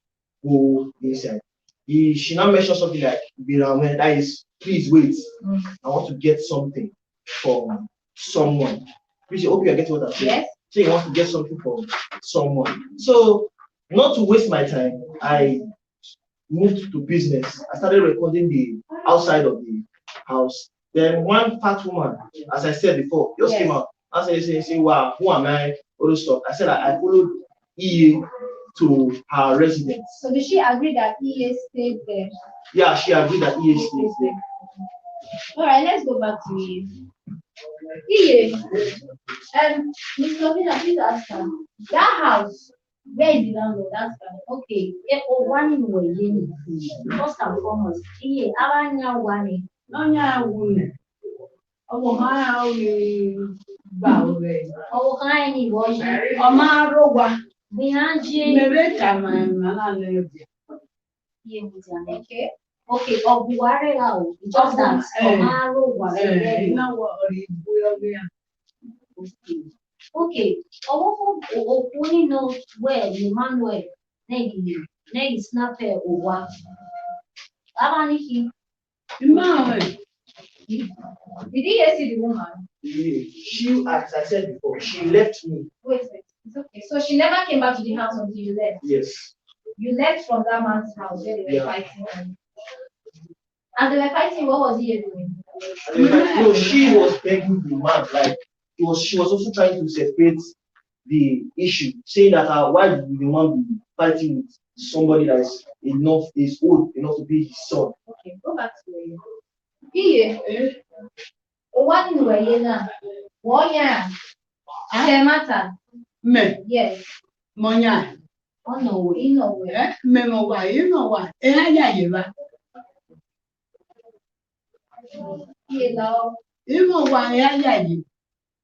go inside. She now mentioned something like, that is, please wait. I want to get something from someone. Please, I hope you are getting what I'm saying. Yes. say he wants to get something from someone. So, not to waste my time, I moved to business. I started recording the outside of the house. Then one fat woman, as I said before, just came out. I said, wow, who am I? All this stuff. I said I followed EA to her residence. So did she agree that EA stayed there? Yeah, she agreed that EA stays there. All right, let's go back to EA. EA, Miss Lovina, please ask her. That house, where is the landlord? That's her. Okay, one way, first and foremost, EA, Aranya Wani, Nonya Wune. Ọmọ ha ni gba ore. Ọmọ ha ni wo yi. Ọmọ arọgwa. Bi ha ji. Mere ka na le bi. Ye buja okay. Okay, Obuware ha o. Just that ọmọ arọgwa. Na wo ori buyo bi ya. Okay. Ọmọ okuni no where Emmanuel negi snapper owa. Abani ki. Emmanuel. Did he see the woman? She, as I said before, she left me. Wait, it's okay. So she never came back to the house until you left? Yes. You left from that man's house where they were fighting. And they were fighting, what was he doing? No, she was begging the man, like, she was also trying to separate the issue, saying that why did the man be fighting with somebody that is old enough to be his son? Okay, go back to where you are. What in way na? One year. Matter. Me. Yes. Monya. Oh no, you know where. Me no why, you know why. Ya ba. You know why ya yi.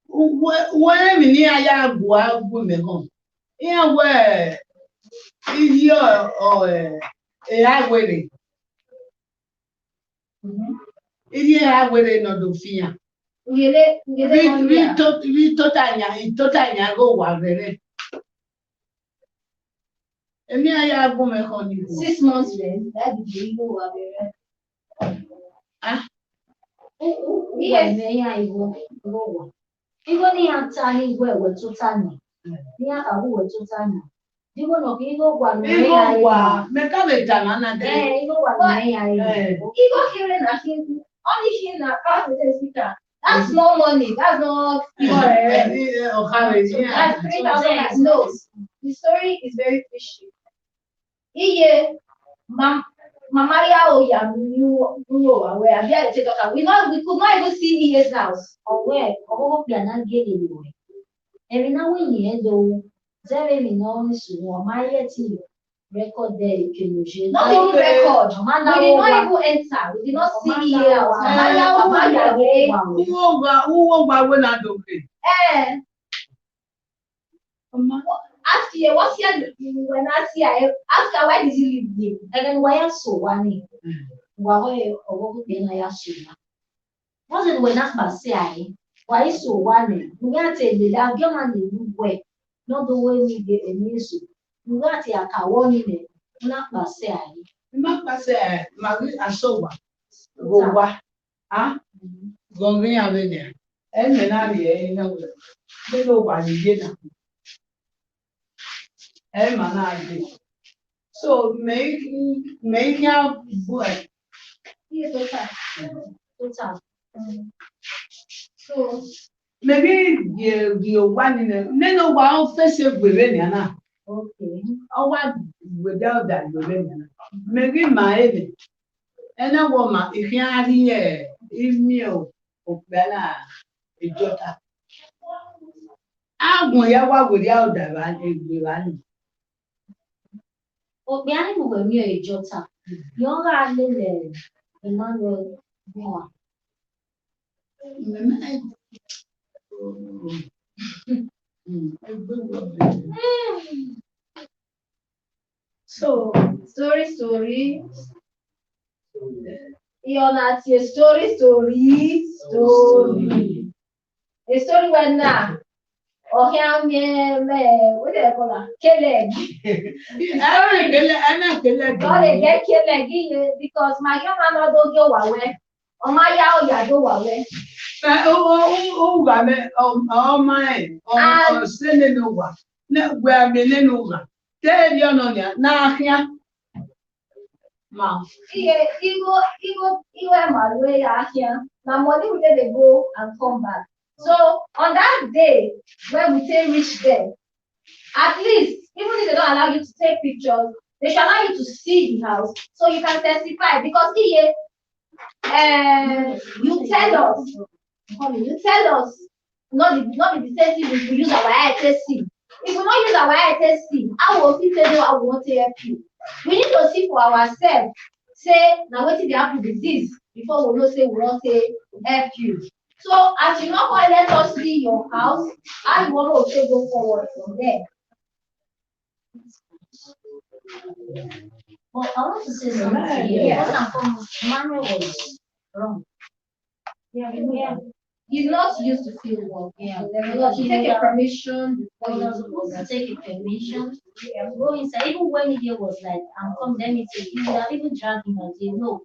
Where me ni aya agbu me home. Yeah, where is your Ihe ha were nọdụ fiya. Ritotanya go wa vere. Emi aya agbo me kon ni. 6 months then, that did go wa vere. Ah. Yes, ya iwo go. Iwo ni atani gwe wetutani. Ni akabu wetutani. Digo no kigo gwa me ya. Igo gwa me ka betana na de. Igo gwa me ya. Igo here na him. Only him na part of the speaker. That's no money. That's not. That's 3,000. No, the story is very fishy. Iye, Mamaria Oya knew where we could not even see Iye's house. Where? Oh, we are not getting anywhere. Every now and then, though, there may not so my record there. Not even record. We did not even enter. We did not see Iye's house. Ask you, what's your when I see I ask her why did you live there? And then why so one? Why or then I ask you. Wasn't when I say why so one? We got to the argument in way, not the way we get a news. We got a kawani, not by say. Not by say, Marie and sober. Go what? Ah, going away there. And then I know. They know why you get. So make your boy. Yes, total. So maybe you one in a no one face with Reniana. Okay. Oh, what without that Reniana. Maybe my head. And a woman, if you are here, if meal of Bella, a jota. I'm going to without that one. Obiani mo mi e jota. Yo ga le Emmanuel Boa. So story. You're not your story. A story when now. Oh, yeah, what do you call that? Kelleg. God, get Kelleg because my young man don't go away. Oh, my yow, ya go away. Money we dey go and come back. So on that day when we say reach there, at least even if they don't allow you to take pictures, they should allow you to see the house so you can testify because you tell us not be the same thing if we use our eye to see. If we don't use our eye to see, how will we tell you how we want to help you? We need to see for ourselves. Say now what dey happen with this before we know say we want to help you. So as you not going let us see your house, how you want to go forward from there. Well, I want to say something here. First and foremost, Manuel was wrong. Yeah. He's not used to field work. Yeah. He take a permission before You're supposed to take a permission. Go inside. Even when he was like, I'm come, let me take it. You have even dragged him and say, no,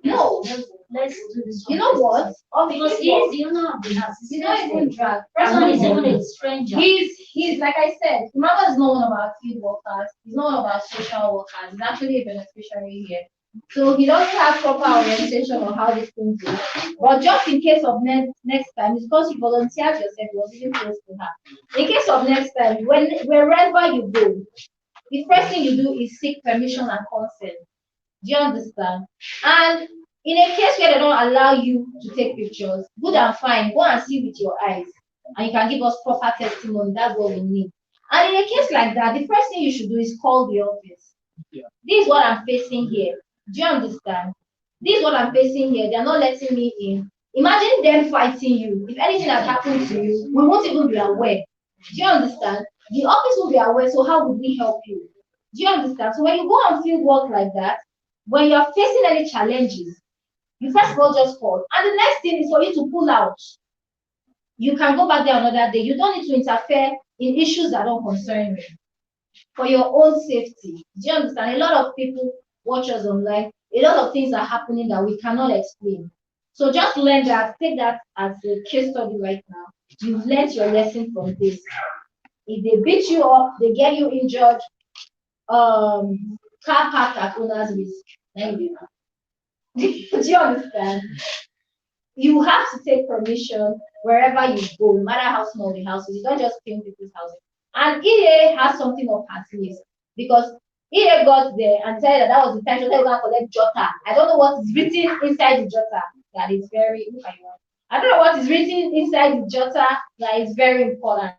let's do this. You know what? Because he is the owner of the house. He's not even dragged. Person is even a stranger. He's like I said, Mama is not one of our field workers. He's not one of our social workers. He's actually a beneficiary here. So he doesn't have proper orientation on how this thing goes. But just in case of next time, it's because you volunteered yourself, you was even close to her. In case of next time, wherever you go, the first thing you do is seek permission and consent. Do you understand? And in a case where they don't allow you to take pictures, good and fine, go and see with your eyes. And you can give us proper testimony. That's what we need. And in a case like that, the first thing you should do is call the office. Yeah. This is what I'm facing here. Do you understand? This is what I'm facing here. They're not letting me in. Imagine them fighting you. If anything has happened to you, we won't even be aware. Do you understand? The office will be aware, so how would we help you? Do you understand? So when you go on field work like that, when you're facing any challenges, you first of all just call. And the next thing is for you to pull out. You can go back there another day. You don't need to interfere in issues that don't concern you. For your own safety. Do you understand? A lot of people watch us online. A lot of things are happening that we cannot explain. So just learn that, take that as a case study right now. You've learned your lesson from this. If they beat you up, they get you injured, car park at owner's risk. Then you know. Do you understand? You have to take permission wherever you go, no matter how small the house is. You don't just clean people's houses. And EA has something up her sleeves because EA got there and said that was the time she was going to collect Jota. I don't know what is written inside the Jota that is very. I don't know what is written inside the Jota that is very important.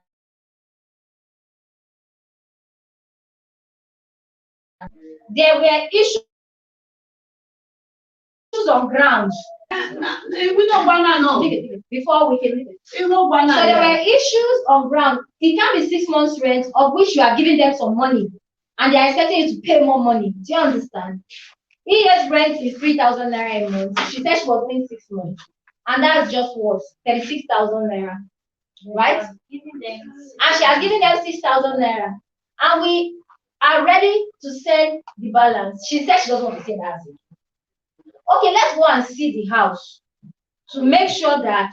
There were issues on ground. We don't want to know before we can. So there were issues on ground. It can be 6 months rent, of which you are giving them some money, and they are expecting you to pay more money. Do you understand? ES rent is 3,000 naira a month. She said she was doing 6 months, and that's just what 36,000 naira, right? And she has given them 6,000 naira, and we are ready to send the balance. She said she doesn't want to say that. Okay, let's go and see the house to make sure that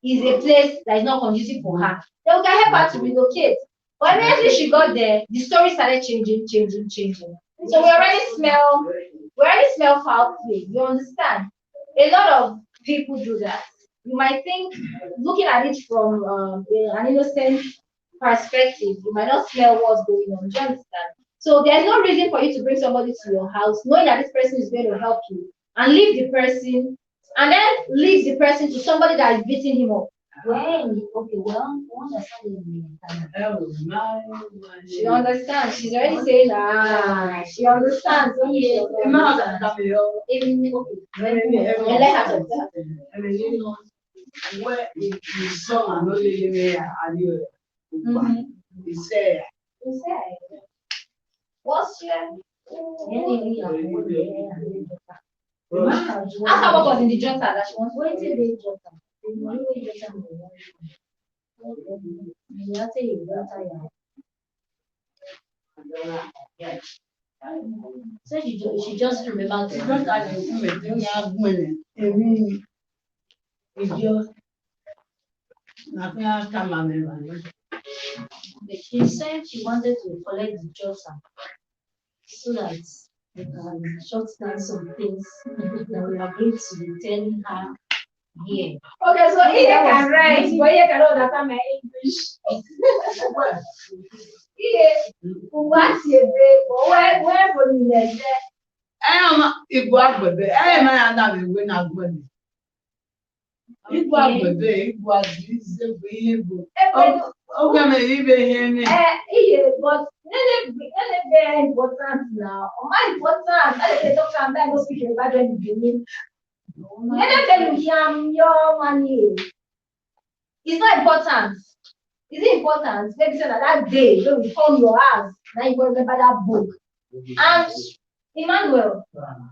is a place that is not conducive for her. Then we can help her to relocate. But immediately she got there, the story started changing. So we already smell foul play. You understand? A lot of people do that. You might think, looking at it from an innocent perspective, you might not smell what's going on. Do you understand? So there's no reason for you to bring somebody to your house, knowing that this person is going to help you, and leave the person, and then leave the person to somebody that is beating him up. She understands. She's already saying, she understands. What's your? Ask her what was in the jota that she wants. Wait till the jota. So she just remembered. She said she wanted to collect the jota so that we can short down some things that we are going to be telling her here. Okay, so he can write, but he cannot understand my English. What's your baby? Where for you there? Igbo agbede, ma ya na ewe na agbede. Igbo agbede, Igbo adịghịzi bụ ihe bụ. Oge m ibe ihe eme. But very important now. More important, I don't come back to speak about the beginning. Your money. It's not important. Is it important? Maybe say that day when we found your house, now you go remember that book. And Emmanuel,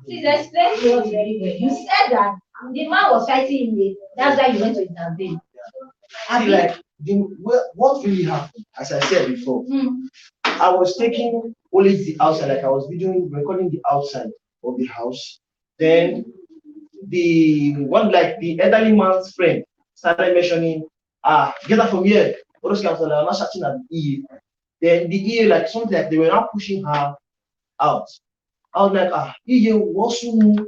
please explain to us very well. You said that the man was fighting in it. That's why you went to intervene. See, like what really happened, as I said before, I was taking only the outside, like I was recording the outside of the house. Then the one, like the elderly man's friend, started mentioning, get up from here. I'm not shouting at the EA. Then the EA, like something like they were not pushing her out. I was like, EA, what's wrong?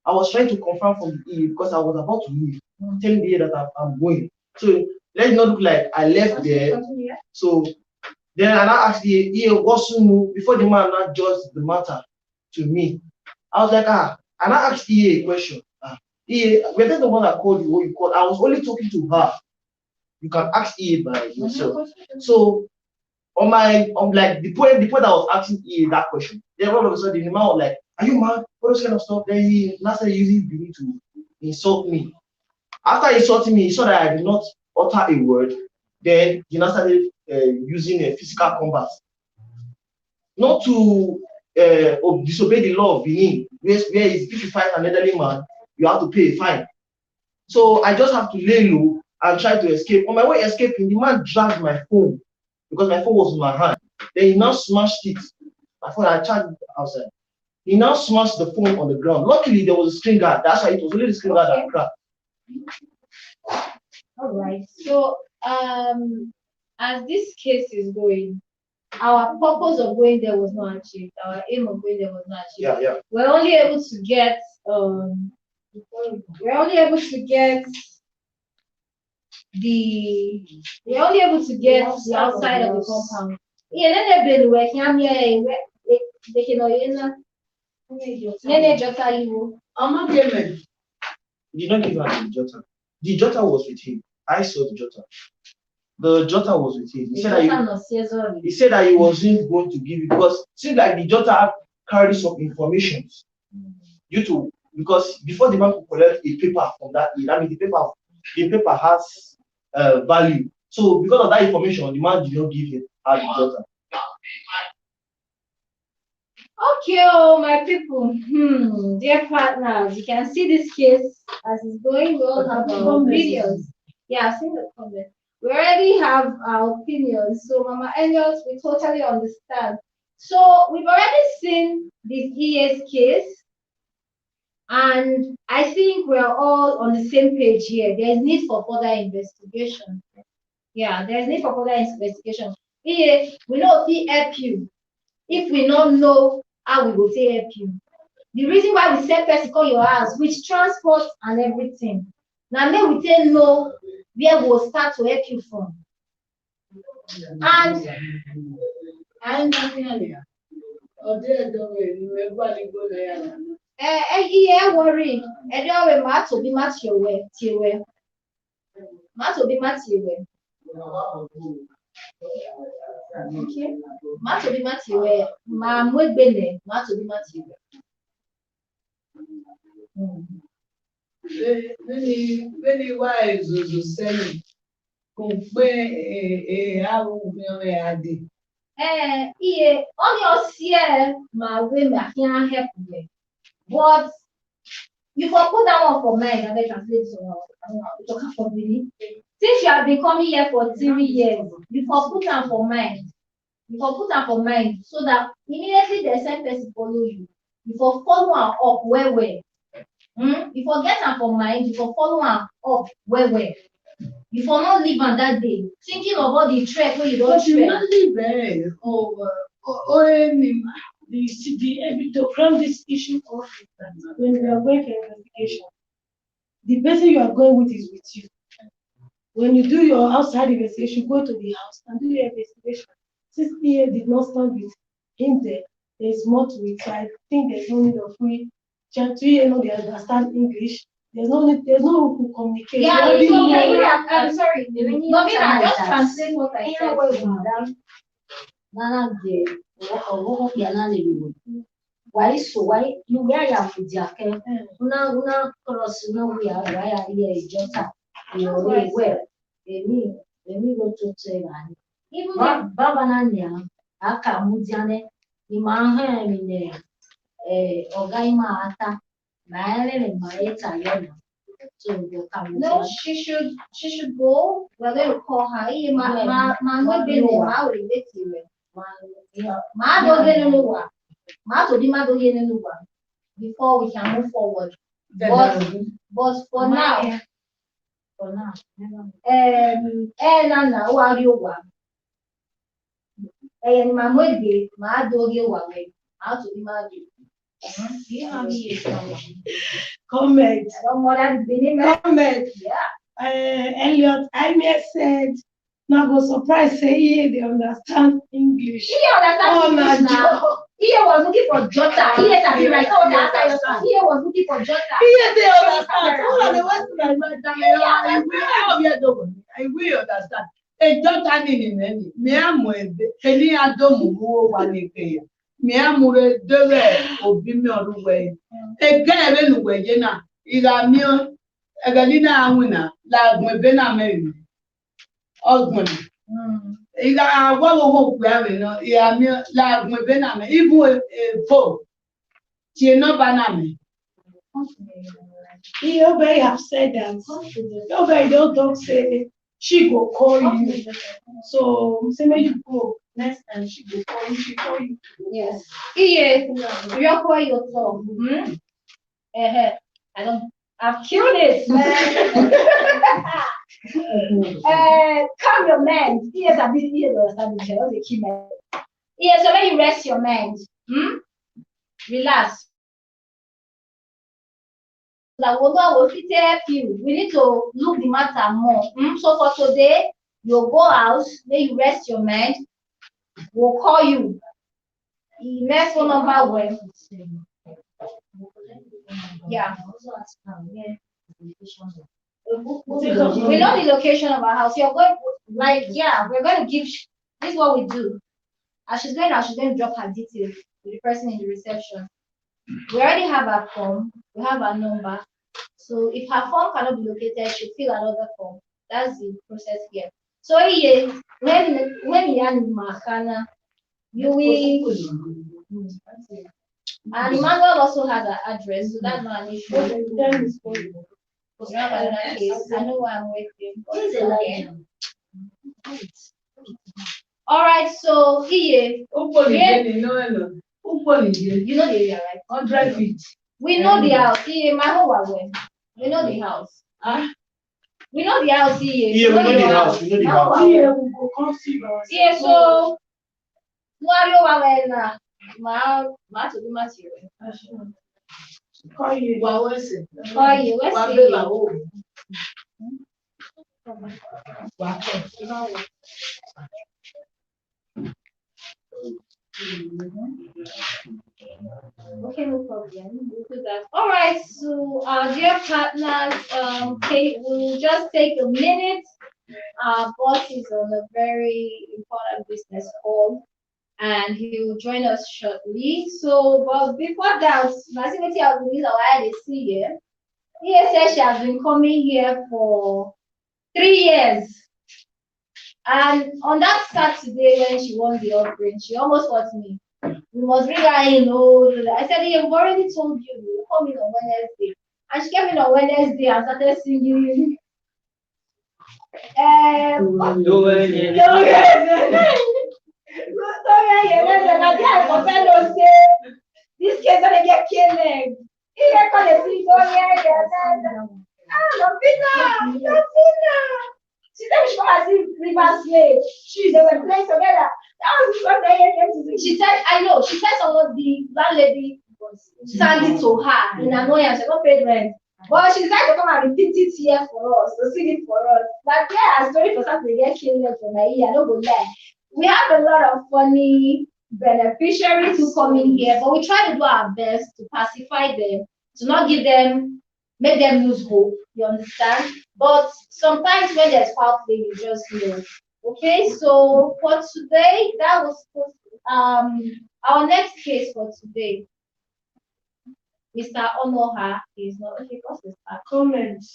I was trying to confirm from the EA because I was about to leave, telling the EA that I'm going. So let it not look like I left there. So then I asked the EA, what's wrong? Before the man not judged the matter to me. I was like, and I asked EA a question. EA, we're the one that called you, what you called. I was only talking to her. You can ask EA by yourself. So on like the point I was asking EA that question, then all of a sudden the man was like, are you mad? All those kind of stuff. Then he now started using Billy to insult me. After insulting me, he saw that I did not utter a word. Then he now started using a physical combat. Not to disobey the law of Benin, where if you fight an elderly man, you have to pay a fine. So I just have to lay low and try to escape. On my way escaping, the man dragged my phone because my phone was in my hand. Then he now smashed it. My phone, I charged outside. He now smashed the phone on the ground. Luckily, there was a screen guard. That's why it was only the screen guard that cracked. All right. So, as this case is going, our purpose of going there was not achieved. Our aim of going there was not achieved. Yeah. We're only able to get the outside of the compound. Yeah, then they've been working. I'm here. They can He did not give her the jota. The jota was with him. I saw the jota. The jota was with him. He said that he wasn't going to give it because it seemed like the jota carried some information because before the bank could collect a paper from that, I mean the paper has value. So because of that information, the man did not give it her the jota. Okay, my people, dear partners, you can see this case as it's going. We all have our opinions. Yeah, I've seen the comment. We already have our opinions. So, Mama Engels, we totally understand. So, we've already seen this EA's case, and I think we're all on the same page here. There's need for further investigation. Yeah, there's need for further investigation. EA, we know if he help you. If we don't know how we will say help you. The reason why we send person call your house with transport and everything. Now may we tell know where we will start to help you from. And I'm nothing earlier. Oh, dear, don't worry. worry. And you have a mat to be match your way. Mat to be match your way. Okay. Mat to be match your way. Ma mwe bene. Mat to be match your way. Many wives will say, compare a adi. On your share, my women can't help me. But you for put that one for mine, I translate for me. Since you have been coming here for 3 years, you for put them for mine. You for put them for mine so that immediately the same person follow you. You for follow her up where. You forget her for mind, you for follow her up where. You for not leave on that day, thinking of all the trek where you don't But you trek. not leave there to cram this issue of that when you are going for investigation, the person you are going with is with you. When you do your outside investigation, go to the house and do your investigation. Since EA did not stand with him there's more to it. So I think there's no need of we trying to they understand English. There's no need to communicate. Yeah, it's okay. I'm sorry. Maybe I just translate what I said. Why so why you where ya fudiake una cross no we are why here jota you where emi go to say man even baba na nya aka mudiane ni ma ha mi ne oga ima ata na ele ma eta yona so go come. No, she should go. We're going to call her. Ma be ne ma we bet you. Ma do get no wa. Ma do no wa. Before we can move forward. But for now, na wa ri o wa. Ni ma mo de ma do ge wa we. Ma to di ma do. Do you have comment? Comment. Yeah. Elliot, I may said, now go surprise say they understand English. He understands English now. He was looking for Jota. He was looking for Jota. They understand. I will understand. A Jota in me any Adomu one me amure debe obi me oruwe e ga ebe luwe je na ira mi egalina awuna la gun ebe na me ogbon ira awo wo pe awe no ira mi la gun ebe na me ibu fo ti no ba na me he obey have said that obey don't talk say she go call you so say make you go next time she go call you. Yes. You're quite yourself. I've killed it, man. Calm your mind. Yes, I've been here to understand the key man. Yes, so when you rest your mind, relax. That will fit help you. We need to look the matter more. So for today, you'll go out, then you rest your mind. We'll call you. Next phone number when. Yeah. We know the location of our house. You're going we're going to give this is what we do. As she's going to drop her details to the person in the reception. We already have her form, we have her number. So if her form cannot be located, she'll fill another form. That's the process here. So when you are in Makana, you will. And Emmanuel also has an address, so that's not an issue. We have another case. I know why I'm waiting. All right, so here. You know the area, right? 100 feet. We know the house. Here, my home. We know the house. We know the house here. Yeah, we know the house. We know the house. Here we go come see us. Yeah, so Mario Wawena, ma to do material. Call you. What's it? Okay, no problem. We'll do that. All right, so dear partners, okay, we'll just take a minute. Our boss is on a very important business call, and he will join us shortly. So, but before that, Nasimiti has released our IDC here. He says she has been coming here for 3 years. And on that Saturday when she won the offering, she almost got me. We must bring her in. I said, yeah, we've already told you, we'll come in on Wednesday. And she came in on Wednesday and started singing. This kid's gonna get killed. Here come the sing. river slave. They were playing together. That was what they came to do. She said, I know. She said someone, the landlady sang it to her in annoyance. She got paid rent. But she decided to come and repeat it here for us, to sing it for us. But yeah, a story for something to get killed from my ear, I don't go lie. We have a lot of funny beneficiaries who come in here, but we try to do our best to pacify them, to not give them, make them lose hope. You understand? But sometimes when there's foul play, you just know. Okay, so for today, that was our next case for today. Mr. Onoha is not okay. What's this? Comment.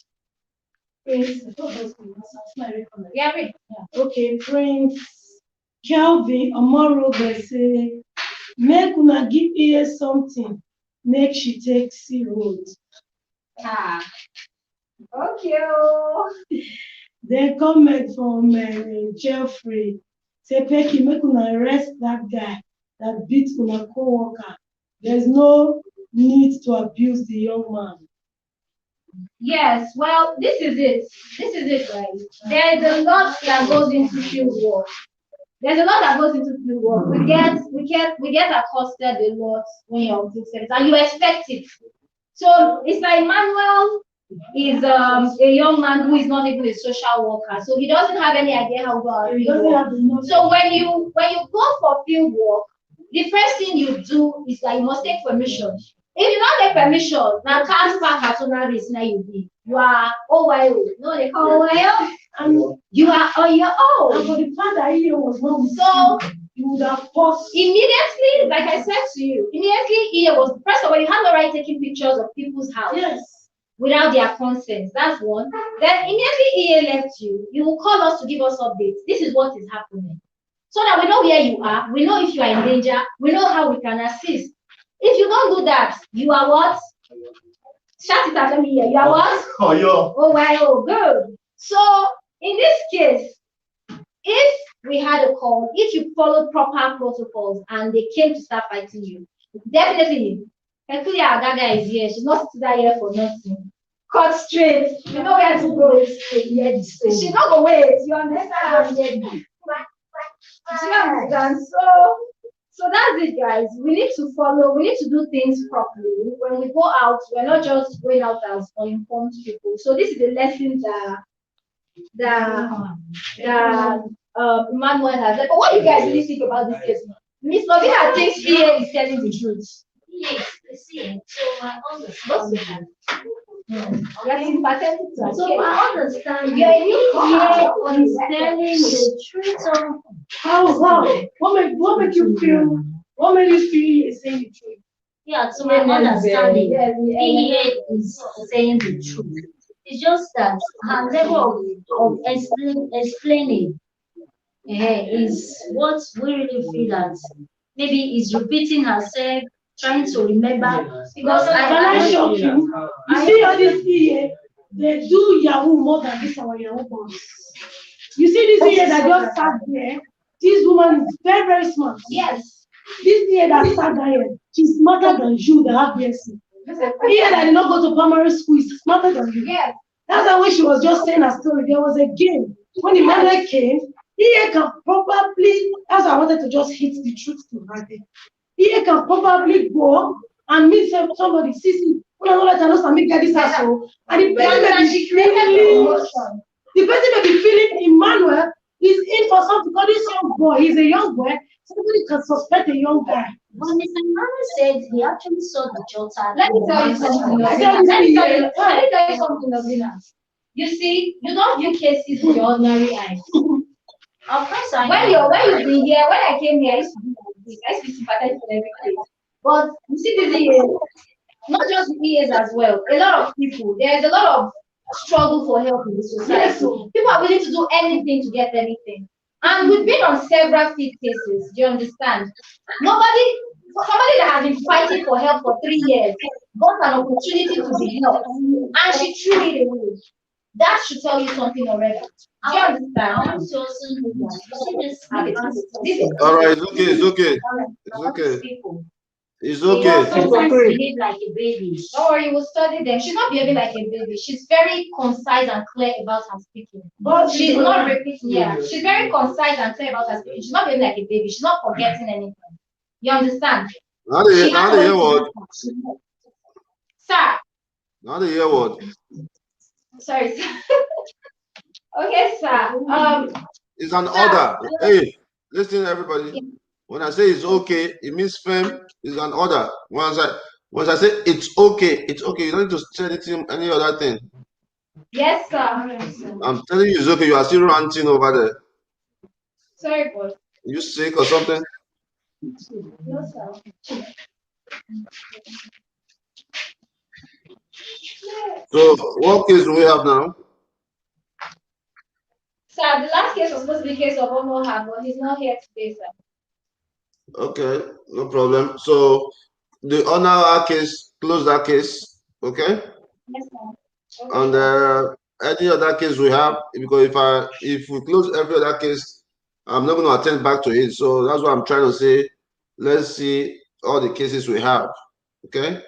Prince. Yeah, read. Yeah. Okay, Prince Kelvin Amaro they say, make una give her something, make she take sea road. Ah. Okay. Then comment from Jeffrey. Say, Becky, make una arrest that guy that beat una co-worker. There's no need to abuse the young man. Yes, well, this is it. This is it, guys. There's a lot that goes into field work. There's a lot that goes into field work. We get accosted a lot when you're on field service, and you expect it. So it's like Manuel is a young man who is not even a social worker, so he doesn't have any idea how to go out field work. So when you go for field work, the first thing you do is that you must take permission. If you don't take permission, now can't park at another risk now you are OYO. No, they call OYO. And you are OYO. And for the fact that he was not so you would have paused immediately, like I said to you, immediately he was first of all, you have no right taking pictures of people's houses. Yes. Without their consent. That's one. Then immediately EA left you, you will call us to give us updates. This is what is happening. So that we know where you are, we know if you are in danger, we know how we can assist. If you don't do that, you are what? Shout it at me here. You are what? Oh, yeah. Oh, well, good. So in this case, if we had a call, if you followed proper protocols and they came to start fighting you, definitely, actually our Gaga is here. She's not sitting here for nothing. Cut straight. You know where to go. She's not going to wait. You understand? You understand? So that's it, guys. We need to follow, we need to do things properly. When we go out, we're not just going out as uninformed people. So this is a lesson that Emmanuel has. Like, but what do you guys really think about this case? Miss Lovina thinks EA is telling the truth. Yes, I see. So my understanding. So my understanding, you're a EA is telling the truth of how? What make you feel? What made you feel he is saying the truth? Yeah, to my understanding, EA is saying the truth. It's just that her level of explaining is what we really feel that maybe is repeating herself, trying to remember. Because I shock you. You see all this EA, they do Yahoo more than this our Yahoo boss. You see this EA that just sat there. This woman is very, very smart. Yes. This EA that sat there, she's smarter than you, the have BSc. EA that did not go to primary school is smarter than you. Yes. That's why when she was just saying her story, there was a game. When the mother came, EA can probably, that's why I wanted to just hit the truth to her. EA can probably go and meet somebody, see, when I know that I know something get this asshole, and the person may be feeling Emmanuel is in for something because this young boy, he's a young boy, somebody can suspect a young guy. But Mr. Emmanuel said he actually saw the Jota. Let me tell you something. Let me tell you something, Lovina. You see, you don't view cases with your ordinary eyes. Of course I when you've been here, when I came here, I used to be like this. I used to sympathize with every case. But you see these EAs, not just EAs as well, a lot of people, there's a lot of struggle for help in the society. People are willing to do anything to get anything. And we've been on several field cases, do you understand? Somebody that has been fighting for help for 3 years got an opportunity to be helped, and she threw it away. That should tell you something already. Do you understand? All right, it's okay. It's okay. It's You okay. sometimes behave like a baby. Don't worry, we'll study them. She's not behaving like a baby. She's very concise and clear about her speaking. But She's not repeating. Yeah, she's very concise and clear about her speaking. She's not behaving like a baby. She's not forgetting anything. You understand? Now She they has hear somebody to what? help her. Sir, Now they hear what? sorry, sir. Okay, sir. It's an Sir. order. Hey, listen, everybody. When I say it's okay, it means firm. It's an order. Once I say it's okay, it's okay. You don't need to say anything, any other thing. Yes, sir. I'm telling you, it's okay. You are still ranting over there. Sorry, boss. You sick or something? No, sir. So, what case do we have now? Sir, the last case was supposed to be case of Omoha, but he's not here today, sir. Okay, no problem. So, the honor our case, close that case, okay? Yes, sir. Okay, And any other case we have, because if we close every other case, I'm not going to attend back to it. So that's what I'm trying to say. Let's see all the cases we have, okay?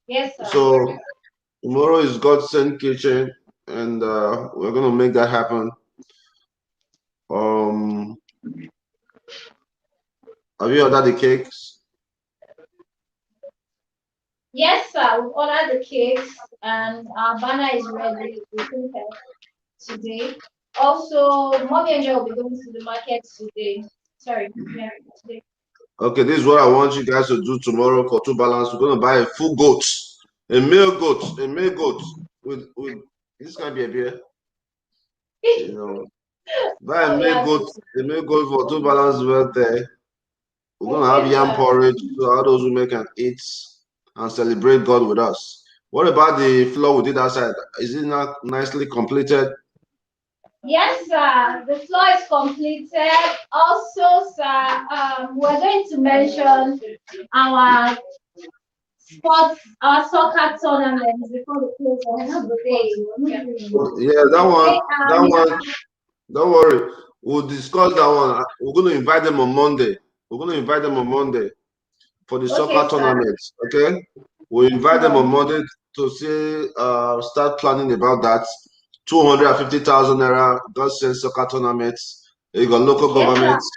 Yes, sir. So tomorrow is GODSENT Kitchen, and we're going to make that happen. Have you ordered the cakes? Yes, sir. We've ordered the cakes and our banner is ready. We think today. Also, Mommy and Joe will be going to the market today. Sorry, yeah, today. Okay, this is what I want you guys to do tomorrow for two balance. We're going to buy a full goat, a male goat with this can be a beer. You know, buy a male goat for two balance birthday. We're gonna have yam porridge so all those women can eat and celebrate God with us. What about the floor we did outside? Is it not nicely completed? Yes, sir. The floor is completed. Also, sir, we're going to mention our our soccer tournament before the close of the day. Yeah, that one. Don't worry, we'll discuss that one. We're gonna invite them on Monday. We're gonna invite them on Monday for the soccer tournament. Okay, we'll invite them on Monday to see, start planning about that. 250,000 naira. GODSENT soccer tournaments. You got local governments.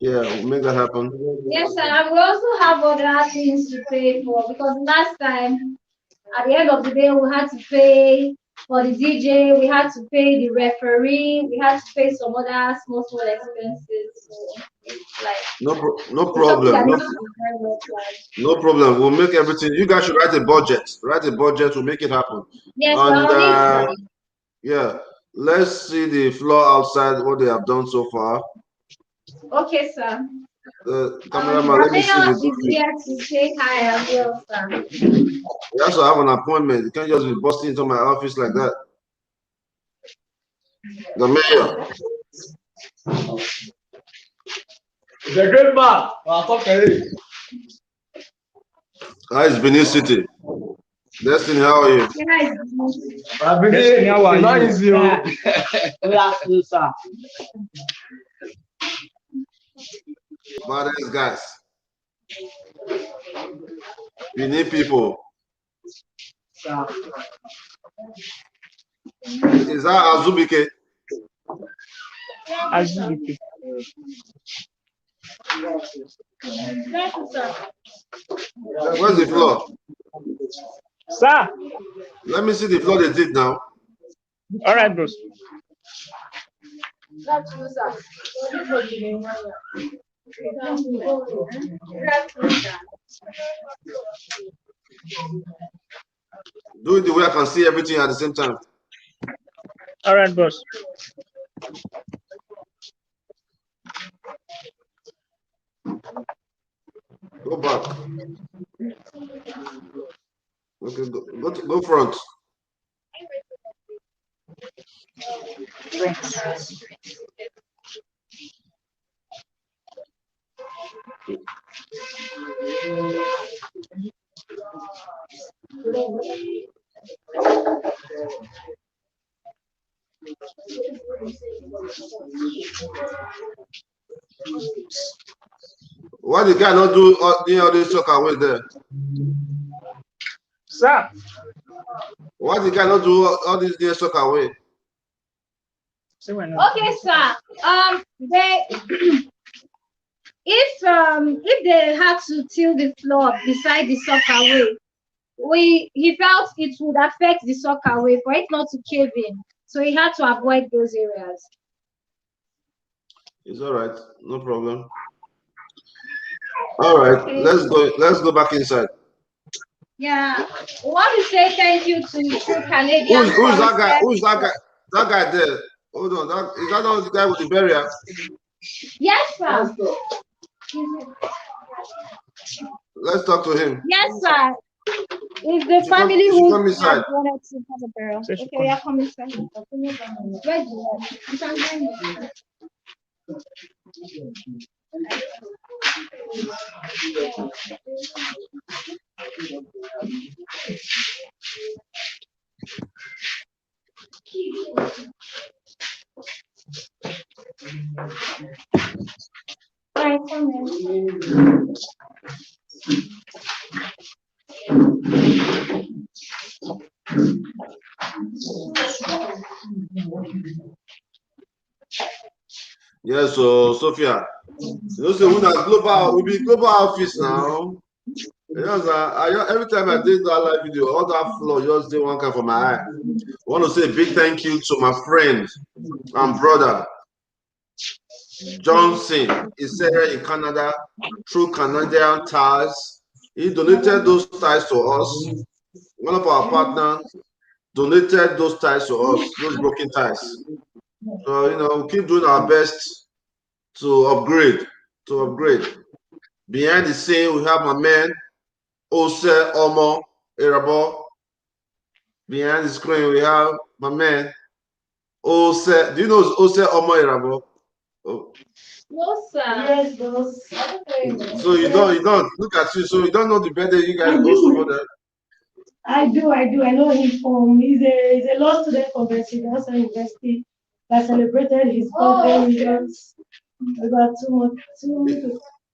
Yeah, we'll make that happen. Yes, sir. And we also have other things to pay for because last time, at the end of the day, we had to pay for the DJ, we had to pay the referee, we had to pay some other small expenses. So it's like No problem. No problem. We'll make everything. You guys should write a budget. Write a budget. We'll make it happen. Yes, and yeah, let's see the floor outside. What they have done so far. Okay, sir. Cameraman, let me see the is here to say hi as well, sir. We also have an appointment. You can't just be busting into my office like that. The mayor. The great man. How is Benin City? Destiny, how are you? Destiny, how are you? Nice, you. Sir. Baddest guys. Benin people. Is that Azubike? Azubike. Where's the floor? Sir. Let me see the floor they did now. All right, bros. Do it the way I can see everything at the same time. All right, boss. Go back. Okay, go front. Why the guy not do all this soccer away there? Sir. Why the guy not do all this soccer away? Okay, sir. They if they had to till the floor beside the soccer way, he felt it would affect the soccer way for it not to cave in. So he had to avoid those areas. It's all right, no problem. All right, okay. Let's go back inside. Yeah, I want to say thank you to True Canadian. Who's that guy? Who's that guy? That guy there. Hold on. Is that not the guy with the barrier? Yes, sir. Let's talk to him. Yes, sir. If the family who wanted to have a burial. Okay, we are coming inside. Yes, so Sophia, you know, say we be global office now. You know, every time I did that live video, all that flow just did one kind for my eye. I want to say a big thank you to my friend and brother Johnson. He's there in Canada through Canadian ties. He donated those ties to us. One of our partners donated those ties to us, those broken ties. So, you know, we keep doing our best to upgrade. Behind the scene, we have my man, Ose Omo Irabo. Behind the screen, we have my man, Ose. Do you know Ose Omo Irabo? Oh. No, sir. Yes, boss. So you don't look at you. So you don't know the birthday you guys host over there. I do. I know him from. He's a law student from Residential University that celebrated his birthday with us about 2 months.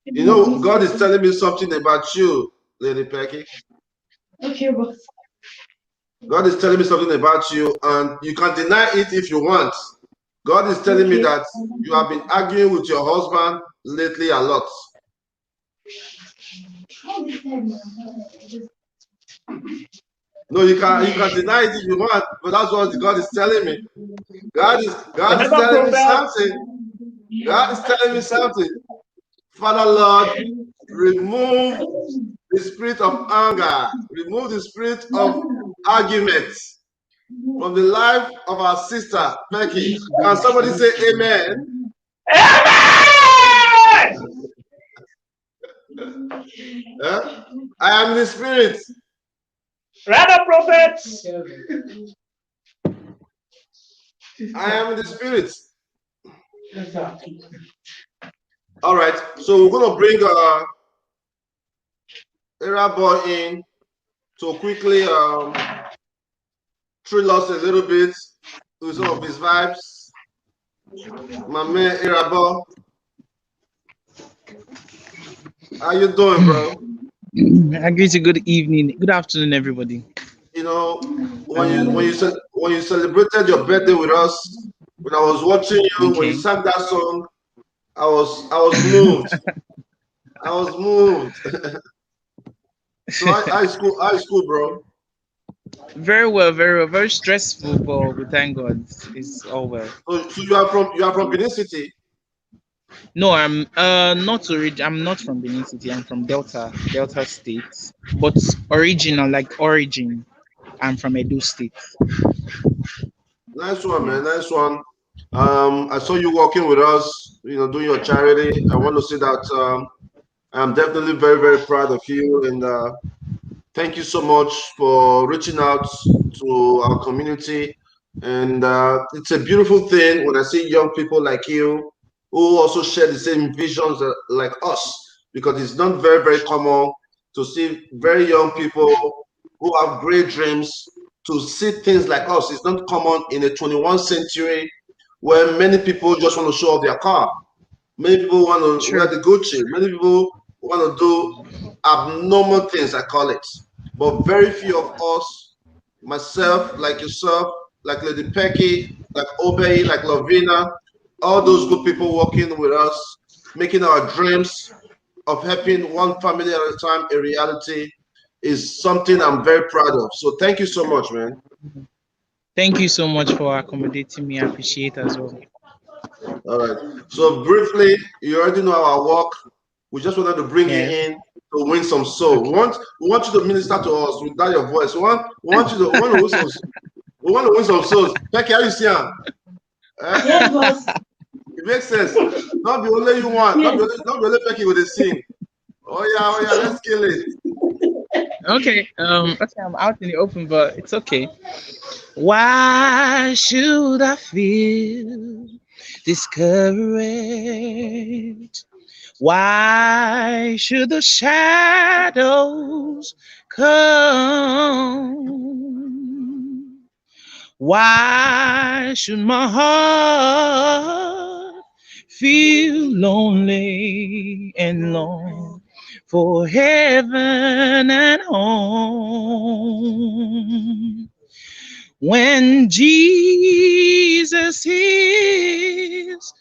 You know, God is telling me something about you, Lady Pecky. Okay, boss. God is telling me something about you, and you can deny it if you want. God is telling me that you have been arguing with your husband lately a lot. No, you can deny it if you want, but that's what God is telling me. God is telling me something. God is telling me something. Father Lord, remove the spirit of anger, remove the spirit of argument from the life of our sister Becky. Can somebody say amen? Amen! I am in the spirit. Rather, prophets. I am in the spirit. All right, so we're gonna bring Era Boy in to quickly thrill us a little bit with some of his vibes. My man Era Boy, how you doing, bro? I greet you. Good evening, good afternoon, everybody. You know, when you celebrated your birthday with us, when I was watching you, when you sang that song, I was moved. I was moved. So high school, bro. Very well, very stressful, but we thank God, it's all well. So you are from Benin City? No, I'm I'm not from Benin City. I'm from Delta State, but origin, I'm from Edo State. Nice one, man. Nice one. I saw you working with us, you know, doing your charity. I want to say that I'm definitely very, very proud of you, and thank you so much for reaching out to our community. And it's a beautiful thing when I see young people like you who also share the same visions like us, because it's not very, very common to see very young people who have great dreams to see things like us. It's not common in the 21st century where many people just want to show off their car. Many people want to wear the Gucci. Many people want to do abnormal things, I call it. But very few of us, myself, like yourself, like Lady Pecky, like Obey, like Lavina, all those good people working with us, making our dreams of helping one family at a time a reality is something I'm very proud of. So thank you so much, man. Thank you so much for accommodating me. I appreciate as well. All right. So briefly, you already know our work. We just wanted to bring you Yes. in to win some soul. Okay. We want you to minister to us with that your voice. We want you to we want to win some we want to win some souls. Pecky, how you see him? Eh? Yes, boss. It makes sense. Not the only you want, Yes. not the only Pecky with the sing. Oh yeah, let's kill it. Okay. Okay, I'm out in the open, but it's okay. Why should I feel discouraged? Why should the shadows come? Why should my heart feel lonely and long for heaven and home? When Jesus is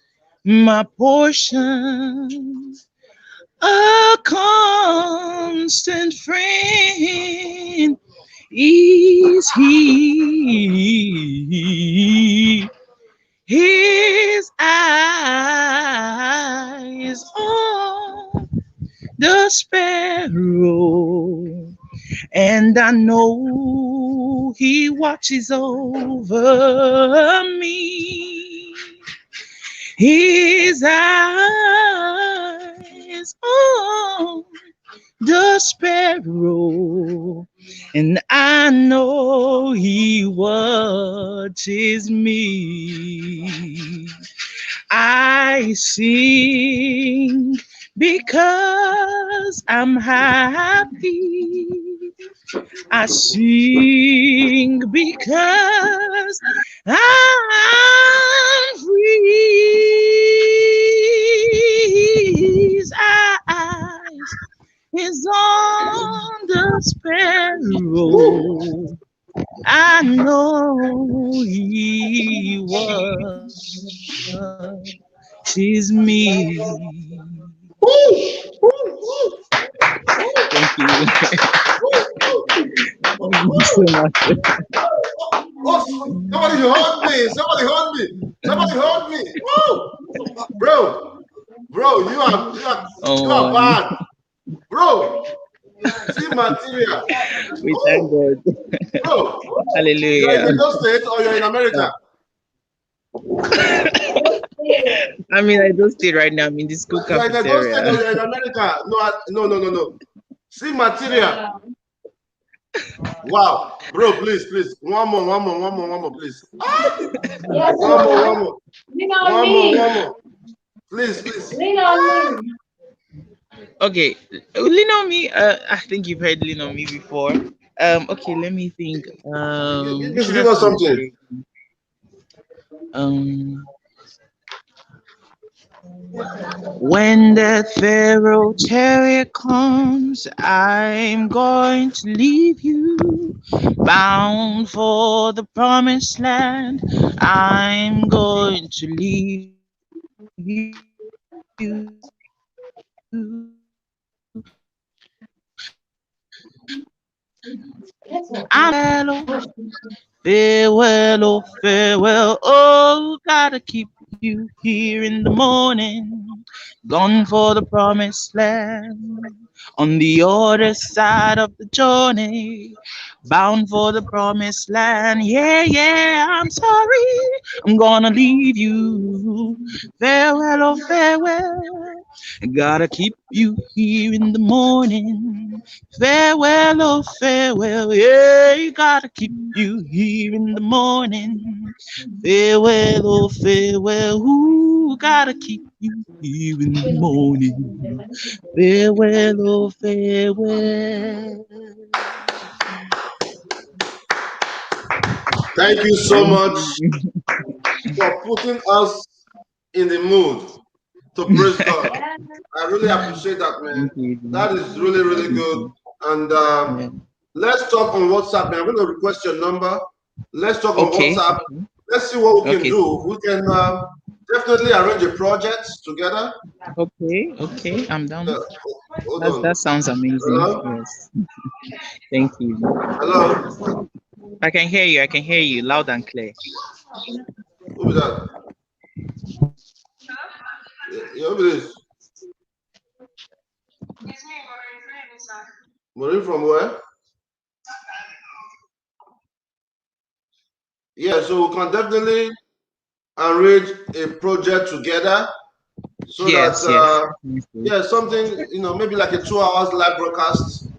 my portion, a constant friend is he. His eyes on the sparrow, and I know he watches over me. His eyes on the sparrow, and I know he watches me. I sing because I'm happy. I sing because I'm free. His eyes is on the sparrow. I know he watches me. Thank you. Thank you so much. Oh, somebody hold me! Somebody hold me! Somebody hold me! Woo! Bro, you are Oh, bad, bro. See material. we thank Oh, God. bro, you are in Hallelujah. Lagos State or you're in America? I'm in Edo State right now. I'm in the school You are in Lagos State or cafeteria. you're in America? No. See material. Wow, bro, please. One more, please. Yes, One more, sir. Lean on me. one more. Please. Lean on me. Okay, lean on me. I think you've heard lean on me before. Okay, let me think. Which Give other us song something. again? Um, when the Pharaoh chariot comes, I'm going to leave you bound for the promised land. I'm going to leave you. I'm farewell, oh farewell, oh, gotta keep you here in the morning. Gone for the promised land. On the other side of the journey, bound for the promised land. Yeah, I'm sorry, I'm gonna leave you. Farewell, oh farewell, gotta keep you here in the morning. Farewell, oh farewell, yeah, gotta keep you here in the morning. Farewell, oh farewell, who gotta keep you here in the morning. Farewell, oh farewell. Thank you so Thank much you. for putting us in the mood. So praise God. I really appreciate that, man. That is really, really good. And let's talk on WhatsApp, man. I'm going to request your number. Let's talk on WhatsApp. Let's see what we can do. We can definitely arrange a project together. Okay, I'm down. Hold on. That sounds amazing. Hello? Yes. Thank you. Hello? I can hear you loud and clear. Who is that? Yeah, who is this? Maureen from where? Yeah, so we can definitely arrange a project together so that something, maybe like a 2 hours live broadcast.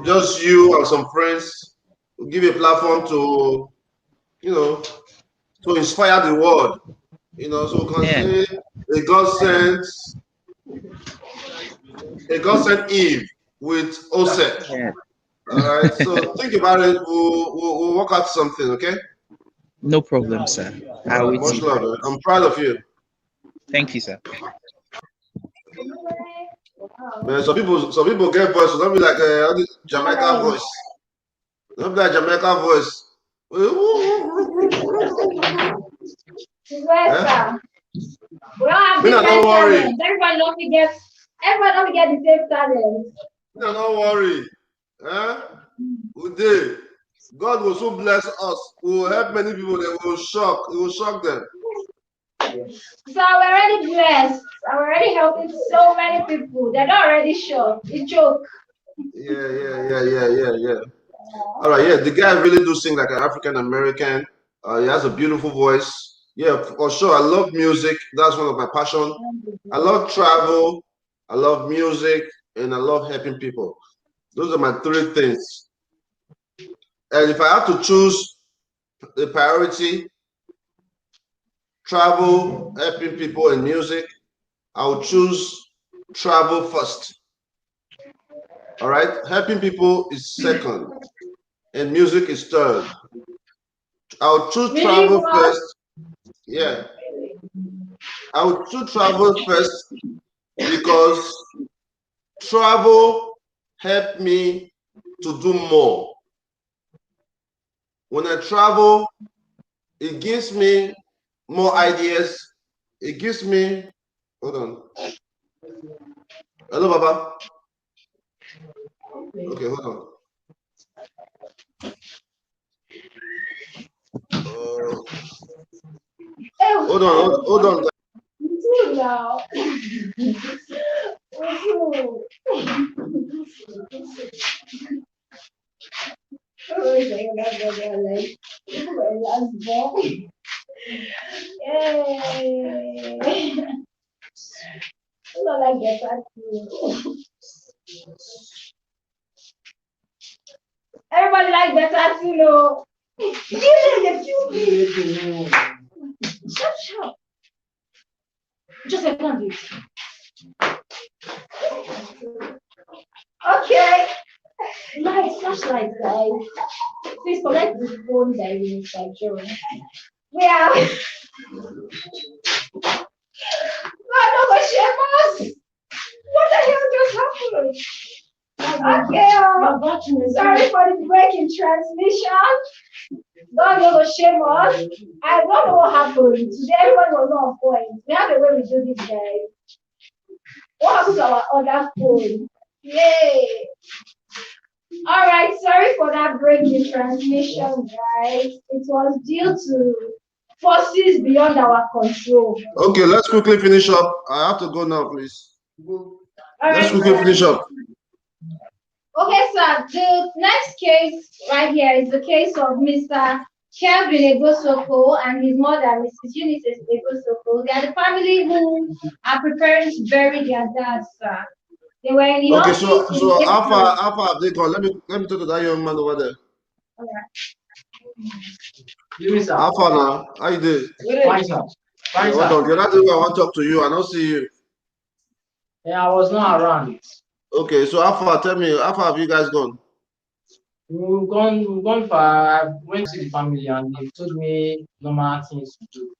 Just you and some friends will give a platform to inspire the world. So we can say a God sent Eve with OSET. All right. So think about it. We'll work out something, okay? No problem, sir. Much love. Man. I'm proud of you. Thank you, sir. Man, some people get voice. Don't be like Jamaica voice. Don't be like Jamaica voice. Yeah? We don't have different talents. Everybody don't forget the same talent. No, don't worry. We did. God will so bless us. We will help many people. They will shock. It will shock them. So we're already blessed. I'm already helping so many people. They're not already shocked. It's joke. Yeah. All right, yeah. The guy really do sing like an African American. He has a beautiful voice. Yeah, for sure. I love music. That's one of my passion. I love travel. I love music, and I love helping people. Those are my three things. And if I have to choose the priority, travel, helping people, and music, I will choose travel first. All right, helping people is second, and music is third. I'll choose travel first. Yeah, I would choose travel first because travel helped me to do more. When I travel, it gives me more ideas. It gives me, hold on. Hello, Baba. Okay, hold on. Hold on. Now. Everybody like better too, no? Shut. Just a minute. Okay. Nice flashlight, guys. Please collect the phone that you inside Joe. Yeah. No, but Shemas! What the hell just happened? Okay, sorry for the break in transmission. Don't know shame us. I don't know what happened. Today everyone was not on point. We have a way we do this, guys. What happened to our other phone? Yay! Alright, sorry for that break in transmission, guys. It was due to forces beyond our control. Okay, let's quickly finish up. I have to go now, please. Let's quickly finish up. Okay, sir. The next case right here is the case of Mr. Kelvin Egosoko and his mother, Mrs. Eunice Egosoko. They are the family who are preparing to bury their dad, sir. They were in the office. So how far have they gone? Let me talk to that young man over there. All right. How far now? How you doing? Fine, sir. Fine, sir. Hold on. I want to talk to you. I don't see you. Yeah, I was not around. Okay, so how far? Tell me, how far have you guys gone? We've gone far. I went to the family and they told me normal things to do.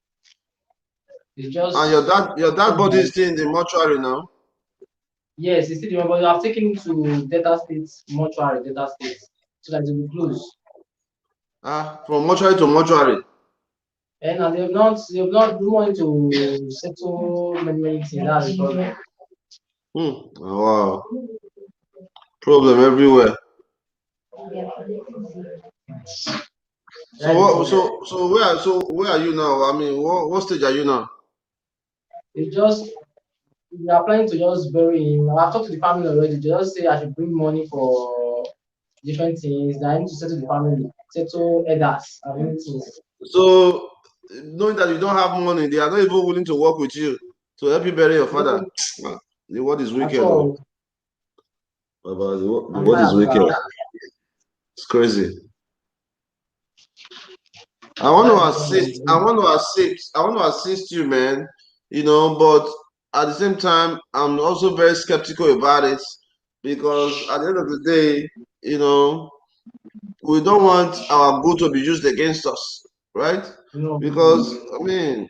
It's just. And your dad body is still in the mortuary now. Yes, it's still the one, but I've taken him to Delta State mortuary, Delta State, so that it will be close. From mortuary to mortuary. And they've not wanted to settle many things. That's the problem. Oh, wow. Problem everywhere. So where are you now? I mean, what stage are you now? It's just we are planning to just bury him. I've talked to the family already. They just say I should bring money for different things. That I need to settle the family, settle elders and many things. So knowing that you don't have money, they are not even willing to work with you to help you bury your father. The world is wicked, though. Baba, the world is wicked. It's crazy. I want to assist you, man. You know, but at the same time, I'm also very skeptical about it because at the end of the day, you know, we don't want our good to be used against us, right? Because I mean,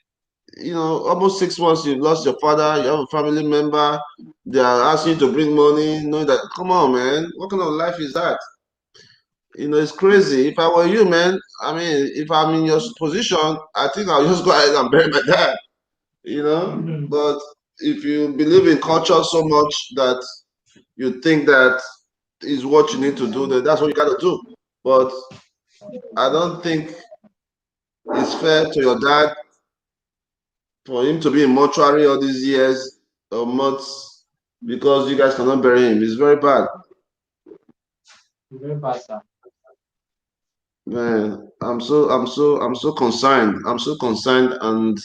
you know, almost 6 months you've lost your father, you have a family member, they are asking you to bring money, knowing that, come on, man, what kind of life is that? You know, it's crazy. If I were you, man, I mean, if I'm in your position, I think I'll just go ahead and bury my dad, you know? But if you believe in culture so much that you think that is what you need to do, then that's what you got to do. But I don't think it's fair to your dad for him to be in mortuary all these years or months because you guys cannot bury him. It's very bad. Very bad, sir. Man, I'm so concerned. I'm so concerned, and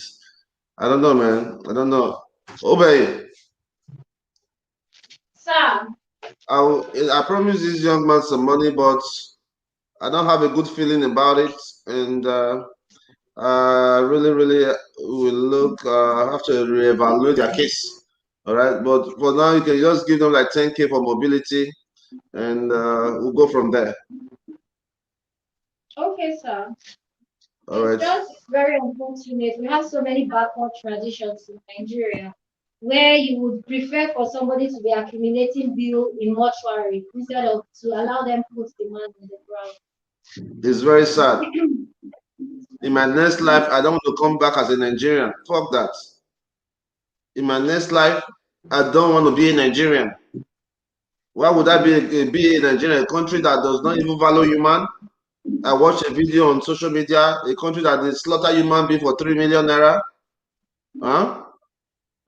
I don't know, man. I don't know. Obey. Sir. I promised this young man some money, but I don't have a good feeling about it, and really will look. Have to reevaluate their case. All right, but for now, you can just give them like 10K for mobility, and we'll go from there. Okay, sir. All it's right. just very unfortunate. We have so many backward traditions in Nigeria where you would prefer for somebody to be accumulating bill in mortuary instead of to allow them put the man on the ground. It's very sad. In my next life, I don't want to come back as a Nigerian. Fuck that. In my next life, I don't want to be a Nigerian. Why would I be a Nigerian, a country that does not even value human? I watched a video on social media, a country that they slaughter human being for 3 million naira. Huh?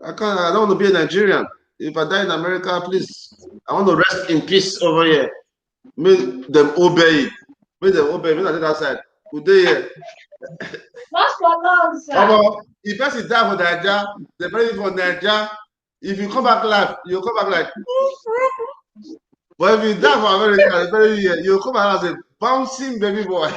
I don't want to be a Nigerian. If I die in America, please, I want to rest in peace over here. Make them obey. Make them obey. Make them that side. Good day here. Not for long, sir. If person die for Naija, they bury for Naija. If you come back alive, you come back like. But if you die for America, they bury you here. You come back as a bouncing baby boy.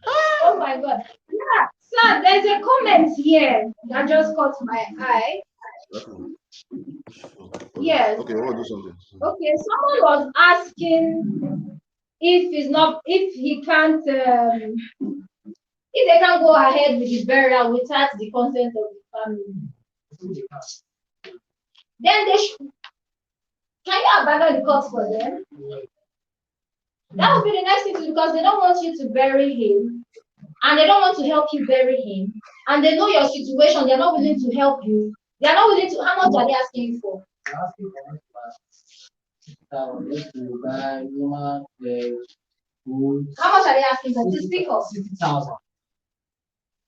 Oh my God. Yeah, sir, there's a comment here that just caught my eye. Yes. Okay, I want to do something. Okay, someone was asking if he can't if they can go ahead with his burial without the consent of the family. Then they should. Can you abandon the court for them? That would be the next thing to do because they don't want you to bury him and they don't want to help you bury him and they know your situation. They're not willing to help you. They're not willing to. How much are they asking you for? How much are they asking for? To speak of 60,000.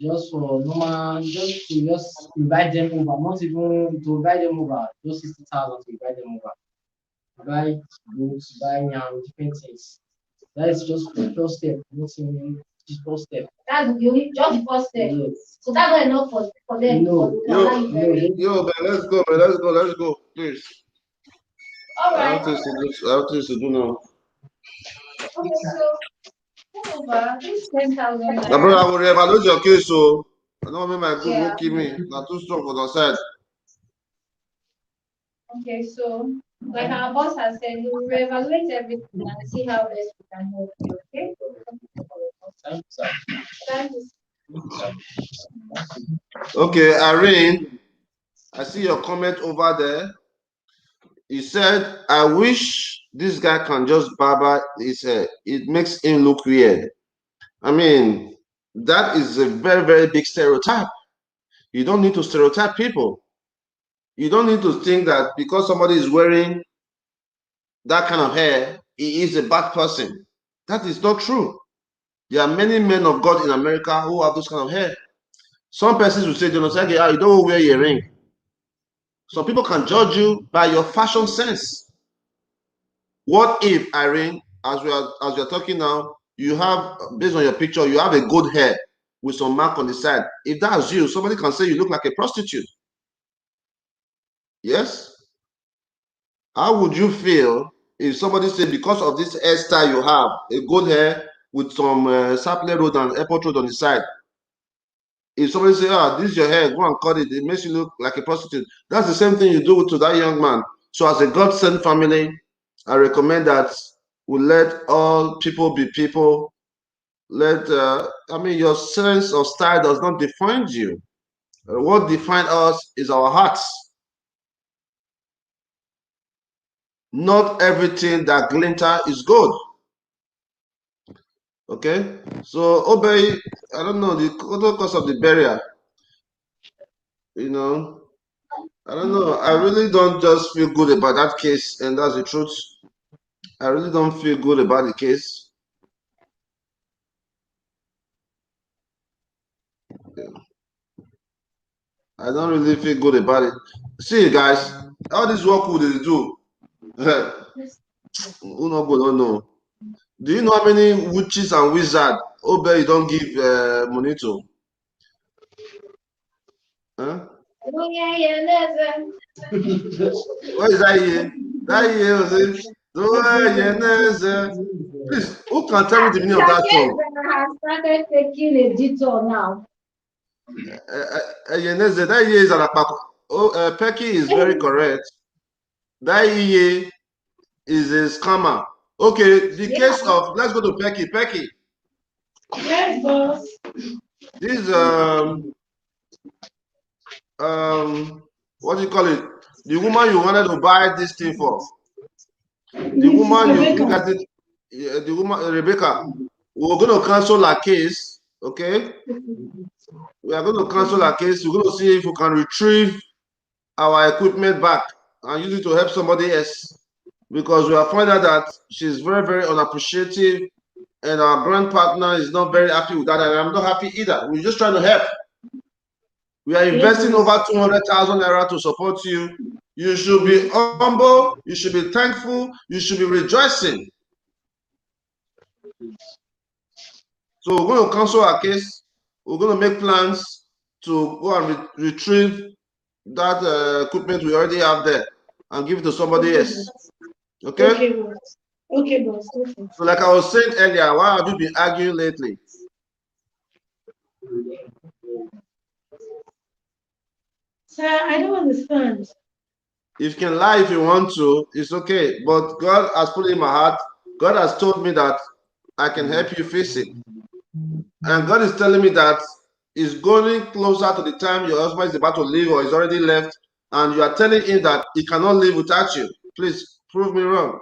Just for normal, just to invite them over, not even to invite them over, just 60,000 to invite them over. Buy goods, buy different things. That is just the first step. Not even the first step. That's just the first step. Yes. So that's not enough for them. No. Yo, man, let's go, please. All right. I have things to do now. Okay, so over this 10,000. My brother, I will reevaluate your case, so I don't want my good won't kill me. Not too strong for the side. Okay, so like our boss has said, he will reevaluate everything and see how best we can help you. Okay. Thank you, sir. Thank you. Okay, Irene, I see your comment over there. You said, I wish this guy can just barber his hair. It makes him look weird. I mean, that is a very, very big stereotype. You don't need to stereotype people. You don't need to think that because somebody is wearing that kind of hair, he is a bad person. That is not true. There are many men of God in America who have those kind of hair. Some persons will say, you don't wear your ring. Some people can judge you by your fashion sense. What if, Irene, as we are talking now, you have, based on your picture, you have a good hair with some mark on the side. If that's you, somebody can say you look like a prostitute. Yes? How would you feel if somebody said, because of this hairstyle you have, a good hair with some sapling road and airport road on the side, if somebody say, this is your hair, go and cut it, it makes you look like a prostitute. That's the same thing you do to that young man. So as a God-sent family, I recommend that we let all people be people. Your sense of style does not define you. What defines us is our hearts. Not everything that glitter is gold. Okay? So, Obey, I don't know, the total cost of the burial, I don't know. I really don't just feel good about that case, and that's the truth. I really don't feel good about the case. I don't really feel good about it. See, guys, all this work we dey do, who no go don't know. Do you know how many witches and wizards Obey don't give money to? Huh? Oh, yeah. What is that here? That here was it. Please, who can tell me the meaning of that song? has started taking a detour now. That year is an apako. Oh, Pecky is very correct. That year is a scammer. Okay, the case of, let's go to Pecky. Pecky. Yes, boss. This what do you call it? The woman you wanted to buy this thing for. The woman you look at it, the woman Rebecca. We're going to cancel our case. Okay, we are going to cancel our case. We're going to see if we can retrieve our equipment back and use it to help somebody else, because we have found out that she's very, very unappreciative, and our brand partner is not very happy with that, and I'm not happy either. We're just trying to help. We are investing over 200,000 naira to support you. You should be humble, you should be thankful, you should be rejoicing. So we're going to cancel our case. We're going to make plans to go and retrieve that equipment we already have there and give it to somebody else. Okay? Okay, boss. Okay, boss. Okay. So like I was saying earlier, why have you been arguing lately? Sir, I don't understand. If you can lie if you want to, it's okay. But God has put in my heart, God has told me that I can help you fix it. And God is telling me that it's going closer to the time your husband is about to leave or is already left, and you are telling him that he cannot live without you. Please prove me wrong.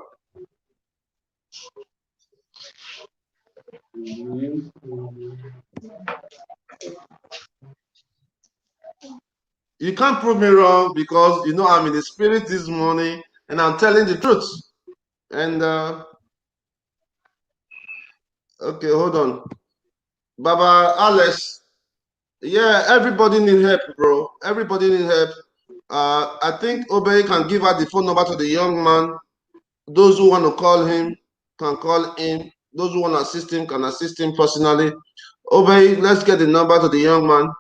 You can't prove me wrong because you know I'm in the spirit this morning and I'm telling the truth. And okay, hold on. Baba Alex, yeah, everybody need help, bro. Everybody need help. I think Obey can give her the phone number to the young man. Those who want to call him can call him. Those who want to assist him can assist him personally. Obey, let's get the number to the young man.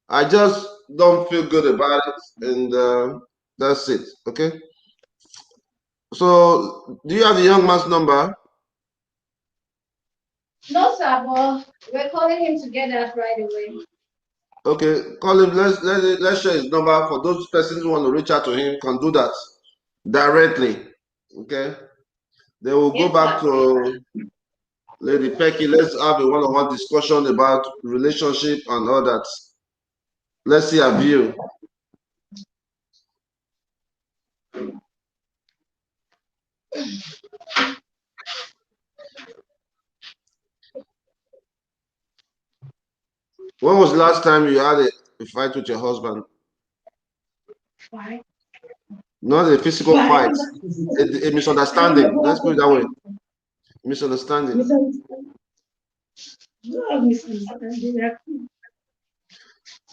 I just don't feel good about it, and that's it. Okay. So, do you have the young man's number? No, sir, but we're calling him to get that right away. Okay, call him. Let's share his number for those persons who want to reach out to him. Can do that directly. Okay. They will go back to. Lady Pecky, let's have a one-on-one discussion about relationship and all that. Let's see a view. When was the last time you had a fight with your husband? Fight. Not a physical fight, a misunderstanding. Let's put it that way. Misunderstanding.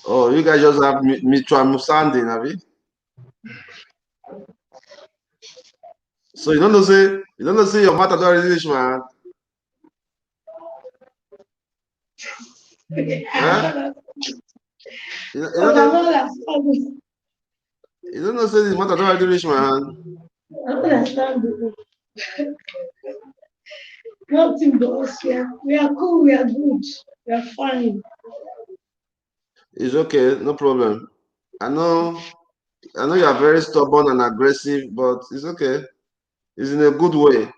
Oh, you guys just have mutual understanding, have you? So you don't say your matter don't reach, man. Huh? You don't know say the matter don't reach, man. I don't understand. Nothing but us. We are cool, we are good, we are fine. It's okay, no problem. I know you are very stubborn and aggressive, but it's okay. It's in a good way.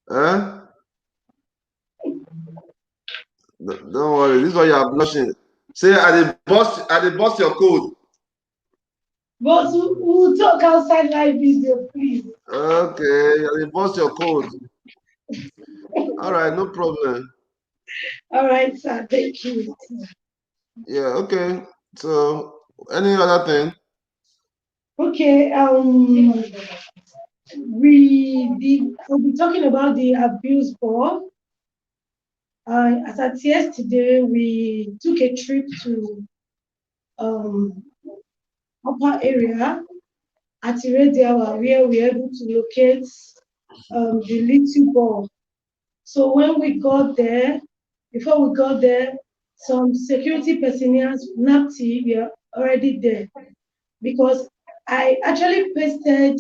Huh? Don't worry, this is why you are blushing. Say I did bust your code. But we'll talk outside live video, please. Okay, I did bust your code. All right, no problem. All right, sir. Thank you. Yeah, okay. So any other thing? Okay, we'll be talking about the abuse ball. As at yesterday, we took a trip to upper area at Irediawa, where we were able to locate the little ball. So when we got there, before we got there, some security personnel, NAPTI, were already there, because I actually pasted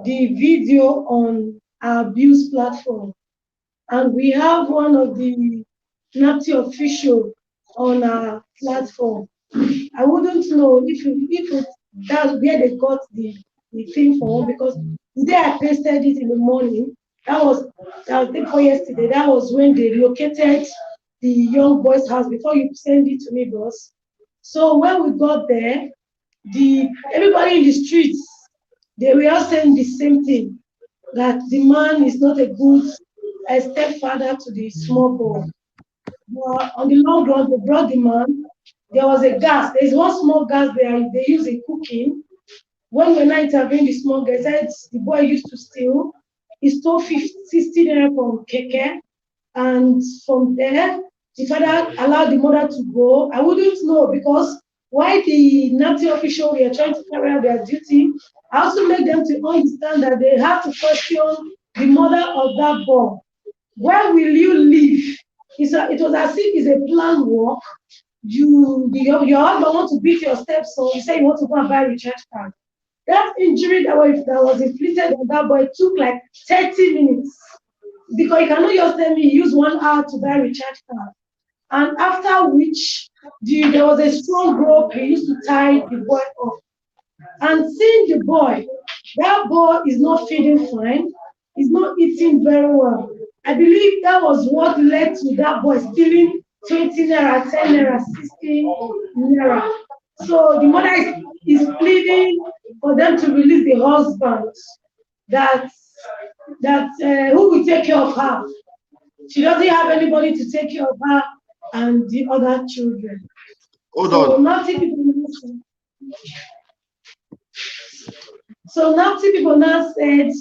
the video on our abuse platform, and we have one of the NAPTI official on our platform. I wouldn't know if that's where they got the thing from, because the day I pasted it in the morning, that was before yesterday. That was when they located the young boy's house before you send it to me, boss. So when we got there, everybody in the streets, they were all saying the same thing, that the man is not a good stepfather to the small boy. But on the long run, they brought the man. There was a gas. There's one small gas they use in cooking. When we now intervened, the small guy said the boy used to steal. He stole 60 naira from Keke. And from there, the father allowed the mother to go. I wouldn't know, because while the NAPTI official were trying to carry out their duty, I also made them to understand that they have to question the mother of that boy. Where will you live? It was as if it's a planned work. Your husband want to beat your stepson. You say you want to go and buy a recharge card. That injury that was inflicted on that boy took like 30 minutes. Because you cannot just tell me use 1 hour to buy a recharge card. And after which, there was a strong rope he used to tie the boy off. And seeing the boy, that boy is not feeding fine, he's not eating very well. I believe that was what led to that boy stealing 20 naira, 10 naira, 60 naira. So the mother is pleading for them to release the husband, that who will take care of her. She doesn't have anybody to take care of her and the other children. Hold on. So now people now said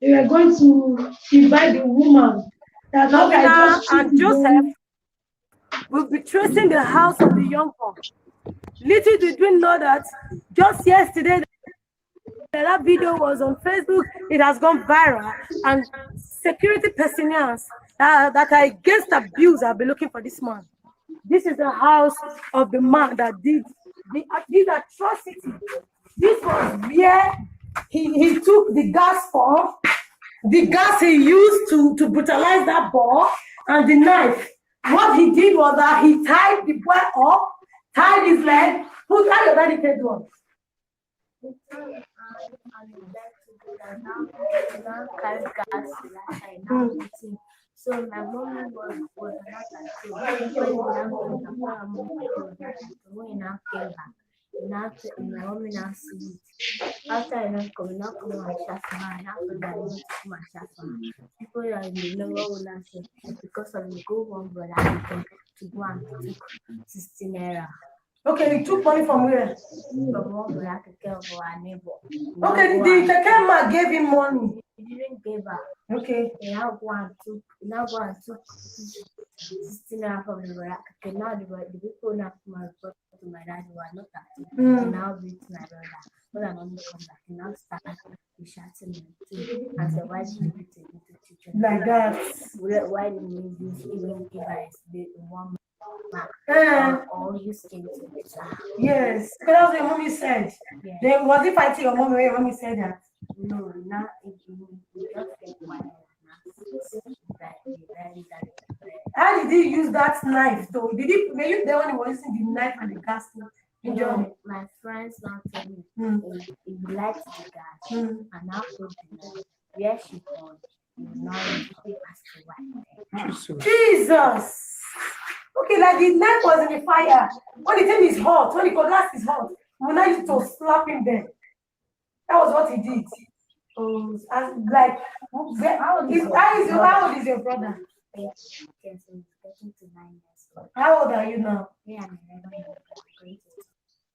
they were going to invite the woman. That Lovina and Joseph will be tracing the house of the young boy. Little did we know that just yesterday that video was on Facebook, it has gone viral, and security personnel that are against abuse have been looking for this man. This is the house of the man that did this atrocity. This was where he took the gas for, the gas he used to brutalize that boy, and the knife. What he did was that he tied the boy up, tied his leg, put out your daddy one. now carry gas last time, now eating. So my mom was not at home. When we now came back, when my mom was not at home, when we now came back, my mom now see it. After I not come and chat for her, and after that I want to come and chat for her. People that in the number will not say because of the go one brother to go and took 16 naira. Okay, you took money from where? From one brother to care for our neighbor. Okay, the Keke man gave him money. He didn't give her. Okay. He now go and took 16 naira from the brother. Okay, now the people now come and report to my dad who are not active. They now beat my brother. When my mommy come back, he now start shouting me too and say, why did you beat a little children? Like that. Why did you even give her a one mark or you skin to beat her? Yes, because that's what your mommy said. Yes. Then was he fighting your mommy when your mommy said that? No, now it just get quiet. How did he use that knife though? Were you there when he was using the knife and the gas? No, my friends now tell me he likes the gas and now put the knife where she called. Now he passed away. Jesus! Okay, like the knife was in the fire. When the thing is hot, when the cutlass is hot, we now used to slap him there. That was what he did. And like, how old is your brother? Yes, he's getting to 9 years old. How old are you now? Yeah, I'm 11 years old.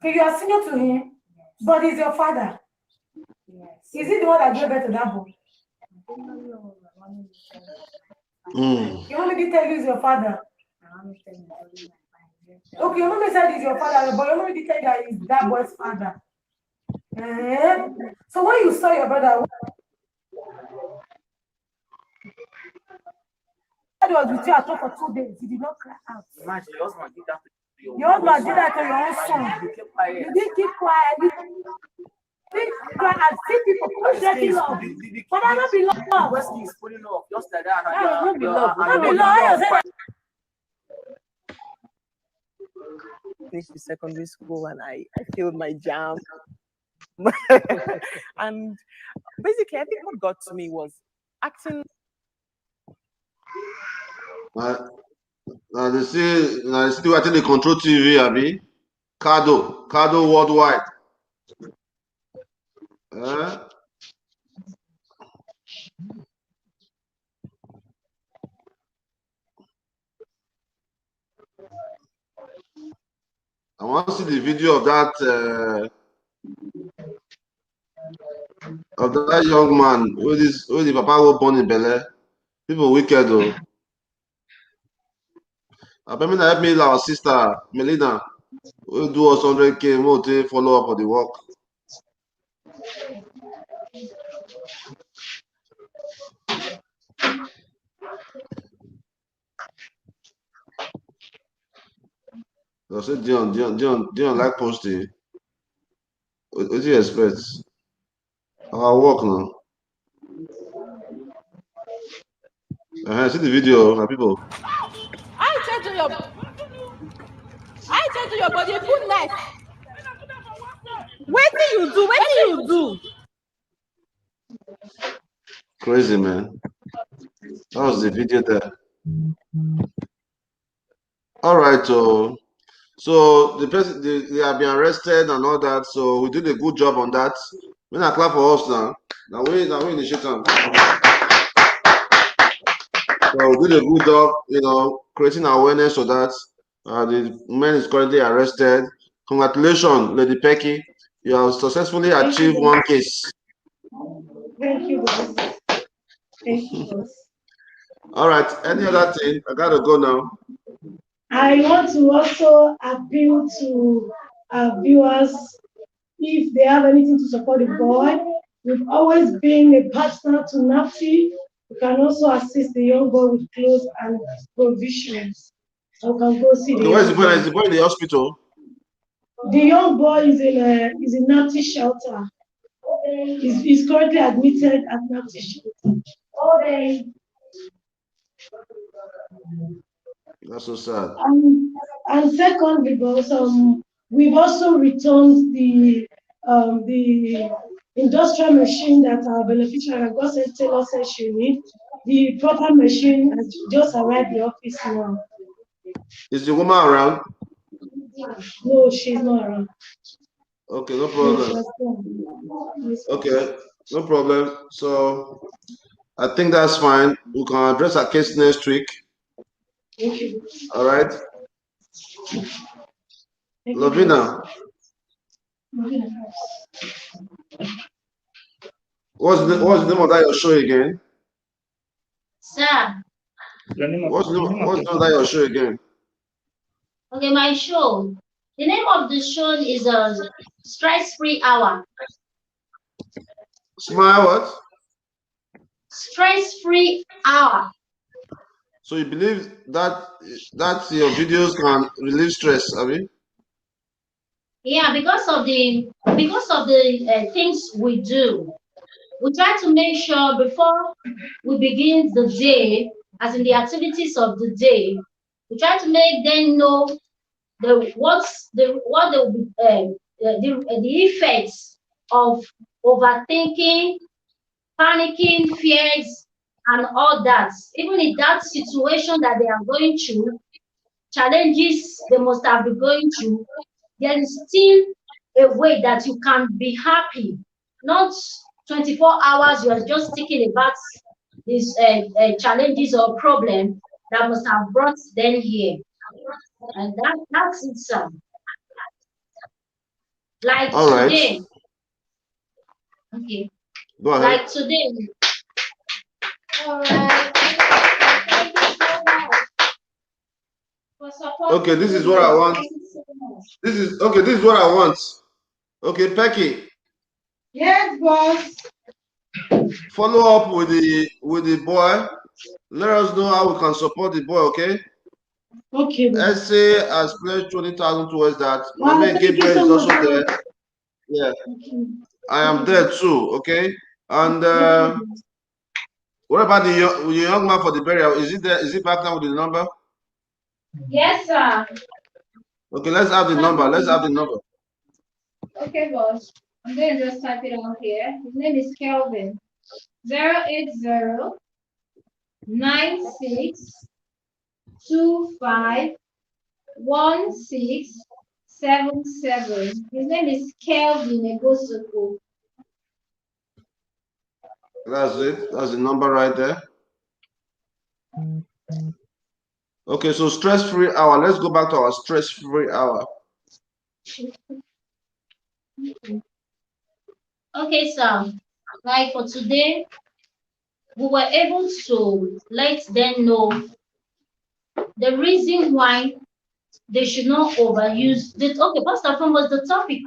Okay, you are senior to him, yes. But he's your father. Yes. Is he the one that gave birth to that boy? I don't know. Your mommy did tell you he's your father. My mommy said he's only my father. Okay, your mommy said he's your father, but your mommy did tell you that he's that boy's father. So when you saw your brother, was with you at home for 2 days. You did not cry out. Imagine your husband did that to you. Your husband did that to your own son. You didn't keep quiet. You didn't cry and see people shredding love. But that not be love. West is pulling off just like that. That will not be love. That will be love. Finished the secondary school and I failed my jam. And basically, I think what got to me was acting. They say still watching the control TV, Abi. Cardo worldwide. I want to see the video of that young man who the papa was born in Bel Air. People wicked though. I mean, help me, our sister Melina. We'll do us 100K more to follow up on the work. I said, Dion like posting. What do you expect? Our work now. See the video, my people. I said to your body, put knife. What do you do? Crazy, man. That was the video there. All right, so the person they have been arrested and all that. So we did a good job on that. When I clap for us now, we initiate them. So we did a good job, creating awareness so that the man is currently arrested. Congratulations, Lady Pecky. You have successfully achieved one case. Thank you, boss. Thank you, boss. All right. Any other thing? I gotta go now. I want to also appeal to our viewers if they have anything to support the boy. We've always been a partner to NAFI. We can also assist the young boy with clothes and provisions. So we can go see the where's the boy? Is the boy in the hospital? The young boy is in NAFI shelter. He's currently admitted at NAFI shelter. That's so sad. And secondly, boss, we've also returned the industrial machine that our beneficiary GODSENT Taylor said she need. The proper machine has just arrived the office now. Is the woman around? No, she's not around. Okay, no problem. Okay, no problem. So I think that's fine. We can address our case next week. Thank you. All right. Lovina, what's the name of that your show again? Sir. What's the name of that your show again? Okay, my show. The name of the show is Stress-Free Hour. Smile what? Stress-Free Hour. So you believe that your videos can relieve stress, I mean? Yeah, because of the things we do. We try to make sure before we begin the day, as in the activities of the day, we try to make them know the effects of overthinking, panicking, fears, and all that. Even in that situation that they are going through, challenges they must have been going through, there is still a way that you can be happy. Not 24 hours you are just thinking about these challenges or problems that must have brought them here. And that's it, sir. Like all today. Right. Okay. Go ahead. Like today. All right. Thank you so much for supporting. Okay, this is what I want. This is what I want. Okay, Becky. Yes, boss. Follow up with the boy. Let us know how we can support the boy, okay? Okay. SA has pledged 20,000 towards that. Wow, My man Gabriel is also there. Yeah. Okay. I am there too, okay? And what about the young man for the burial? Is it there? Is it back now with the number? Yes, sir. Okay, let's have the number. Let's have the number. Okay, boss. I'm going to just type it on here. His name is Kelvin. 080 96 25 1677. His name is Kelvin Egosoko. That's it. That's the number right there. Okay, so stress-free hour. Let's go back to our stress-free hour. Okay, sir. Like for today, we were able to let them know the reason why they should not overuse it. Okay, first and foremost, our topic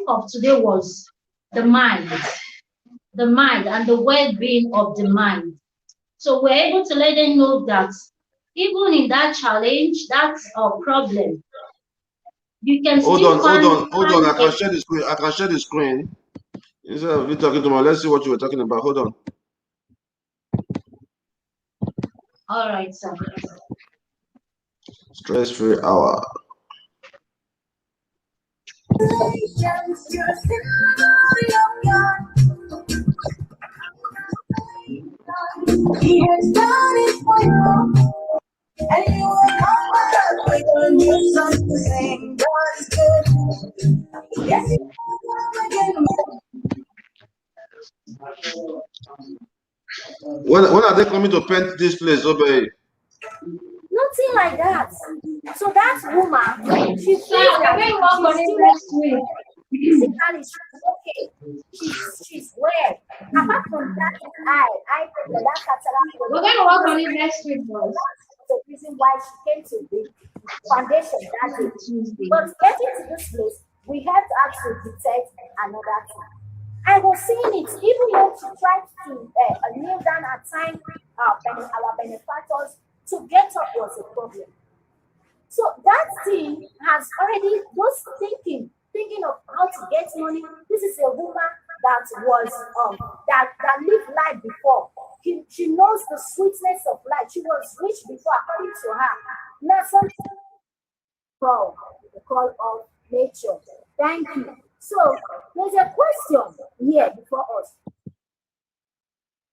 of today was the mind and the well-being of the mind. So we're able to let them know that even in that challenge, that's a problem. You can hold still on. I can share the screen. I can share the screen. Instead of you talking to me, let's see what you were talking about. Hold on. All right, sir. Stress-free hour. He has done it for you, and you will not wait on you something saying God is good. Yes, He will When are they coming to paint this place, Obey? Nothing like that. So that woman, she feels that Can we work on it next week? physically she's okay. She's well. Apart from that, I that cataract. We're going to work on it next week, boss. That's the reason why she came to the foundation that day. But getting to this place, we had to actually detect another thing. I was seeing it, even though she tried to kneel down at time, our benefactors to get up was a problem. So that thing has already those thinking of how to get money. This is a woman that was that lived life before. She knows the sweetness of life. She was rich before, according to her. Now something call the call of nature. Thank you. So there's a question here before us.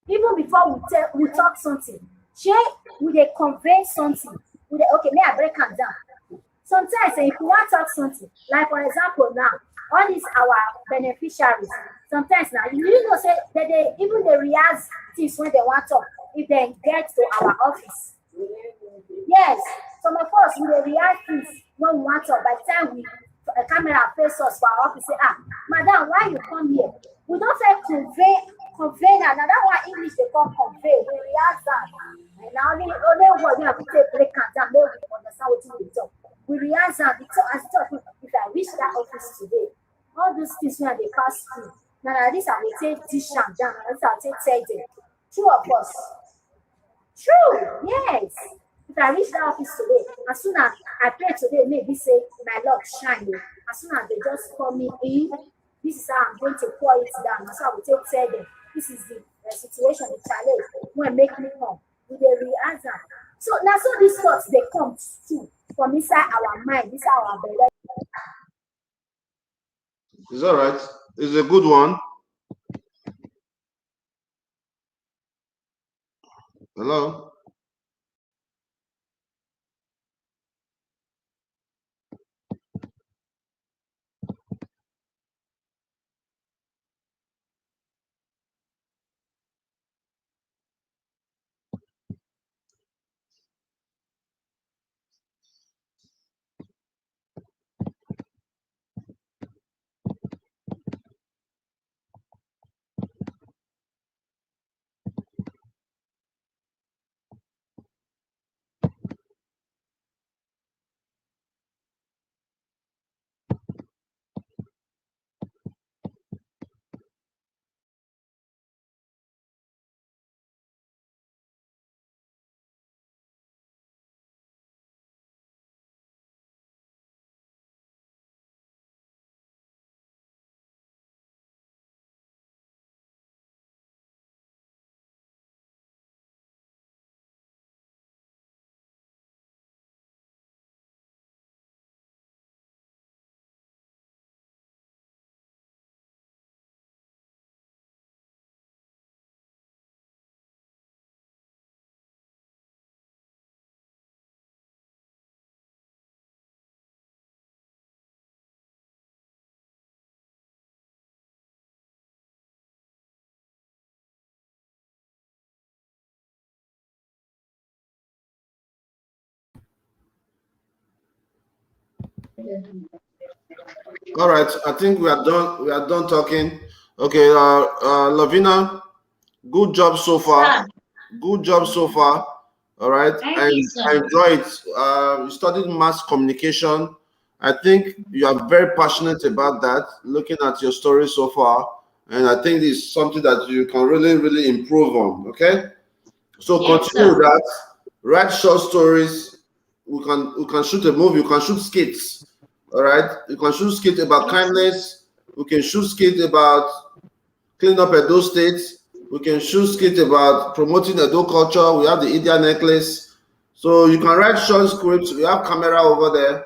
Even before we talk something, share with a convey something. With a, okay, may I break it down? Sometimes if you want to talk something, like for example now, all these our beneficiaries, sometimes now you really know say that they even they react things when they want to talk if they get to our office. Yes, some of us we dey react things when we want to by the time we a camera face us for our office say ah madam why you come here? We don't say convey na that one English they call convey we react that and na only word we have to take break am down make we understand wetin we talk. We react am the talk as the talk if I reach that office today all those things wey I dey pass through na this I go take dish am down na this I go take tell them. Two of us. True, yes. If I reach that office today, as soon as I pray today, maybe say my luck shine. As soon as they just call me in, this is how I'm going to pour it down. That's how I will take tell them. This is the situation, the challenge. When make me come, with the answer. So now, so these thoughts they come too from inside our mind, inside our belly. It's all right. It's a good one. Hello. All right. I think we are done. We are done talking. Okay. Lavina, good job so far. Good job so far. All right. Thank And you, I sir. enjoy it. You studied mass communication. I think you are very passionate about that, looking at your story so far. And I think this is something that you can really, really improve on. Okay. So Yes, continue sir. with that. Write short stories. We can shoot a movie. We can shoot skits. All right. You can shoot skits about kindness. We can shoot skits about clean up Edo State. We can shoot skit about promoting Edo culture. We have the India necklace. So you can write short scripts. We have camera over there.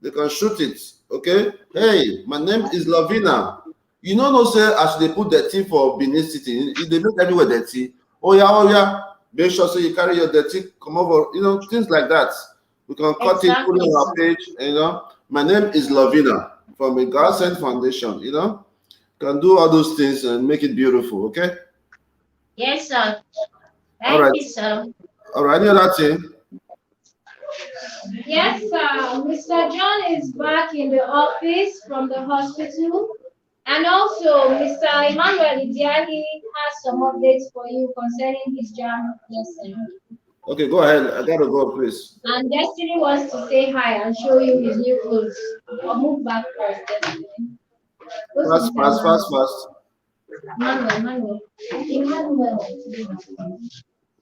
They can shoot it. Okay. Hey, my name is Lavina. You know, no say as they put dirty for Benin City, they make everywhere dirty. Oh yeah, oh yeah. Make sure so you carry your dirty, come over, things like that. We can cut it, put it Exactly, on our sir. page, My name is Lavina from a GODSENT Foundation. Can do all those things and make it beautiful, okay? Yes, sir. All Thank right. you, sir. All right, any other thing? Yes, Mr. John is back in the office from the hospital. And also, Mr. Emmanuel Idiali has some updates for you concerning his jam lesson. Okay, go ahead. I gotta go, please. And Destiny wants to say hi and show you his new clothes. I'll move back first, Destiny. Go to Fast, Mr. fast, fast, Emmanuel. fast. Emmanuel. Emmanuel.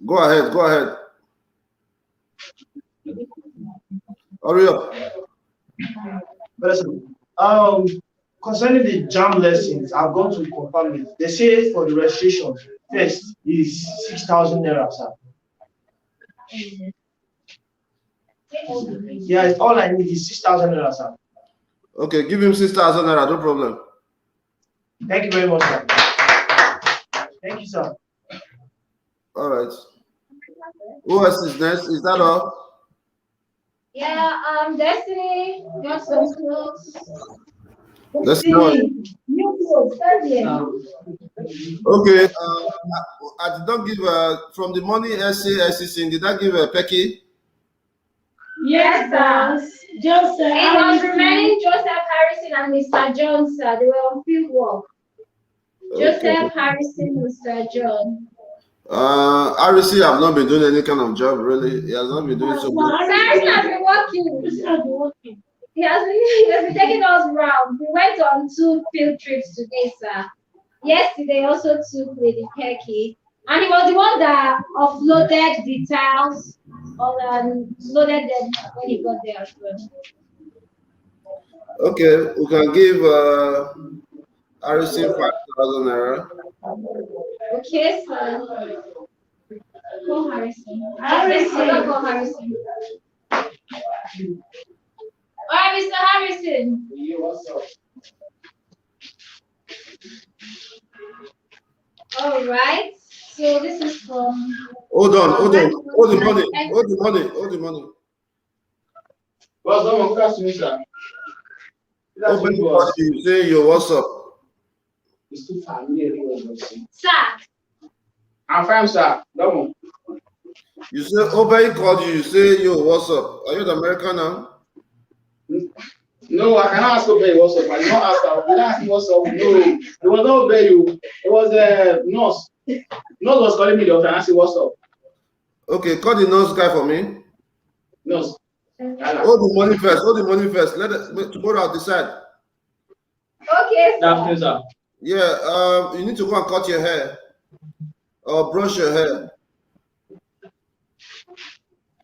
Go ahead, go ahead. Hurry up. Um, Concerning the jam lessons, I've gone to confirm it. They say for the registration, first is 6,000 naira, sir. Yes, all I need is 6,000 naira, sir. Okay, give him 6,000 naira, no problem. Thank you very much, sir. Thank you, sir. All right. Who else is next? Is that all? Yeah, Destiny, got some clothes. Let's know. New clothes, Okay. I did not give from the money SCC. Did I give a Pecky? Yes, sir. Joseph. It was remaining Joseph Harrison and Mr. John, sir. They were on field work. Joseph Harrison, Mr. John. RC have not been doing any kind of job, really. He has not been doing so good. Harrison has been working. He has been taking us round. We went on 2 field trips today, sir. Yesterday also took Lady Pecky. And he was the one that offloaded the tiles and loaded them when he got there as well. Okay, we can give RC 5,000 naira. Okay, sir. Go Harrison. Harrison. Go Harrison. All right, Mr. Harrison. All right. So this is from. Hold on. Hold the money. Well, someone asked me, sir. Open you say your what's up. It's too familiar. Sir. I'm fine, sir. No. You say Obey called you. You say yo, what's up? Are you the American now? No, I cannot ask Obey what's up. I did not ask her. Did I ask him what's up? No, it was not Obey you. It was a nurse. Nurse was calling me the other and asking what's up. Okay, call the nurse guy for me. Nurse. Hold the money first. Let it tomorrow I'll decide. Okay. That's sir. Yeah, you need to go and cut your hair or brush your hair.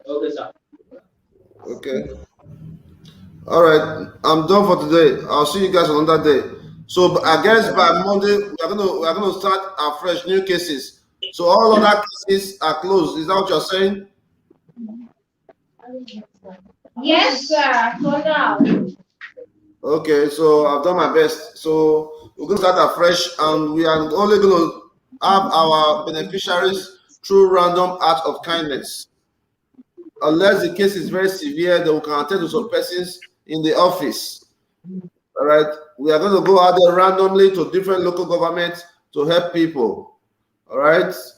Okay, sir. Okay. All right, I'm done for today. I'll see you guys another day. So I guess by Monday we're gonna start our fresh new cases. So all other cases are closed. Is that what you're saying? Yes, sir. For now. Okay, so I've done my best. So we're gonna start afresh, and we are only gonna have our beneficiaries through random act of kindness. Unless the case is very severe, then we can attend to some persons in the office. All right, we are going to go out there randomly to different local governments to help people. All right, this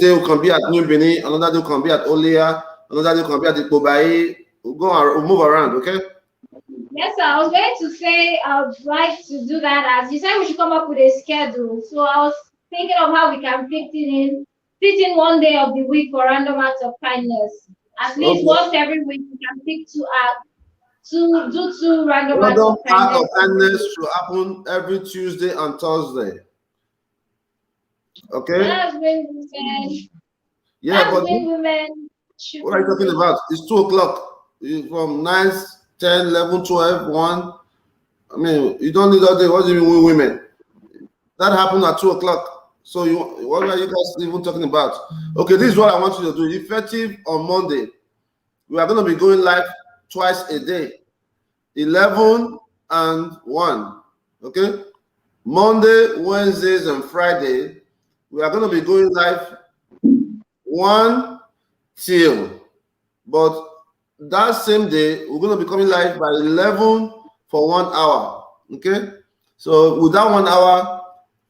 day we can be at New Benin, another day can be at Olia, another day can be at Ikobai. We'll move around, okay? Yes, sir. I was going to say I would like to do that as you said we should come up with a schedule. So I was thinking of how we can fit in 1 day of the week for random acts of kindness. At least once every week we can pick 2 random acts of kindness. Random act of kindness should happen every Tuesday and Thursday. Okay. Yeah, but women. What are you talking about? It's 2 o'clock. From 9, 10, 11, 12, 1. I mean, you don't need all day. What do you mean with women? That happened at 2 o'clock. So what are you guys even talking about? Okay, this is what I want you to do. Effective on Monday, we are going to be going live twice a day, 11 and 1. Okay, Monday, Wednesdays, and Friday, we are going to be going live 1 till. But that same day, we're going to be coming live by 11 for 1 hour. Okay, so with that 1 hour,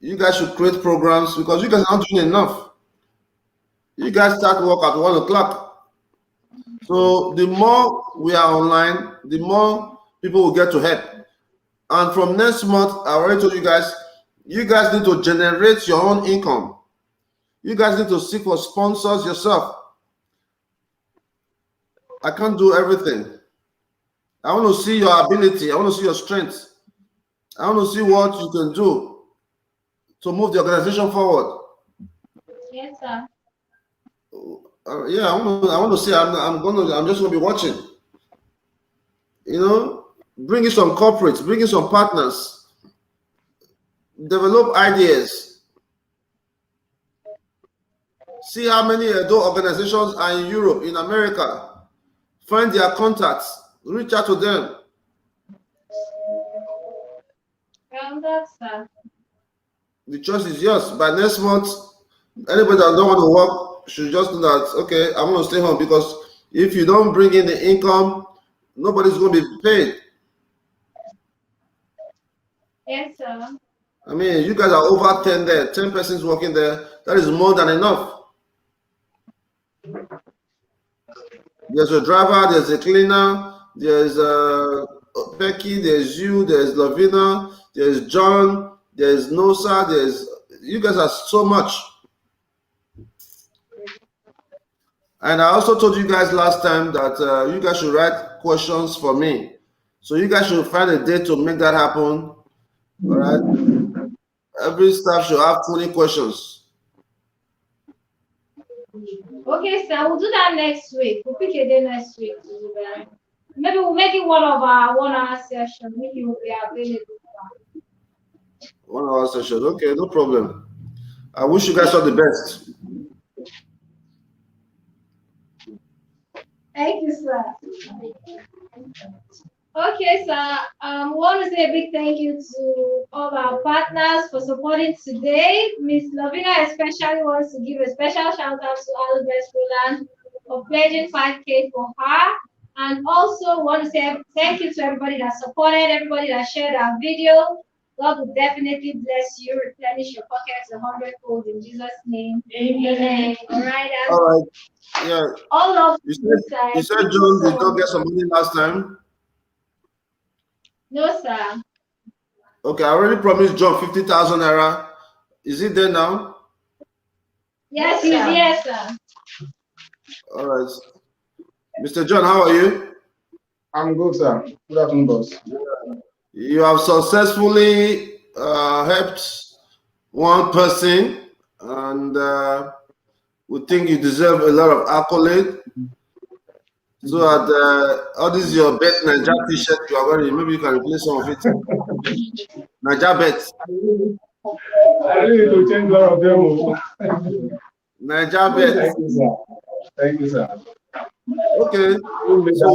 you guys should create programs because you guys are not doing enough. You guys start work at 1 o'clock. So the more we are online, the more people will get to help. And from next month, I already told you guys need to generate your own income. You guys need to seek for sponsors yourself. I can't do everything. I want to see your ability. I want to see your strength. I want to see what you can do to move the organization forward. Yes, sir. Yeah, I want to see. I'm just going to be watching. You know, bring in some corporates, bring in some partners, develop ideas. See how many organizations are in Europe, in America. Find their contacts, reach out to them. That's that. The choice is yours. By next month, anybody that don't want to work should just know that, okay, I'm going to stay home, because if you don't bring in the income, nobody's going to be paid. Yes, sir. I mean, you guys are over 10 there, 10 persons working there. That is more than enough. There's a driver, there's a cleaner, there's Becky, there's you, there's Lavina, there's John, there's Nosa, you guys are so much. And I also told you guys last time that you guys should write questions for me. So you guys should find a day to make that happen. All right. Every staff should have 20 questions. Okay, sir, we'll do that next week. We'll pick a day next week to do that. Maybe we'll make it one of our 1 hour session if you will be available. 1 hour session. Okay, no problem. I wish you guys all the best. Thank you, sir. Okay, sir. We want to say a big thank you to all our partners for supporting today. Miss Lavina especially wants to give a special shout out to Albert Roland for pledging 5K for her. And also want to say thank you to everybody that supported, everybody that shared our video. God will definitely bless you, replenish your pockets 100-fold in Jesus' name. Amen. All right. All right. Yeah. All of you said John did not get some money last time. No, sir. Okay, I already promised John 50,000 naira. Is it there now? Yes, sir. Yes, sir. All right. Mr. John, how are you? I'm good, sir. Good afternoon, boss. You have successfully helped one person, and we think you deserve a lot of accolade. So that all this your bet Naija t-shirt you are wearing, maybe you can replace some of it. Naija bet. I really need to change a lot of them. Naija bet. Thank you, sir. Thank you, sir. Okay. So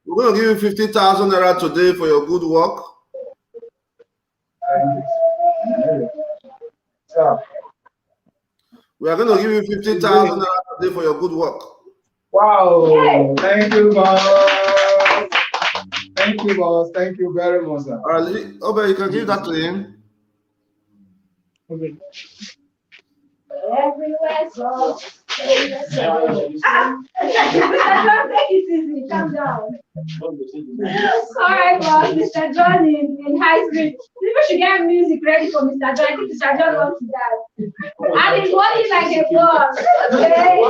we're gonna give you 50,000 naira today for your good work. Thank you. Sir. We are gonna give you 50,000 naira today for your good work. Wow! Thank you, boss. Thank you, boss. Thank you very much, sir. All right, Obe, you can give that to him. Okay. Everywhere, so. Take it easy, calm down. Sorry, boss, Mr. John in high school. People should get music ready for Mr. John. I think Mr. John wants to dance. And he's walking like a boss. Okay.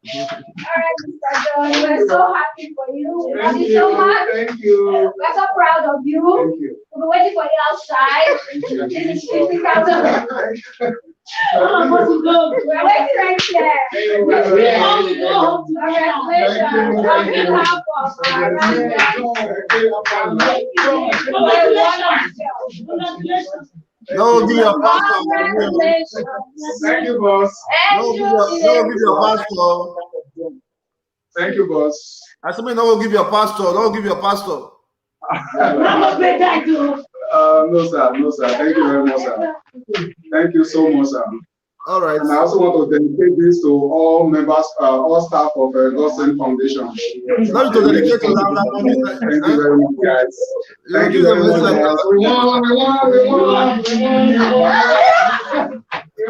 All right, Mr. John, we're so happy for you. Thank you so much. Thank you. We're so proud of you. Thank you. We'll be waiting for you outside. This is 50,000. We're waiting right here. Congratulations on behalf of our No, give your pastor. Thank you, boss. No, give your pastor. Thank you, boss. I said, no, give your pastor. Don't give your pastor. No, sir. No, sir. Thank you very much, sir. Thank you so much, sir. All right. And I also want to dedicate this to all members, all staff of GODSENT Foundation. Not to dedicate to that. Thank you very much, guys. Thank you very much, guys.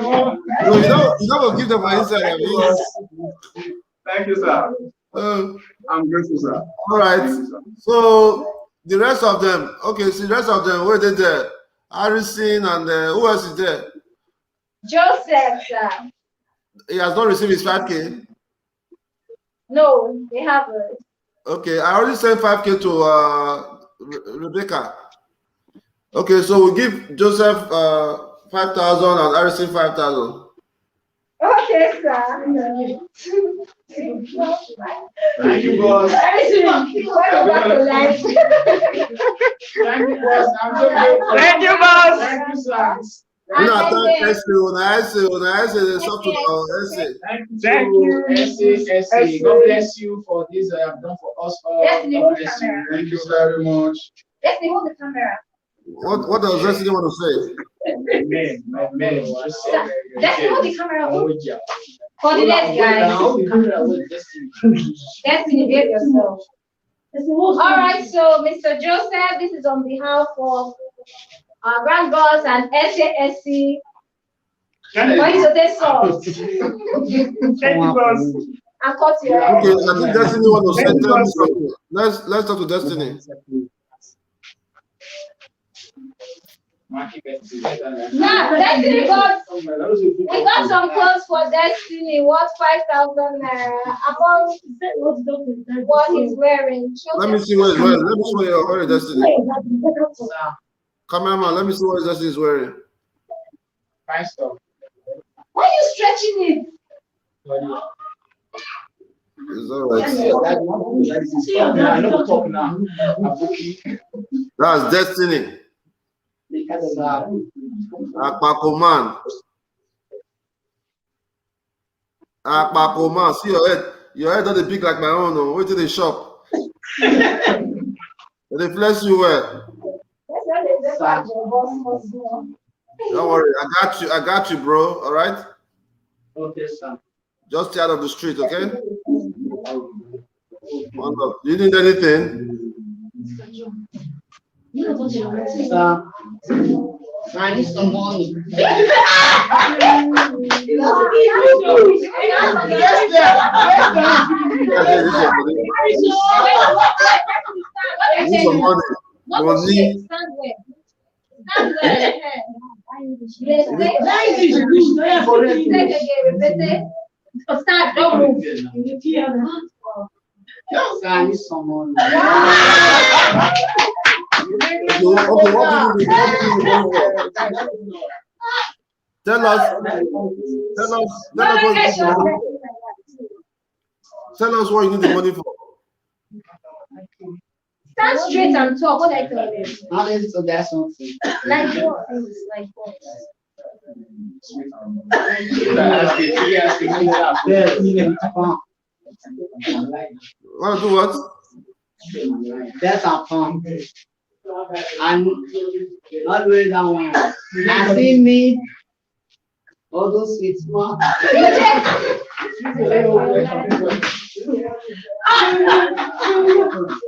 No, you don't give them my inside. Thank you, sir. I'm grateful, sir. All right. So the rest of them, okay, see, the rest of them, where they there? Harrison and who else is there? Joseph, sir. He has not received his 5K. No, they haven't. Okay, I already sent 5K to Rebecca. Okay, so we give Joseph 5,000 and Harrison 5,000. Okay, sir. Thank you, boss. Welcome back to life. Thank you, boss. I'm so grateful. Thank you, boss. Thank you, sir. Thank you. God bless you for this you have done for us all. Yes, God bless you. Thank you very much. Yes, hold the camera. What does Destiny want to say? Destiny, hold the camera. Coordinate, guys. Destiny, behave yourself. All right, so Mr. Joseph, this is on behalf of our grand boss and SASC. Going to this song. And cut your hair. Okay, I think Destiny want to say tell me something. Let's talk to Destiny. Now, Destiny we got some clothes for Destiny. What 5,000 among what he's wearing? Let me see what he's wearing. Let me see what you're wearing, Destiny. Cameraman, let me see what Destiny is wearing. Why are you stretching it? It's all right. That's Destiny. Akpakoman. Akpakoman. See your head. Your head doesn't big like my own. No. Wait till they shop. They flex you well. Don't worry. I got you, bro. All right? Okay, sir. Just stay out of the street, okay? Do you need anything? I need some money. Need some money. Money. Start, don't move. I need some money. Tell us what you need the money for. Stand straight and talk. What I tell you? How is it so that's something? Like what? Like what? Want to do what? That's our pump. And always that one. I see me. All those sweet small.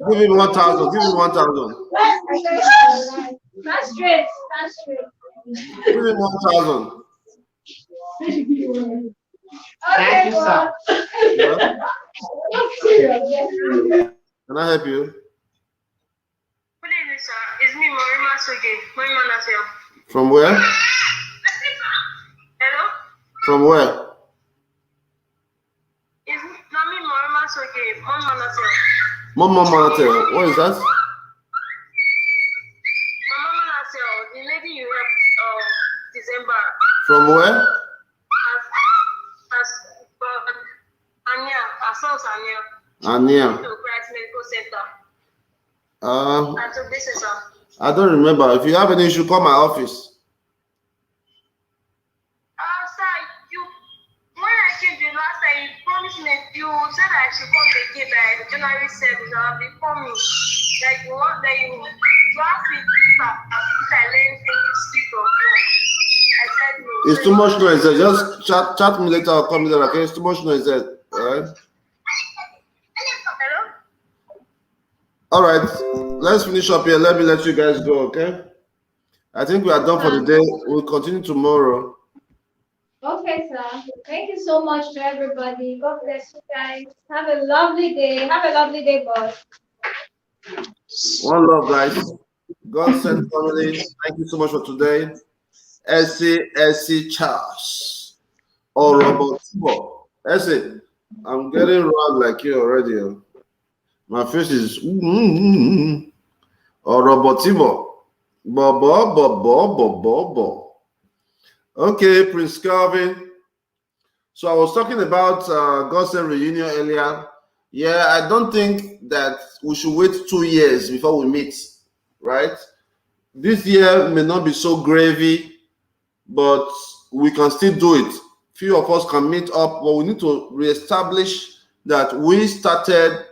Give him 1,000. Give him 1,000. Stand straight. Stand straight. Give him 1,000. Thank you, sir. Yeah. Can I help you? Good evening, sir. It's me, Morima Soge. From where? Hello? From where? It's Nami Morima Soge. Mama Manatel. What is that? Mama Manasel, the lady you helped December. From where? Anya, our son's Anya. Anya. To Christ Medical Center. I took this, sir. I don't remember. If you have any issue, call my office. Sir, when I came the last time, you promised me, you said I should come again by January 7th. I'll be coming. Like you want that you asked me if I learned English speak or not. I said no. It's too much noise there. Just chat me later or call me there, okay? It's too much noise there. Alright? Hello? Alright. Let's finish up here. Let me let you guys go, okay? I think we are done for the day. We'll continue tomorrow. Okay, sir. Thank you so much to everybody. God bless you guys. Have a lovely day. Have a lovely day, boss. One love, guys. GODSENT family. Thank you so much for today. SC Charles. Or Robot. SC, I'm getting round like you already. My face is or Robotivo. Bo. Okay, Prince Calvin. So I was talking about GODSENT reunion earlier. Yeah, I don't think that we should wait 2 years before we meet, right? This year may not be so gravy, but we can still do it. Few of us can meet up, but we need to reestablish that we started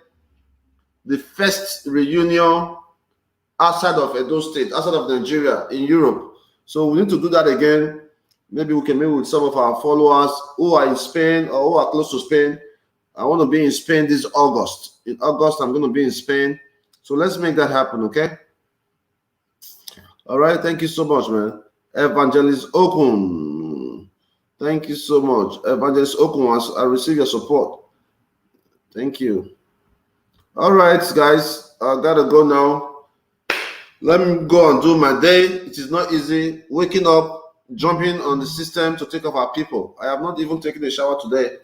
the first reunion outside of Edo State, outside of Nigeria, in Europe. So we need to do that again. Maybe we can meet with some of our followers who are in Spain or who are close to Spain. I want to be in Spain this August. In August, I'm going to be in Spain. So let's make that happen, okay? All right. Thank you so much, man. Evangelist Okun. Thank you so much. Evangelist Okun, I receive your support. Thank you. All right, guys. I got to go now. Let me go and do my day. It is not easy waking up, jumping on the system to take care of our people. I have not even taken a shower today.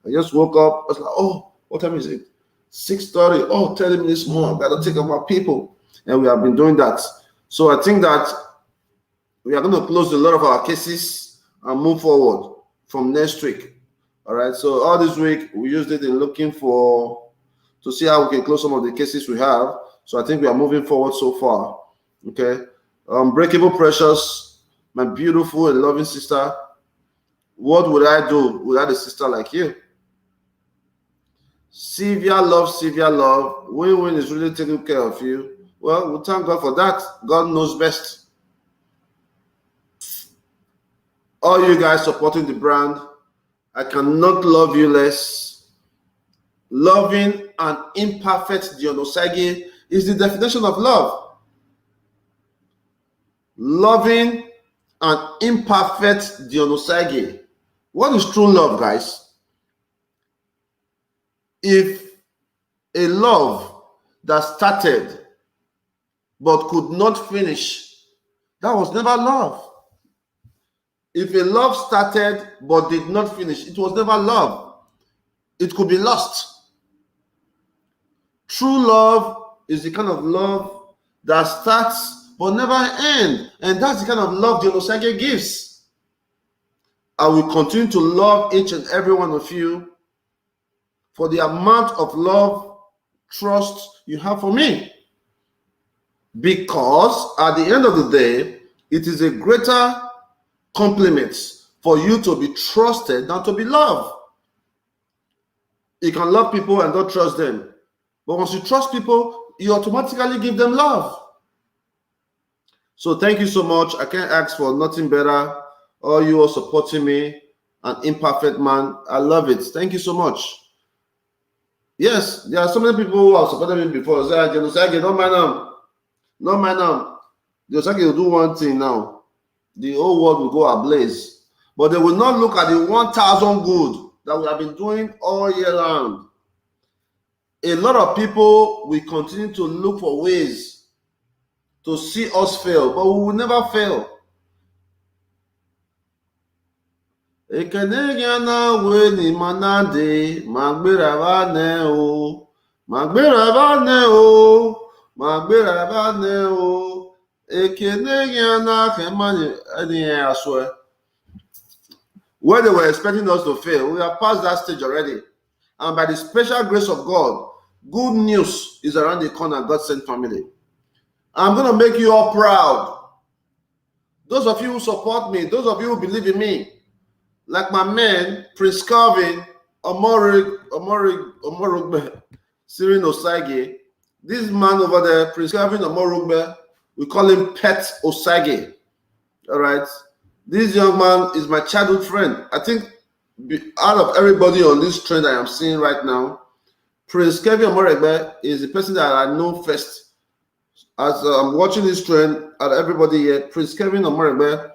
I just woke up. I was like, oh, what time is it? 6:30. Oh, 30 minutes more. I've got to take care of our people. And we have been doing that. So I think that we are going to close a lot of our cases and move forward from next week. All right. So all this week, we used it in looking to see how we can close some of the cases we have. So I think we are moving forward so far. Okay. Unbreakable Precious, my beautiful and loving sister. What would I do without a sister like you? Sylvia Love. Win is really taking care of you. Well, we thank God for that. God knows best. All you guys supporting the brand, I cannot love you less. Loving an imperfect Dionosage is the definition of love. Loving an imperfect Dionosage. What is true love, guys? If a love that started but could not finish, that was never love. If a love started but did not finish, it was never love. It could be lost. True love is the kind of love that starts but never ends. And that's the kind of love the Onosage gives. I will continue to love each and every one of you for the amount of love, trust you have for me. Because at the end of the day, it is a greater compliment for you to be trusted than to be loved. You can love people and don't trust them. But once you trust people, you automatically give them love. So thank you so much. I can't ask for nothing better. All you are supporting me, an imperfect man. I love it. Thank you so much. Yes, there are so many people who have supported me before. Say, don't mind them. Don't mind them. Josaki will do one thing now. The whole world will go ablaze. But they will not look at the 1,000 good that we have been doing all year round. A lot of people will continue to look for ways to see us fail, but we will never fail. I swear. Where they were expecting us to fail, we have passed that stage already. And by the special grace of God, good news is around the corner, GODSENT family. I'm going to make you all proud. Those of you who support me, those of you who believe in me, like my man, Prince Calvin, Omorugbe, Sirin Osage. This man over there, Prince Calvin Omorugbe, we call him Pet Osage. All right. This young man is my childhood friend. I think out of everybody on this trend I am seeing right now, Prince Kevin Omorugbe is the person that I know first. As I'm watching this trend, out of everybody here, Prince Kevin Omorugbe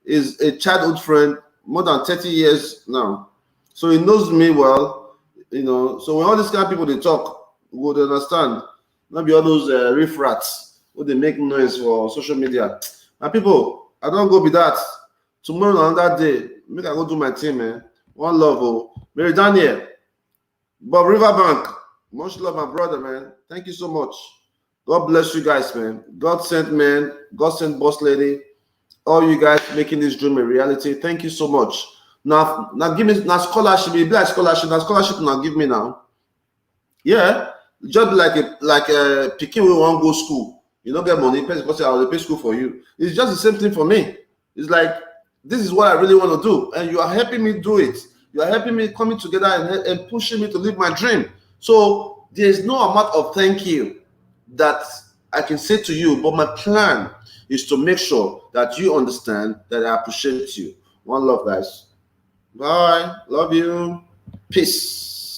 is a childhood friend, more than 30 years now. So he knows me well, you know. So when all these kind of people they talk, we would understand. Not be all those riff-rats who they make noise for social media. My people, I don't go be that. Tomorrow another day, make I go do my thing, man. One love, oh. Mary Daniel, Bob Riverbank, much love, my brother, man. Thank you so much. God bless you guys, man. GODSENT, man. GODSENT boss lady. All you guys making this dream a reality. Thank you so much. Now give me now scholarship. Be like scholarship. Now scholarship now give me now. Yeah, just like a pikin we want go school. You don't get money. Because I will pay school for you. It's just the same thing for me. It's like this is what I really want to do, and you are helping me do it. You are helping me coming together and pushing me to live my dream. So there is no amount of thank you that I can say to you, but my plan is to make sure that you understand that I appreciate you. One love, guys. Bye. Love you. Peace.